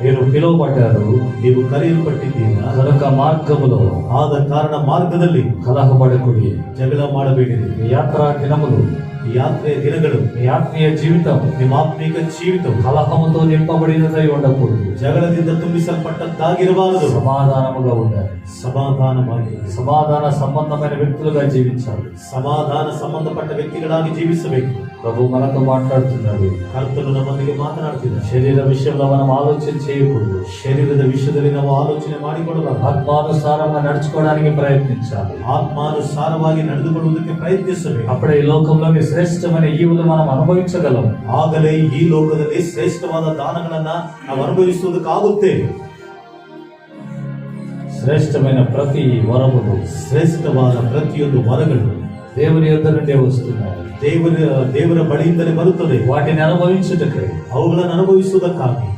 మీరు పిలువబడ్డారు. ನೀವು ಕರೆಯಲ್ಪಟ್ಟಿದ್ದೀರಾ. కనుక మార్గములో ಆದ ಕಾರಣ ಮಾರ್ಗದಲ್ಲಿ కలహపడకుడి. ಜಗಳ ಮಾಡಬೇಡಿರಿ. మీ యాత్రా దినములు, ಈ ಯಾತ್ರೆಯ ದಿನಗಳು, మీ ఆత్మీయ జీవితం ನಿಮ್ಮ ಆತ್ಮೀಕ ಜೀವಿತವು కలహముతో నింపబడినదై ఉండకూడదు. ಜಗಳದಿಂದ ತುಂಬಿಸಲ್ಪಟ್ಟದ್ದಾಗಿರಬಾರದು. సమాధానముగా ఉండాలి. ಸಮಾಧಾನವಾಗಿ, సమాధాన సంబంధమైన వ్యక్తులుగా జీవించాలి. ಸಮಾಧಾನ ಸಂಬಂಧಪಟ್ಟ ವ್ಯಕ್ತಿಗಳಾಗಿ ಜೀವಿಸಬೇಕು. ప్రభు మనతో మాట్లాడుతున్నాడు. ಕರ್ತನು ನಮ್ಮೊಂದಿಗೆ ಮಾತನಾಡ್ತಿದ್ದಾನೆ. శరీర విషయంలో మనం ఆలోచన చేయకూడదు. ಶರೀರದ ವಿಷಯದಲ್ಲಿ ನಾವು ಆಲೋಚನೆ ಮಾಡಿಕೊಳ್ಳಬಾರದು. ఆత్మానుసారంగా నడుచుకోవడానికి ప్రయత్నించాలి. ಆತ್ಮಾನುಸಾರವಾಗಿ ನಡೆದುಕೊಳ್ಳುವುದಕ್ಕೆ ಪ್ರಯತ್ನಿಸಬೇಕು. అప్పుడే ఈ లోకంలోని శ్రేష్టమైన ఈవులు మనం అనుభవించగలం. ಆಗಲೇ ಈ ಲೋಕದಲ್ಲಿ ಶ್ರೇಷ್ಠವಾದ ದಾನಗಳನ್ನ ನಾವು ಅನುಭವಿಸುವುದಕ್ಕಾಗುತ್ತೆ. శ్రేష్టమైన ప్రతి వరములు, ಶ್ರೇಷ್ಠವಾದ ಪ್ರತಿಯೊಂದು ವರಗಳು దేవుని యొద్ద నుండే వస్తున్నాయి. ದೇವರ ಬಳಿಯಿಂದಲೇ ಬರುತ್ತದೆ. వాటిని అనుభవించుటకై ಅವುಗಳನ್ನು ಅನುಭವಿಸುವುದಕ್ಕಾಗಿ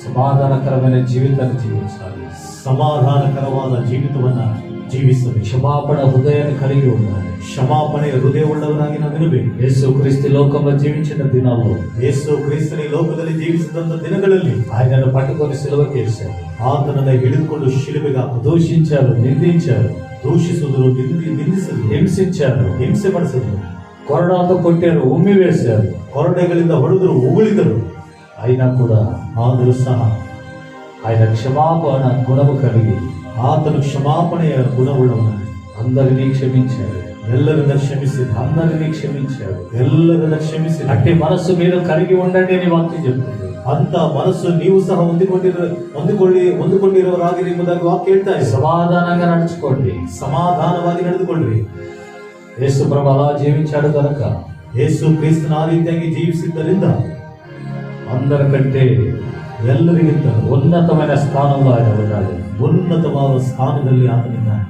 సమాధానకరమైన జీవితాన్ని జీవించాలి. ಸಮಾಧಾನಕರವಾದ ಜೀವಿತವನ್ನ ಜೀವಿಸಬೇಕು. క్షమాపణ హృదయాన్ని కలిగి ఉండాలి. ಕ್ಷಮಾಪಣೆ ಹೃದಯವುಳ್ಳವರಾಗಿ ನಾವಿರಬೇಕು. యేసు క్రీస్తు లోకంలో జీవించిన దినాల్లో, ಯೇಸು ಕ್ರಿಸ್ತನ ಈ ಲೋಕದಲ್ಲಿ ಜೀವಿಸಿದಂತ ದಿನಗಳಲ್ಲಿ ఆయనను పట్టుకొని సిలువకేశారు. ಆತನನ್ನ ಹಿಡಿದುಕೊಂಡು ಶಿಲುಬೆಗೆ ಹಾಕಿದರು. దూషించారు, నిందించారు, ದೂಷಿಸಿದರು, ನಿಂದಿಸಿದರು, హింసించారు, ಹಿಂಸೆ ಪಡಿಸಿದರು, కొరడాలతో కొట్టారు, ఉమ్మి వేశారు. ಕೊರಡೆಗಳಿಂದ ಹೊಡೆದರು, ಉಗುಳಿದರು. అయినా కూడా ಆದರೂ ಸಹ ఆయన క్షమాపణ గుణము కలిగి ಆತನು ಕ್ಷಮಾಪಣೆಯ ಗುಣವುಳ್ಳವನು. అందరినీ క్షమించాడు. ಎಲ್ಲರನ್ನ ಕ್ಷಮಿಸಿದ, అందరినీ క్షమించాడు. ಎಲ್ಲರನ್ನ ಕ್ಷಮಿಸಿದ. అట్టి మనస్సు మీరు కలిగి ఉండండి అని వాక్యం చెప్తుంది. ಅಂತ ಮನಸ್ಸು ನೀವು ಸಹ ಹೊಂದಿಕೊಂಡಿರೋರಾಗಿರಿ ಎಂಬುದಾಗಿ ವಾಕ್ಯ ಹೇಳ್ತಾ ಇದೆ. సమాధానంగా నడుచుకోండి. ಸಮಾಧಾನವಾಗಿ ನಡೆದುಕೊಳ್ಳ್ರಿ. యేసు ప్రభు అలా జీవించాడు కనుక ಯೇಸು ಕ್ರಿಸ್ತನ ಆ ರೀತಿಯಾಗಿ ಜೀವಿಸಿದ್ದರಿಂದ అందరికంటే ಎಲ್ಲರಿಗಿಂತ ఉన్నతమైన స్థానంలో ఆయన ఉన్నాడు. ಉನ್ನತವಾದ ಸ್ಥಾನದಲ್ಲಿ ಆತನಿದ್ದಾನೆ.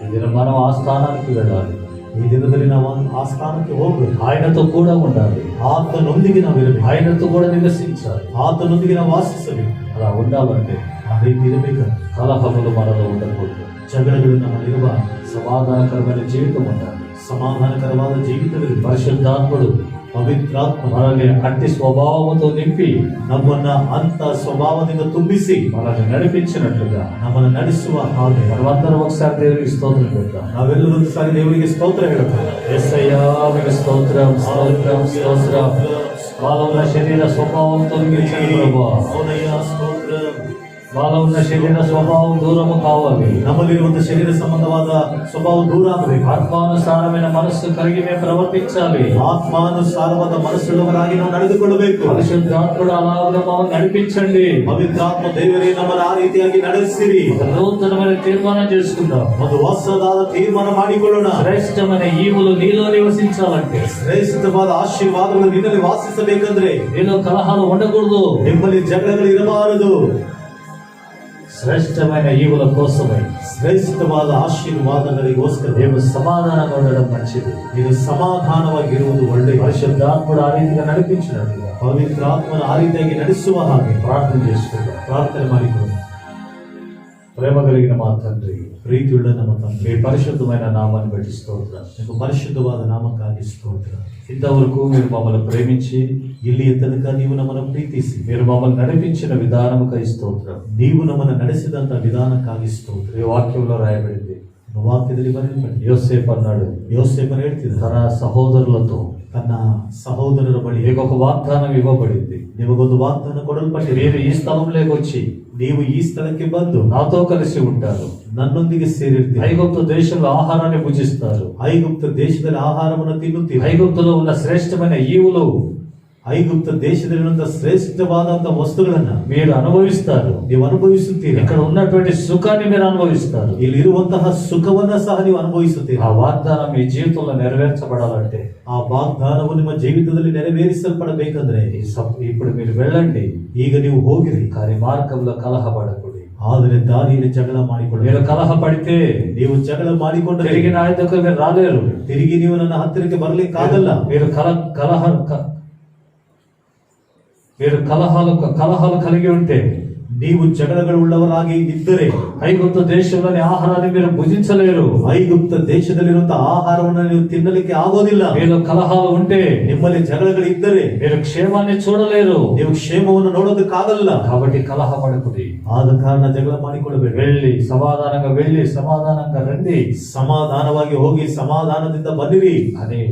ఇది మనం ఆ స్థానానికి వెళ్ళాలి. ಈ ದಿನದಲ್ಲಿ ನಾವು ಆ ಸ್ಥಾನಕ್ಕೆ ಹೋಗ್ಬೇಕು. ఆయనతో కూడా ఉండాలి. ಆತನೊಂದಿಗೆ ನಾವು ಇರಬೇಕು. ఆయనతో కూడా నివసించాలి. ಆತನೊಂದಿಗೆ ನಾವು ವಾಸಿಸಬೇಕು. అలా ఉండాలంటే ಆ ರೀತಿ ಇರಬೇಕು. కలహములు మనలో ఉండకూడదు. ಜಗಳಗಳು ನಮ್ಮಲ್ಲಿರಬಾರದು. సమాధానకరమైన జీవితం ఉండాలి. ಸಮಾಧಾನಕರವಾದ ಜೀವಿತವಿರಬೇಕು. పరిశుద్ధాత్ముడు ಪವಿತ್ರಾತ್ಮ మనల్ని అట్టి స్వభావముతో నింపి ನಮ್ಮನ್ನ ಅಂತ ಸ್ವಭಾವದಿಂದ ತುಂಬಿಸಿ మనల్ని నడిపించినట్లుగా ನಮ್ಮನ್ನು ನಡೆಸುವ ಹಾಗೆ మనమందరం ఒకసారి దేవునికి స్తోత్రం పెడతాం. ನಾವೆಲ್ಲರೂ ಒಂದು ಸಾರಿ ದೇವರಿಗೆ ಸ್ತೋತ್ರ ಹೇಳುತ್ತೇವೆ. యేసయ్యా మీకు స్తోత్రం, స్తోత్రం, స్తోత్రం. మాలో ఉన్న శరీర స్వభావంతో నిలిచిన ప్రభువా, ಅವನಯ್ಯ ಸ್ತೋತ್ರ. మాలో ఉన్న శరీర స్వభావం దూరము కావాలి. ನಮ್ಮಲ್ಲಿರುವಂತಹ ಶರೀರ ಸಂಬಂಧವಾದ ಸ್ವಭಾವ ದೂರ ಆಗಬೇಕು. ఆత్మానుసారమైన మనస్సు కలిగి మేము ప్రవర్తించాలి. ಆತ್ಮಾನುಸಾರವಾದ ಮನಸ್ಸುಳ್ಳವರಾಗಿ ನಾವು ನಡೆದುಕೊಳ್ಳಬೇಕು. పరిశుద్ధాత్ముడు అలాగా మమ్మల్ని నడిపించండి. ಪವಿತ್ರಾತ್ಮ ದೇವರೇ ನಮ್ಮನ್ನು ಆ ರೀತಿಯಾಗಿ ನಡೆಸಿರಿ. నూతనమైన తీర్మానం చేసుకుందాం. ಒಂದು ಹೊಸದಾದ ತೀರ್ಮಾನ ಮಾಡಿಕೊಳ್ಳೋಣ. శ్రేష్టమైన ఈవులు నీలో నివసించాలంటే, ಶ್ರೇಷ್ಠವಾದ ಆಶೀರ್ವಾದಗಳು ನಿನ್ನಲ್ಲಿ ವಾಸಿಸಬೇಕಂದ್ರೆ నీలో కలహాలు ఉండకూడదు. ನಿಮ್ಮಲ್ಲಿ ಜಗಳಗಳು ಇರಬಾರದು. శ్రేష్టమైన ఈవుల కోసమై ಶ್ರೇಷ್ಠವಾದ ಆಶೀರ್ವಾದಗಳಿಗೋಸ್ಕರ మేము సమాధానంగా ఉండడం మంచిది. ಇದು ಸಮಾಧಾನವಾಗಿರುವುದು ಒಳ್ಳೆಯದು. పరిశుద్ధాత్ముడు ఆ రీతిగా నడిపించినట్లుగా ಪವಿತ್ರಾತ್ಮನ ಆ ರೀತಿಯಾಗಿ ನಡೆಸುವ ಹಾಗೆ ప్రార్థన చేసుకుందాం. ಪ್ರಾರ್ಥನೆ ಮಾಡಿಕೊಳ್ಳೋಣ. ప్రేమ కలిగిన మా తండ్రి, ಪ್ರೀತಿಯುಳ್ಳ ನಮ್ಮ ತಂದೆ, మీ పరిశుద్ధమైన నామాన్ని బట్టి స్తోత్రం. ನಿಮ್ಮ ಪರಿಶುದ್ಧವಾದ ನಾಮಕ್ಕಾಗಿ ಸ್ತೋತ್ರ. ఇంతవరకు మీరు మమ్మల్ని ప్రేమించి ಇಲ್ಲಿಯ ತನಕ ನೀವು ನಮ್ಮನ್ನು ಪ್ರೀತಿಸಿ మీరు మమ్మల్ని నడిపించిన విధానముకై స్తోత్రం. ನೀವು ನಮ್ಮನ್ನು ನಡೆಸಿದಂತ ವಿಧಾನಕ್ಕಾಗಿ ಸ್ತೋತ್ರ. ఈ వాక్యంలో రాయబడింది, ನಿಮ್ಮ ವಾಕ್ಯದಲ್ಲಿ ಬರೆಯಲ್ಪಟ್ಟಿದೆ. యోసేపు అన్నాడు, ಯೋಸೇಫನು ಹೇಳ್ತಿದ್ದ తన సహోదరులతో ತನ್ನ ಸಹೋದರರ ಬಳಿ మీకు ఒక వాగ్దానం ఇవ్వబడింది. ನಿಮಗೊಂದು ವಾಗ್ದಾನ ಕೊಡಲ್ಪಟ್ಟಿದೆ. మీరు ఈ స్థలంలోకి వచ్చి ನೀವು ಈ ಸ್ಥಳಕ್ಕೆ ಬಂದು నాతో కలిసి ఉంటారు. ನನ್ನೊಂದಿಗೆ ಸೇರಿರ್ತೀರಿ. ఐగుప్తు దేశంలో ఆహారాన్ని భుజిస్తారు. ಐಗುಪ್ತ ದೇಶದಲ್ಲಿ ಆಹಾರವನ್ನು ತಿನ್ನುತ್ತೀರಿ. ఐగుప్తులో ఉన్న శ్రేష్టమైన ఈవులు ಐಗುಪ್ತ ದೇಶದಲ್ಲಿರುವಂತಹ ಶ್ರೇಷ್ಠವಾದಂತಹ ವಸ್ತುಗಳನ್ನ మీరు అనుభవిస్తారు. ನೀವು ಅನುಭವಿಸುತ್ತೀರಿ. ఇక్కడ ఉన్నటువంటి సుఖాన్ని మీరు అనుభవిస్తారు. ಇಲ್ಲಿರುವಂತಹ ಸುಖವನ್ನ ಸಹ ನೀವು ಅನುಭವಿಸುತ್ತೀರಿ. ఆ వాగ్దానం మీ జీవితంలో నెరవేర్చబడాలంటే, ಆ ವಾಗ್ದಾನವು ನಿಮ್ಮ ಜೀವಿತದಲ್ಲಿ ನೆರವೇರಿಸಲ್ಪಡಬೇಕಂದ್ರೆ ఇప్పుడు మీరు వెళ్ళండి, ಈಗ ನೀವು ಹೋಗಿರಿ, కానీ మార్గంలో కలహపడకూడదు. ಆದರೆ ದಾರಿಯಲ್ಲಿ ಜಗಳ ಮಾಡಿಕೊಳ್ಳಿ. మీరు కలహపడితే ನೀವು ಜಗಳ ಮಾಡಿಕೊಂಡ್ರೆ తిరిగి నా దగ్గరకు మీరు రాలేరు. ತಿರುಗಿ ನೀವು ನನ್ನ ಹತ್ತಿರಕ್ಕೆ ಬರ್ಲಿಕ್ಕಾಗಲ್ಲ. మీరు కలహాలు కలిగి ఉంటే, ನೀವು ಜಗಳಗಳು ಉಳ್ಳವರಾಗಿ ಇದ್ದರೆ ఐగుప్తు దేశంలోని ఆహారాన్ని మీరు భుజించలేరు. ಐಗುಪ್ತ ದೇಶದಲ್ಲಿರುವಂತಹ ಆಹಾರವನ್ನು ನೀವು ತಿನ್ನಲಿಕ್ಕೆ ಆಗೋದಿಲ್ಲ. మీరు కలహాలు ఉంటే, ನಿಮ್ಮಲ್ಲಿ ಜಗಳಗಳು ಇದ್ದರೆ మీరు క్షేమాన్ని చూడలేరు. ನೀವು ಕ್ಷೇಮವನ್ನು ನೋಡೋದಕ್ಕಾಗಲ್ಲ. కాబట్టి కలహపడకుడి. ಆದ ಕಾರಣ ಜಗಳ ಮಾಡಿಕೊಳ್ಳಬೇಡಿ. వెళ్ళి సమాధానంగా రండి ಸಮಾಧಾನವಾಗಿ ಹೋಗಿ ಸಮಾಧಾನದಿಂದ ಬನ್ನಿರಿ అని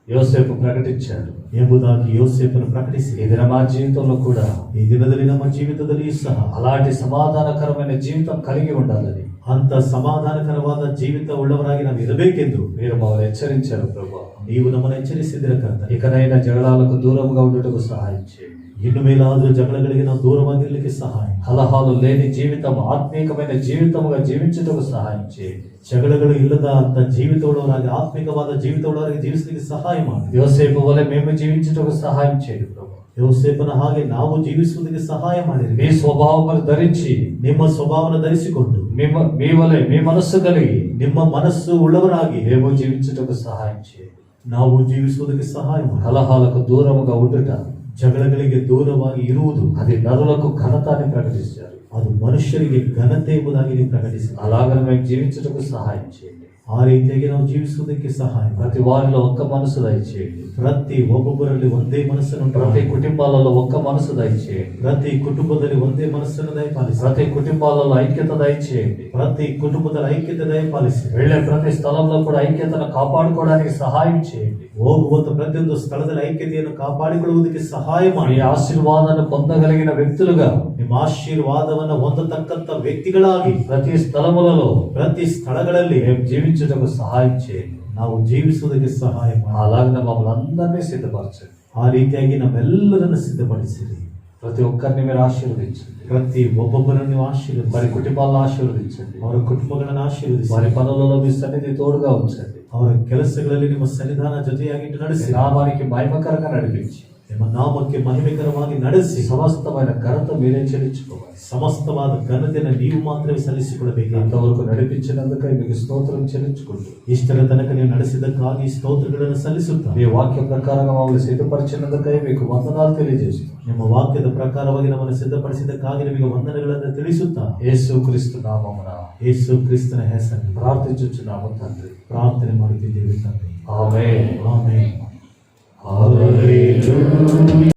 యోసేపు ప్రకటించాడు. ಎಂಬುದಾಗಿ ಯೋಸೇಫನು ಪ್ರಕಟಿಸಿ, ఈ దిన మా జీవితంలో కూడా ಈ ದಿನದಲ್ಲಿ ನಮ್ಮ ಜೀವಿತದಲ್ಲಿಯೂ ಸಹ అలాంటి సమాధానకరమైన జీవితం కలిగి ఉండాలని ಅಂತ ಸಮಾಧಾನಕರವಾದ ಜೀವಿತ ಉಳ್ಳವರಾಗಿ ನಾವು ಇರಬೇಕೆಂದು మీరు మమ్మల్ని హెచ్చరించారు ప్రభు. ನೀವು ನಮ್ಮನ್ನು ಎಚ್ಚರಿಸಿದ್ದೀರ ಕರ್ತನೇ. ఇకనైనా జగడాలకు దూరంగా ఉండుటకు సహాయం చేయండి. ಇನ್ನು ಮೇಲಾದರೂ ಜಗಳಗಳಿಗೆ ನಾವು ದೂರವಾಗಿರಲಿಕ್ಕೆ ಸಹಾಯ. కలహాలు లేని జీవితం ఆత్మీకమైన జీవితముగా జీవించుటకు సహాయం చేయండి. ಜಗಳಗಳು ಇಲ್ಲದ ಅಂತ ಜೀವಿತವುಳ್ಳವರಾಗಿ ಆತ್ಮಿಕವಾದ ಜೀವಿತವುಳ್ಳವರಾಗಿ ಜೀವಿಸಲಿಕ್ಕೆ ಸಹಾಯ ಮಾಡಿ. యోసేపు వలె మేము జీవించుటకు సహాయం చేయండి ప్రభు. ಯೋಸೇಫನ ಹಾಗೆ ನಾವು ಜೀವಿಸುವುದಕ್ಕೆ ಸಹಾಯ ಮಾಡಿರಿ. మీ స్వభావమును ధరించి, ನಿಮ್ಮ ಸ್ವಭಾವವನ್ನು ಧರಿಸಿಕೊಂಡು మీ వలె మీ మనస్సు కలిగి ನಿಮ್ಮ ಮನಸ್ಸು ಉಳ್ಳವರಾಗಿ మేము జీవించుటకు సహాయం చేయండి. ನಾವು ಜೀವಿಸುವುದಕ್ಕೆ ಸಹಾಯ ಮಾಡಿ. కలహాలకు దూరముగా ఉండుట, ಜಗಳಗಳಿಗೆ ದೂರವಾಗಿ ಇರುವುದು అది నరులకు ఘనతని ప్రకటించారు. ಅದು ಮನುಷ್ಯರಿಗೆ ಘನತೆ ಎಂಬುದಾಗಿ ನೀವು ಪ್ರಕಟಿಸಿ. అలాగ మేము జీవించుటకు సహాయం చేయండి. ಆ ರೀತಿಯಾಗಿ ನಾವು ಜೀವಿಸುವುದಕ್ಕೆ ಸಹಾಯ ಮಾಡಿ. ప్రతి వారిలో ఒక్క మనసు దయచేయండి. ಪ್ರತಿ ಒಬ್ಬೊಬ್ಬರಲ್ಲಿ ಒಂದೇ ಮನಸ್ಸನ್ನು ప్రతి కుటుంబాలలో ఒక్క మనసు దయచేయండి. ಪ್ರತಿ ಕುಟುಂಬದಲ್ಲಿ ಒಂದೇ ಮನಸ್ಸನ್ನು ದಯಪಾಲಿಸಿ. ప్రతి కుటుంబాలలో ఐక్యత దయచేయండి. ಪ್ರತಿ ಕುಟುಂಬದಲ್ಲಿ ಐಕ್ಯತೆ ದಯಪಾಲಿಸಿ. వెళ్ళే ప్రతి స్థలంలో కూడా ఐక్యతను కాపాడుకోవడానికి సహాయం చేయండి. ಹೋಗುವಂತ ಪ್ರತಿಯೊಂದು ಸ್ಥಳದಲ್ಲಿ ಐಕ್ಯತೆಯನ್ನು ಕಾಪಾಡಿಕೊಳ್ಳುವುದಕ್ಕೆ ಸಹಾಯ మీ ಮಾಡಿ. ఆశీర్వాదాన్ని పొందగలిగిన వ్యక్తులుగా ನಿಮ್ಮ ಆಶೀರ್ವಾದವನ್ನು ಹೊಂದತಕ್ಕಂತ ವ್ಯಕ್ತಿಗಳಾಗಿ ప్రతి స్థలములలో ಪ್ರತಿ ಸ್ಥಳಗಳಲ್ಲಿ మేము జీవించుటకు సహాయం చేయండి. ನಾವು ಜೀವಿಸುವುದಕ್ಕೆ ಸಹಾಯ ಮಾಡಿ. అలాగే మమ్మల్ని అందరినీ సిద్ధపరచండి. ಆ ರೀತಿಯಾಗಿ ನಾವೆಲ್ಲರನ್ನು ಸಿದ್ಧಪಡಿಸಿರಿ. ప్రతి ఒక్కరిని మీరు ఆశీర్వదించండి. ಪ್ರತಿ ಒಬ್ಬೊಬ್ಬರನ್ನು ಆಶೀರ್ವದಿಸಿ. వారి కుటుంబాలను ఆశీర్వదించండి. ಅವರ ಕುಟುಂಬಗಳನ್ನು ಆಶೀರ್ವದಿಸಿ. వారి పనులలో మీ సన్నిధి తోడుగా ఉంచండి. ಅವರ ಕೆಲಸಗಳಲ್ಲಿ ನಿಮ್ಮ ಸನ್ನಿಧಾನ ಜೊತೆಯಾಗಿಟ್ಟು ನಡೆಸಿ. నామానికి మహిమకరంగా నడిపించి ನಿಮ್ಮ ನಾಮಕ್ಕೆ ಮಹಿಮೆಕರವಾಗಿ ನಡೆಸಿ. సమస్తమైన ఘనత మీరే చెల్లించుకోవాలి. ಸಮಸ್ತವಾದ ಘನತೆಯನ್ನು ನೀವು ಮಾತ್ರವೇ ಸಲ್ಲಿಸಿಕೊಳ್ಳಬೇಕು. ఇంతవరకు నడిపించినందుకై మీకు స్తోత్రం చెల్లించుకుంటూ, ಇಷ್ಟರ ತನಕ ನೀವು ನಡೆಸಿದ್ದಕ್ಕಾಗಿ ಸ್ತೋತ್ರಗಳನ್ನು ಸಲ್ಲಿಸುತ್ತಾ, మీ వాక్య ప్రకారంగా మమ్మల్ని సిద్ధపరిచినందుకై మీకు వందనాలు తెలియజేస్తున్నాం. ನಿಮ್ಮ ವಾಕ್ಯದ ಪ್ರಕಾರವಾಗಿ ನಮ್ಮನ್ನು ಸಿದ್ಧಪಡಿಸಿದ್ದಕ್ಕಾಗಿ ನಿಮಗೆ ವಂದನೆಗಳನ್ನು ತಿಳಿಸುತ್ತಾ, యేసుక్రీస్తు నామమున ಯೇಸು ಕ್ರಿಸ್ತನ ಹೆಸರಿನಲ್ಲಿ ప్రార్థించుచున్నాము తండ్రి. ಪ್ರಾರ್ಥನೆ ಮಾಡುತ್ತಿದ್ದೇವೆ ತಂದೆ. ఆమేన్. ಆಮೆನ್. హల్లెలూయా.